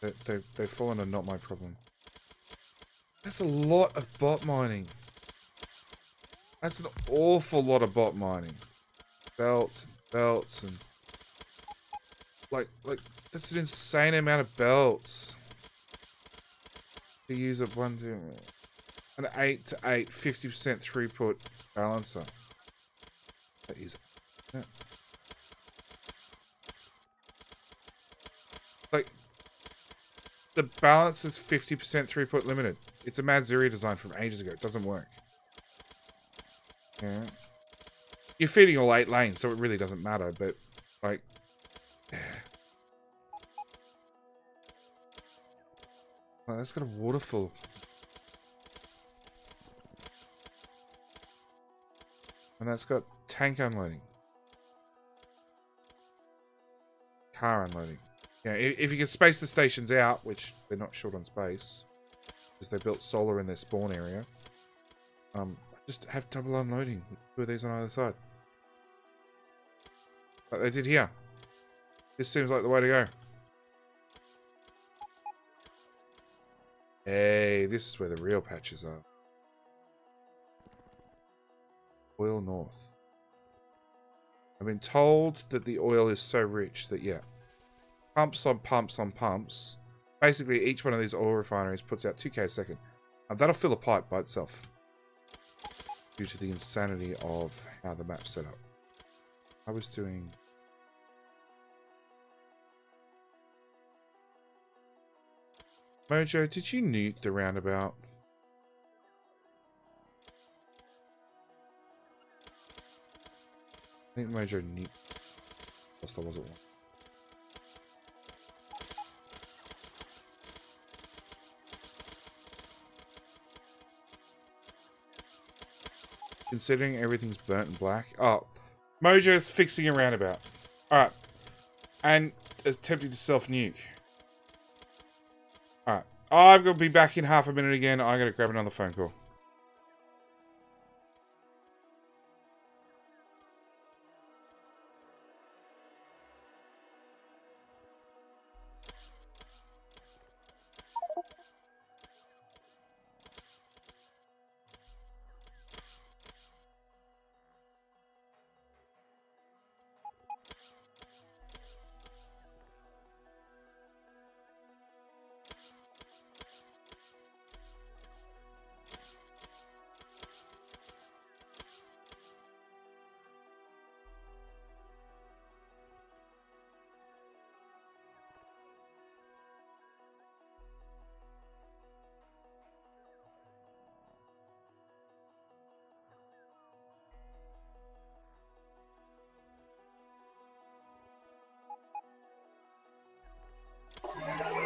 They've fallen and not my problem. That's a lot of bot mining. That's an awful lot of bot mining. Belts and belts and like that's an insane amount of belts to use a an 8 to 8 50% throughput balancer. That is like the balance is 50% throughput limited. It's a Madzuri design from ages ago. It doesn't work. Yeah. You're feeding all 8 lanes, so it really doesn't matter, but like oh, that's got a waterfall. And that's got tank unloading. Car unloading. Yeah, if you can space the stations out, which they're not short on space, because they built solar in their spawn area, just have double unloading with 2 of these on either side. Like they did here. This seems like the way to go. Hey, this is where the real patches are. Oil North. I've been told that the oil is so rich that, yeah, pumps on pumps on pumps. Basically, each one of these oil refineries puts out 2k a second. That'll fill a pipe by itself. Due to the insanity of how the map's set up. I was doing... Mojo, did you nuke the roundabout? I think Mojo nuked. Whilst I was at one. Considering everything's burnt and black. Oh, Mojo's fixing a roundabout. Alright. And attempting to self-nuke. Alright. I've got to be back in half a minute again. I'm going to grab another phone call.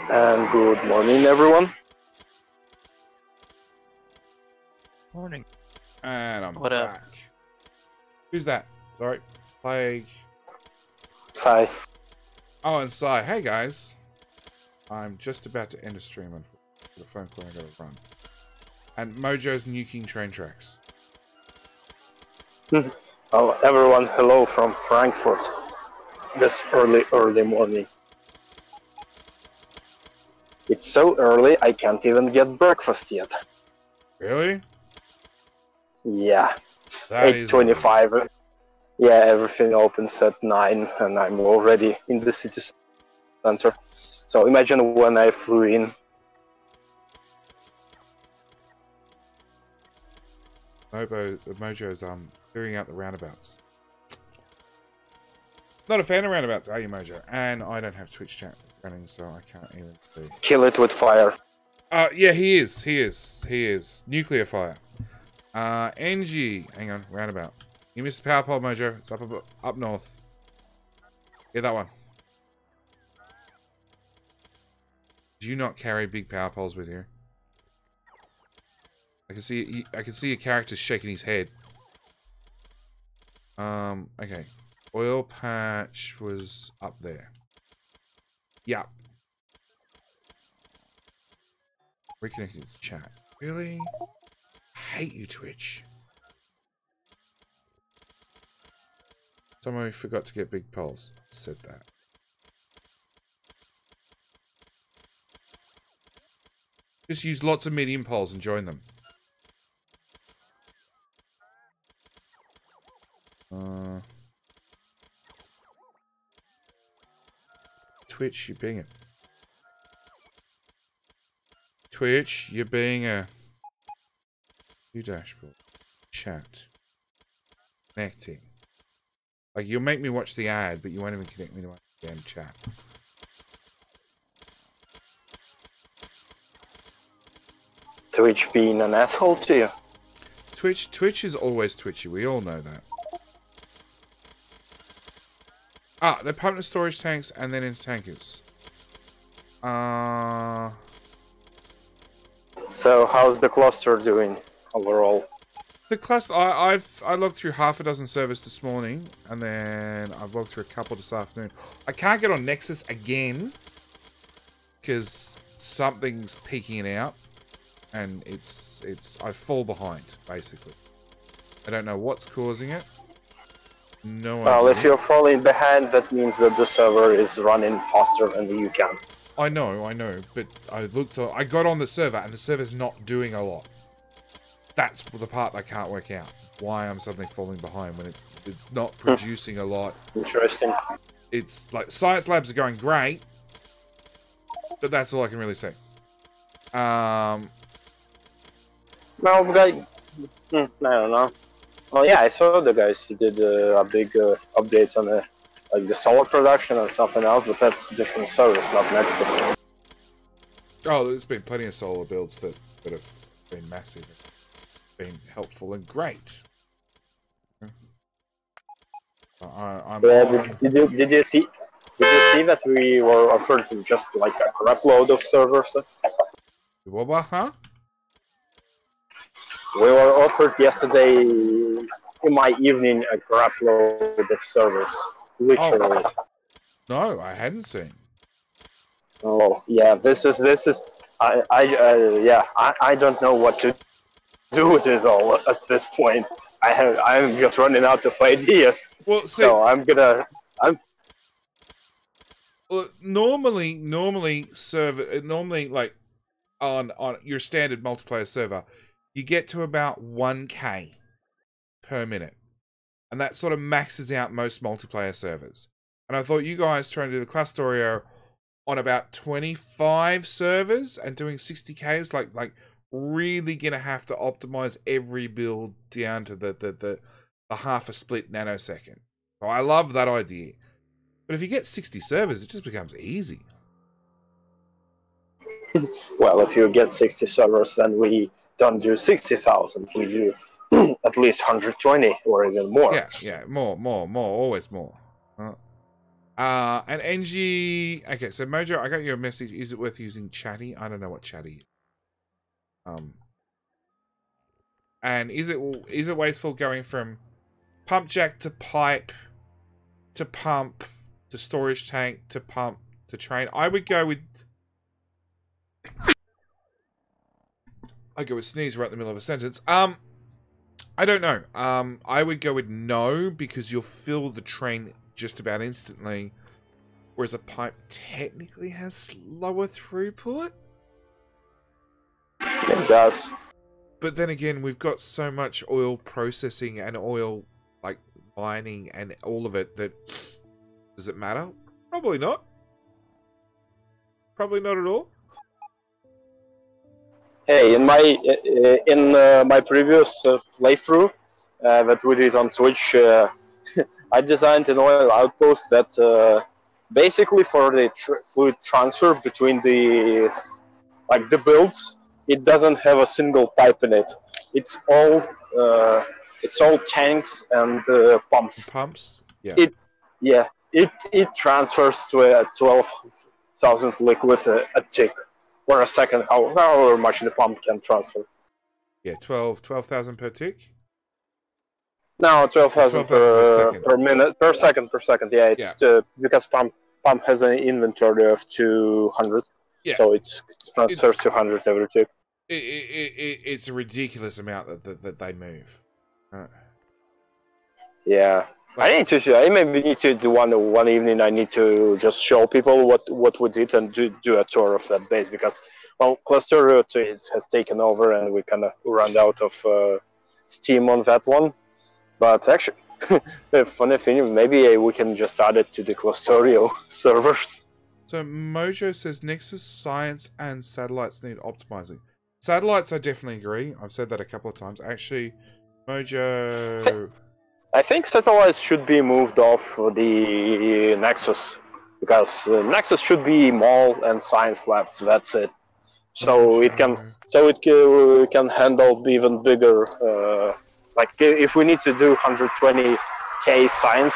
And good morning, everyone. Morning. And I'm What up? back. Who's that? Sorry. Plague. Sai. Oh, and Sai. Hey, guys. I'm just about to end a stream on the phone call I gotta run. And Mojo's nuking train tracks. Oh, everyone, hello from Frankfurt. This early morning. It's so early, I can't even get breakfast yet. Really? Yeah, it's That is 8:25. Yeah, everything opens at 9, and I'm already in the city center. So imagine when I flew in. Mojo's clearing out the roundabouts. Not a fan of roundabouts, are you, Mojo? And I don't have Twitch chat running, so I can't even see. Kill it with fire. Yeah, he is. He is. Nuclear fire. NG. Hang on, roundabout. You missed the power pole, Mojo. It's up north. Get that one. Do you not carry big power poles with you? I can see your character shaking his head. Okay. Oil patch was up there. Yup. Reconnected to chat. Really? I hate you, Twitch. Someone forgot to get big poles. Said that. Just use lots of medium poles and join them. Twitch, you're being a... Twitch, you're being a... View dashboard. Chat. Connecting. Like, you'll make me watch the ad, but you won't even connect me to my damn chat. Twitch being an asshole to you. Twitch is always twitchy. We all know that. Ah, they're pumping storage tanks and then into tankers. So how's the cluster doing overall? The cluster, I logged through half a dozen servers this morning, and then I've logged through a couple this afternoon. I can't get on Nexus again because something's peeking it out, and I fall behind basically. I don't know what's causing it. No Well, idea. if you're falling behind, that means that the server is running faster than you can. I know, but I got on the server, and the server's not doing a lot. That's the part I can't work out. Why I'm suddenly falling behind when it's not producing a lot. Interesting. It's like science labs are going great, but that's all I can really say. Well, I don't know. Well, yeah, I saw the guys did a big update on the solar production and something else, but that's different service, not Nexus. Oh, there's been plenty of solar builds that have been massive, been helpful and great. Did you see that we were offered just like a crap load of servers? What, huh? We were offered yesterday in my evening a crap load of servers, literally. Oh. No, I hadn't seen. Oh yeah, this is. I don't know what to do with it all at this point. I'm just running out of ideas. Well, see, so well, normally like on your standard multiplayer server, you get to about 1K per minute, and that sort of maxes out most multiplayer servers. And I thought you guys trying to do the Clusterio on about 25 servers and doing 60K is like really gonna have to optimize every build down to the half a split nanosecond. So I love that idea. But if you get 60 servers, it just becomes easy. well, if you get 60 servers, then we don't do 60,000. We do at least 120 or even more. Yeah, more, always more. And NG. Okay, so Mojo, I got your message. Is it worth using Chatty? I don't know what Chatty is. And is it wasteful going from pump jack to pipe to pump to storage tank to pump to train? I go with sneeze right in the middle of a sentence. I don't know. I would go with no, because you'll fill the train just about instantly, whereas a pipe technically has slower throughput. It does. But then again, we've got so much oil processing and oil like mining and all of it that does it matter? Probably not. Probably not at all. Hey, in my previous playthrough that we did on Twitch, I designed an oil outpost that basically for the fluid transfer between the builds, it doesn't have a single pipe in it. It's all tanks and pumps. Pumps? Yeah. It transfers to a 12,000 liquid a tick. Or a second, however much the pump can transfer. Yeah, 12,000 per tick? No, 12,000 per minute, per second. Yeah, it's because pump has an inventory of 200. Yeah. So it transfers 200 every tick. It's a ridiculous amount that they move. Yeah. I maybe need to do one evening. I need to just show people what we did and do a tour of that base, because Clusterio has taken over and we kind of ran out of steam on that one. But actually, the funny thing, maybe we can just add it to the Clusterio servers. So Mojo says Nexus, Science, and satellites need optimizing. Satellites, I definitely agree. I've said that a couple of times. Actually, Mojo. I think satellites should be moved off the Nexus, because Nexus should be mall and science labs. That's it. So it can handle even bigger. Like if we need to do 120K science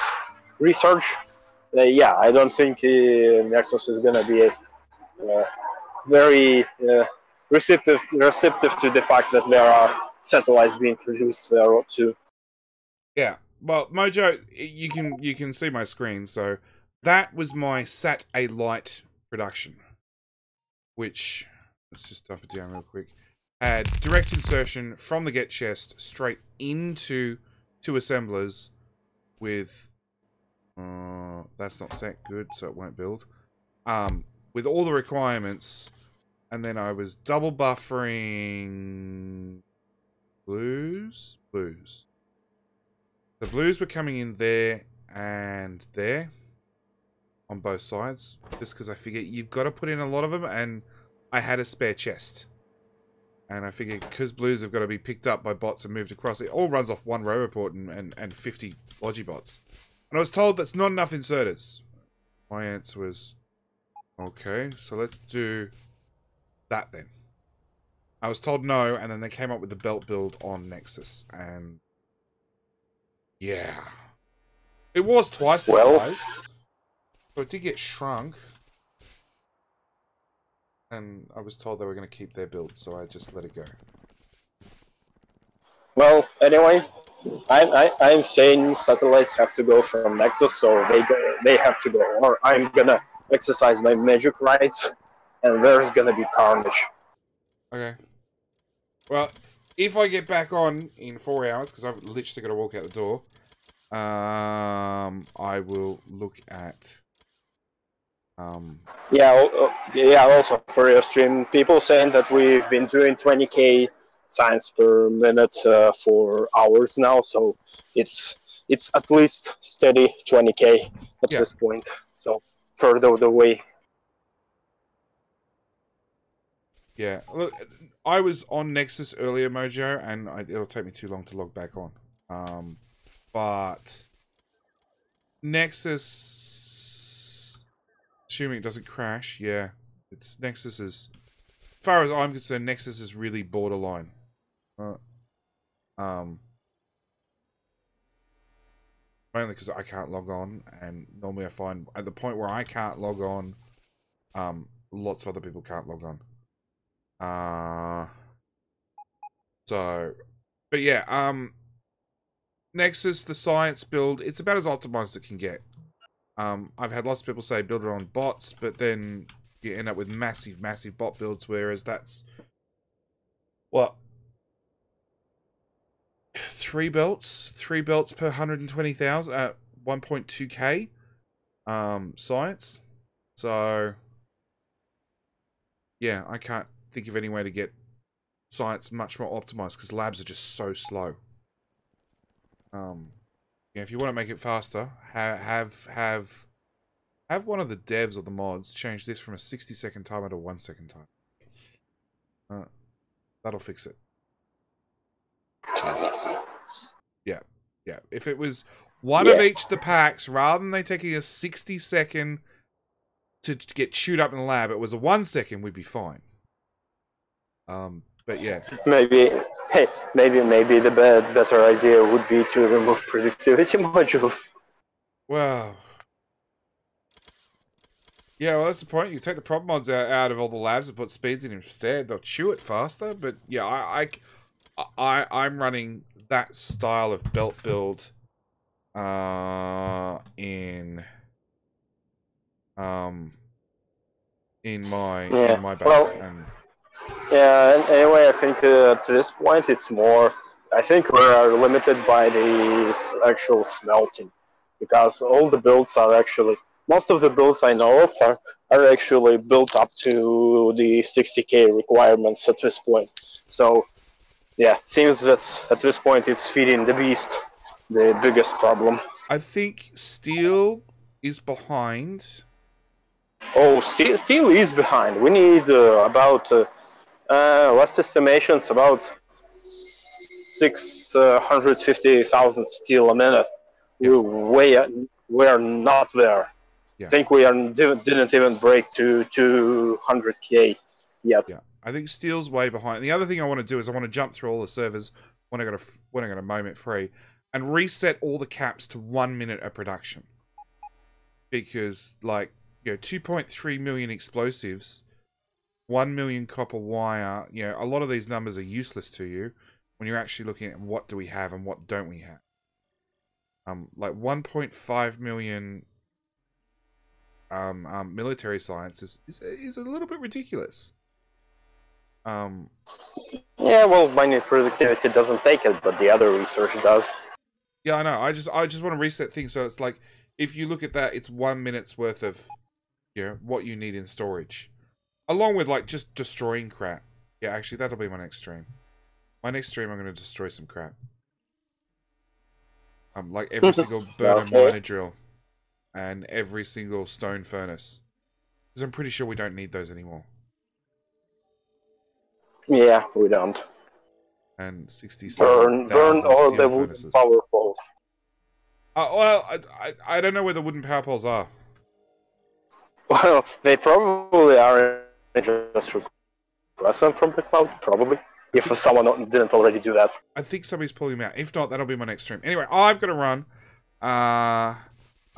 research, yeah, I don't think Nexus is gonna be very receptive to the fact that there are satellites being produced there too. Yeah, well, Mojo, you can see my screen. So that was my Sat-A Lite production, which, let's just dump it down real quick. Had direct insertion from the get chest straight into two assemblers with that's not set good, so it won't build. With all the requirements, and then I was double buffering blues. The blues were coming in there and there on both sides, just because I figured you've got to put in a lot of them, and I had a spare chest. And I figured because blues have got to be picked up by bots and moved across, it all runs off one row report and 50 Logibots. And I was told that's not enough inserters. My answer was, okay, so let's do that then. I was told no, and then they came up with the belt build on Nexus, and yeah. It was twice the size. So it did get shrunk. And I was told they were going to keep their build, so I just let it go. Well, anyway, I'm saying satellites have to go from Nexus, so they have to go. Or I'm going to exercise my magic rights, and there's going to be carnage. Okay. Well, if I get back on in 4 hours, because I've literally got to walk out the door, I will look at yeah, also for your stream, people saying that we've been doing 20K science per minute for hours now, so it's at least steady 20K at this point, so further the way. Yeah, look, I was on Nexus earlier, Mojo, and it'll take me too long to log back on. But Nexus, assuming it doesn't crash, yeah, it's Nexus is, as far as I'm concerned, Nexus is really borderline. Mainly because I can't log on, and normally I find at the point where I can't log on, lots of other people can't log on. But yeah, Nexus, the science build, it's about as optimized as it can get. I've had lots of people say build it on bots, but then you end up with massive, massive bot builds, whereas that's, what, 3 belts per 120,000 at 1.2k science. So yeah, I can't think of any way to get science much more optimized because labs are just so slow. Yeah, if you want to make it faster, have one of the devs or the mods change this from a 60-second timer to 1-second timer. That'll fix it. Yeah. Yeah. If it was one of each the packs, rather than they taking a 60-second to get chewed up in the lab, it was a 1-second, we'd be fine. But yeah. Maybe the better idea would be to remove productivity modules. Well, yeah, well, that's the point. You take the prop mods out of all the labs and put speeds in instead. They'll chew it faster. But yeah, I'm running that style of belt build in my base. Well, yeah, and anyway, I think to this point it's more. I think we are limited by the actual smelting, because all the builds are actually, most of the builds I know of are actually built up to the 60k requirements at this point. So yeah, seems that at this point it's feeding the beast, the biggest problem. I think steel is behind. Oh, steel is behind. We need about last estimations about 650,000 steel a minute. Yeah. We're not there. Yeah. I think we didn't even break to 200k yet. Yeah, I think steel's way behind. The other thing I want to do is I want to jump through all the servers when I got a moment free, and reset all the caps to 1 minute of production. Because, like, 2.3 million explosives, 1 million copper wire, a lot of these numbers are useless to you when you're actually looking at what do we have and what don't we have. Like 1.5 million military science is a little bit ridiculous. Yeah, well, mining productivity doesn't take it, but the other research does. Yeah, I know. I just want to reset things so it's like, if you look at that, it's 1 minute's worth of what you need in storage, along with like just destroying crap. Yeah, actually, that'll be my next stream. My next stream, I'm going to destroy some crap. Like every single burner miner drill and every single stone furnace, because I'm pretty sure we don't need those anymore. Yeah, we don't. And 67,000 burn all the wooden power poles. Well, I don't know where the wooden power poles are. Well, they probably are just request them from the cloud, probably. If someone didn't already do that. I think somebody's pulling them out. If not, that'll be my next stream. Anyway, I've got to run. I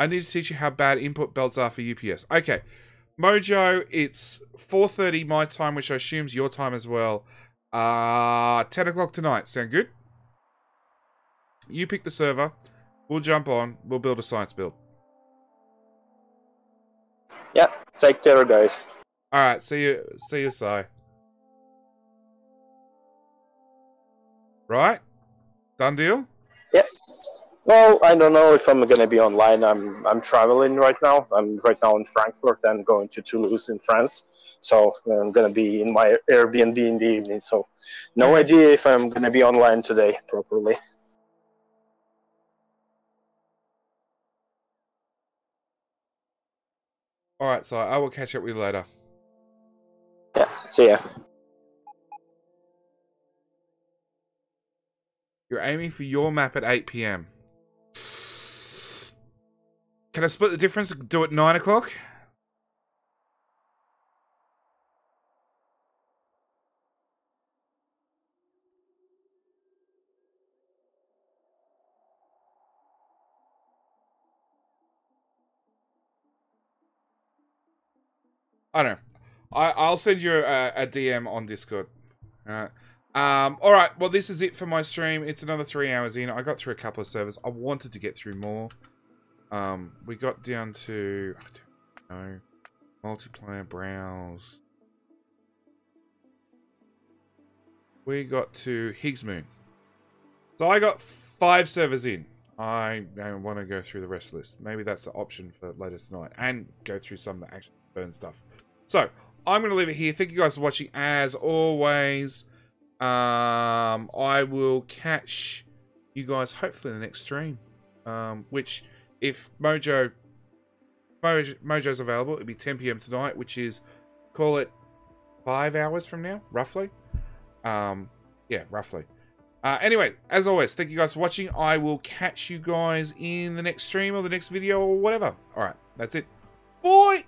need to teach you how bad input belts are for UPS. Okay. Mojo, it's 4:30 my time, which I assume's your time as well. 10 o'clock tonight. Sound good? You pick the server. We'll jump on. We'll build a science build. Yeah, take care, guys. Alright, see you, Si. Right? Done deal? Yeah. Well, I don't know if I'm gonna be online. I'm traveling right now. I'm right now in Frankfurt and going to Toulouse in France. So I'm gonna be in my Airbnb in the evening. So no idea if I'm gonna be online today properly. Alright, so I will catch up with you later. Yeah, see ya. You're aiming for your map at 8 PM. Can I split the difference and do it 9 o'clock? I don't know. I'll send you a DM on Discord. All right. All right. Well, this is it for my stream. It's another 3 hours in. I got through a couple of servers. I wanted to get through more. We got down to, I don't know, multiplayer browse. We got to Higgs Moon. So I got 5 servers in. I don't want to go through the rest of the list. Maybe that's an option for later tonight. And go through some that actually burn stuff. So, I'm going to leave it here. Thank you guys for watching, as always. I will catch you guys hopefully in the next stream. Which, if Mojo's available, it'll be 10 PM tonight, which is, call it 5 hours from now, roughly. Yeah, roughly. Anyway, as always, thank you guys for watching. I will catch you guys in the next stream or the next video or whatever. Alright, that's it. Bye!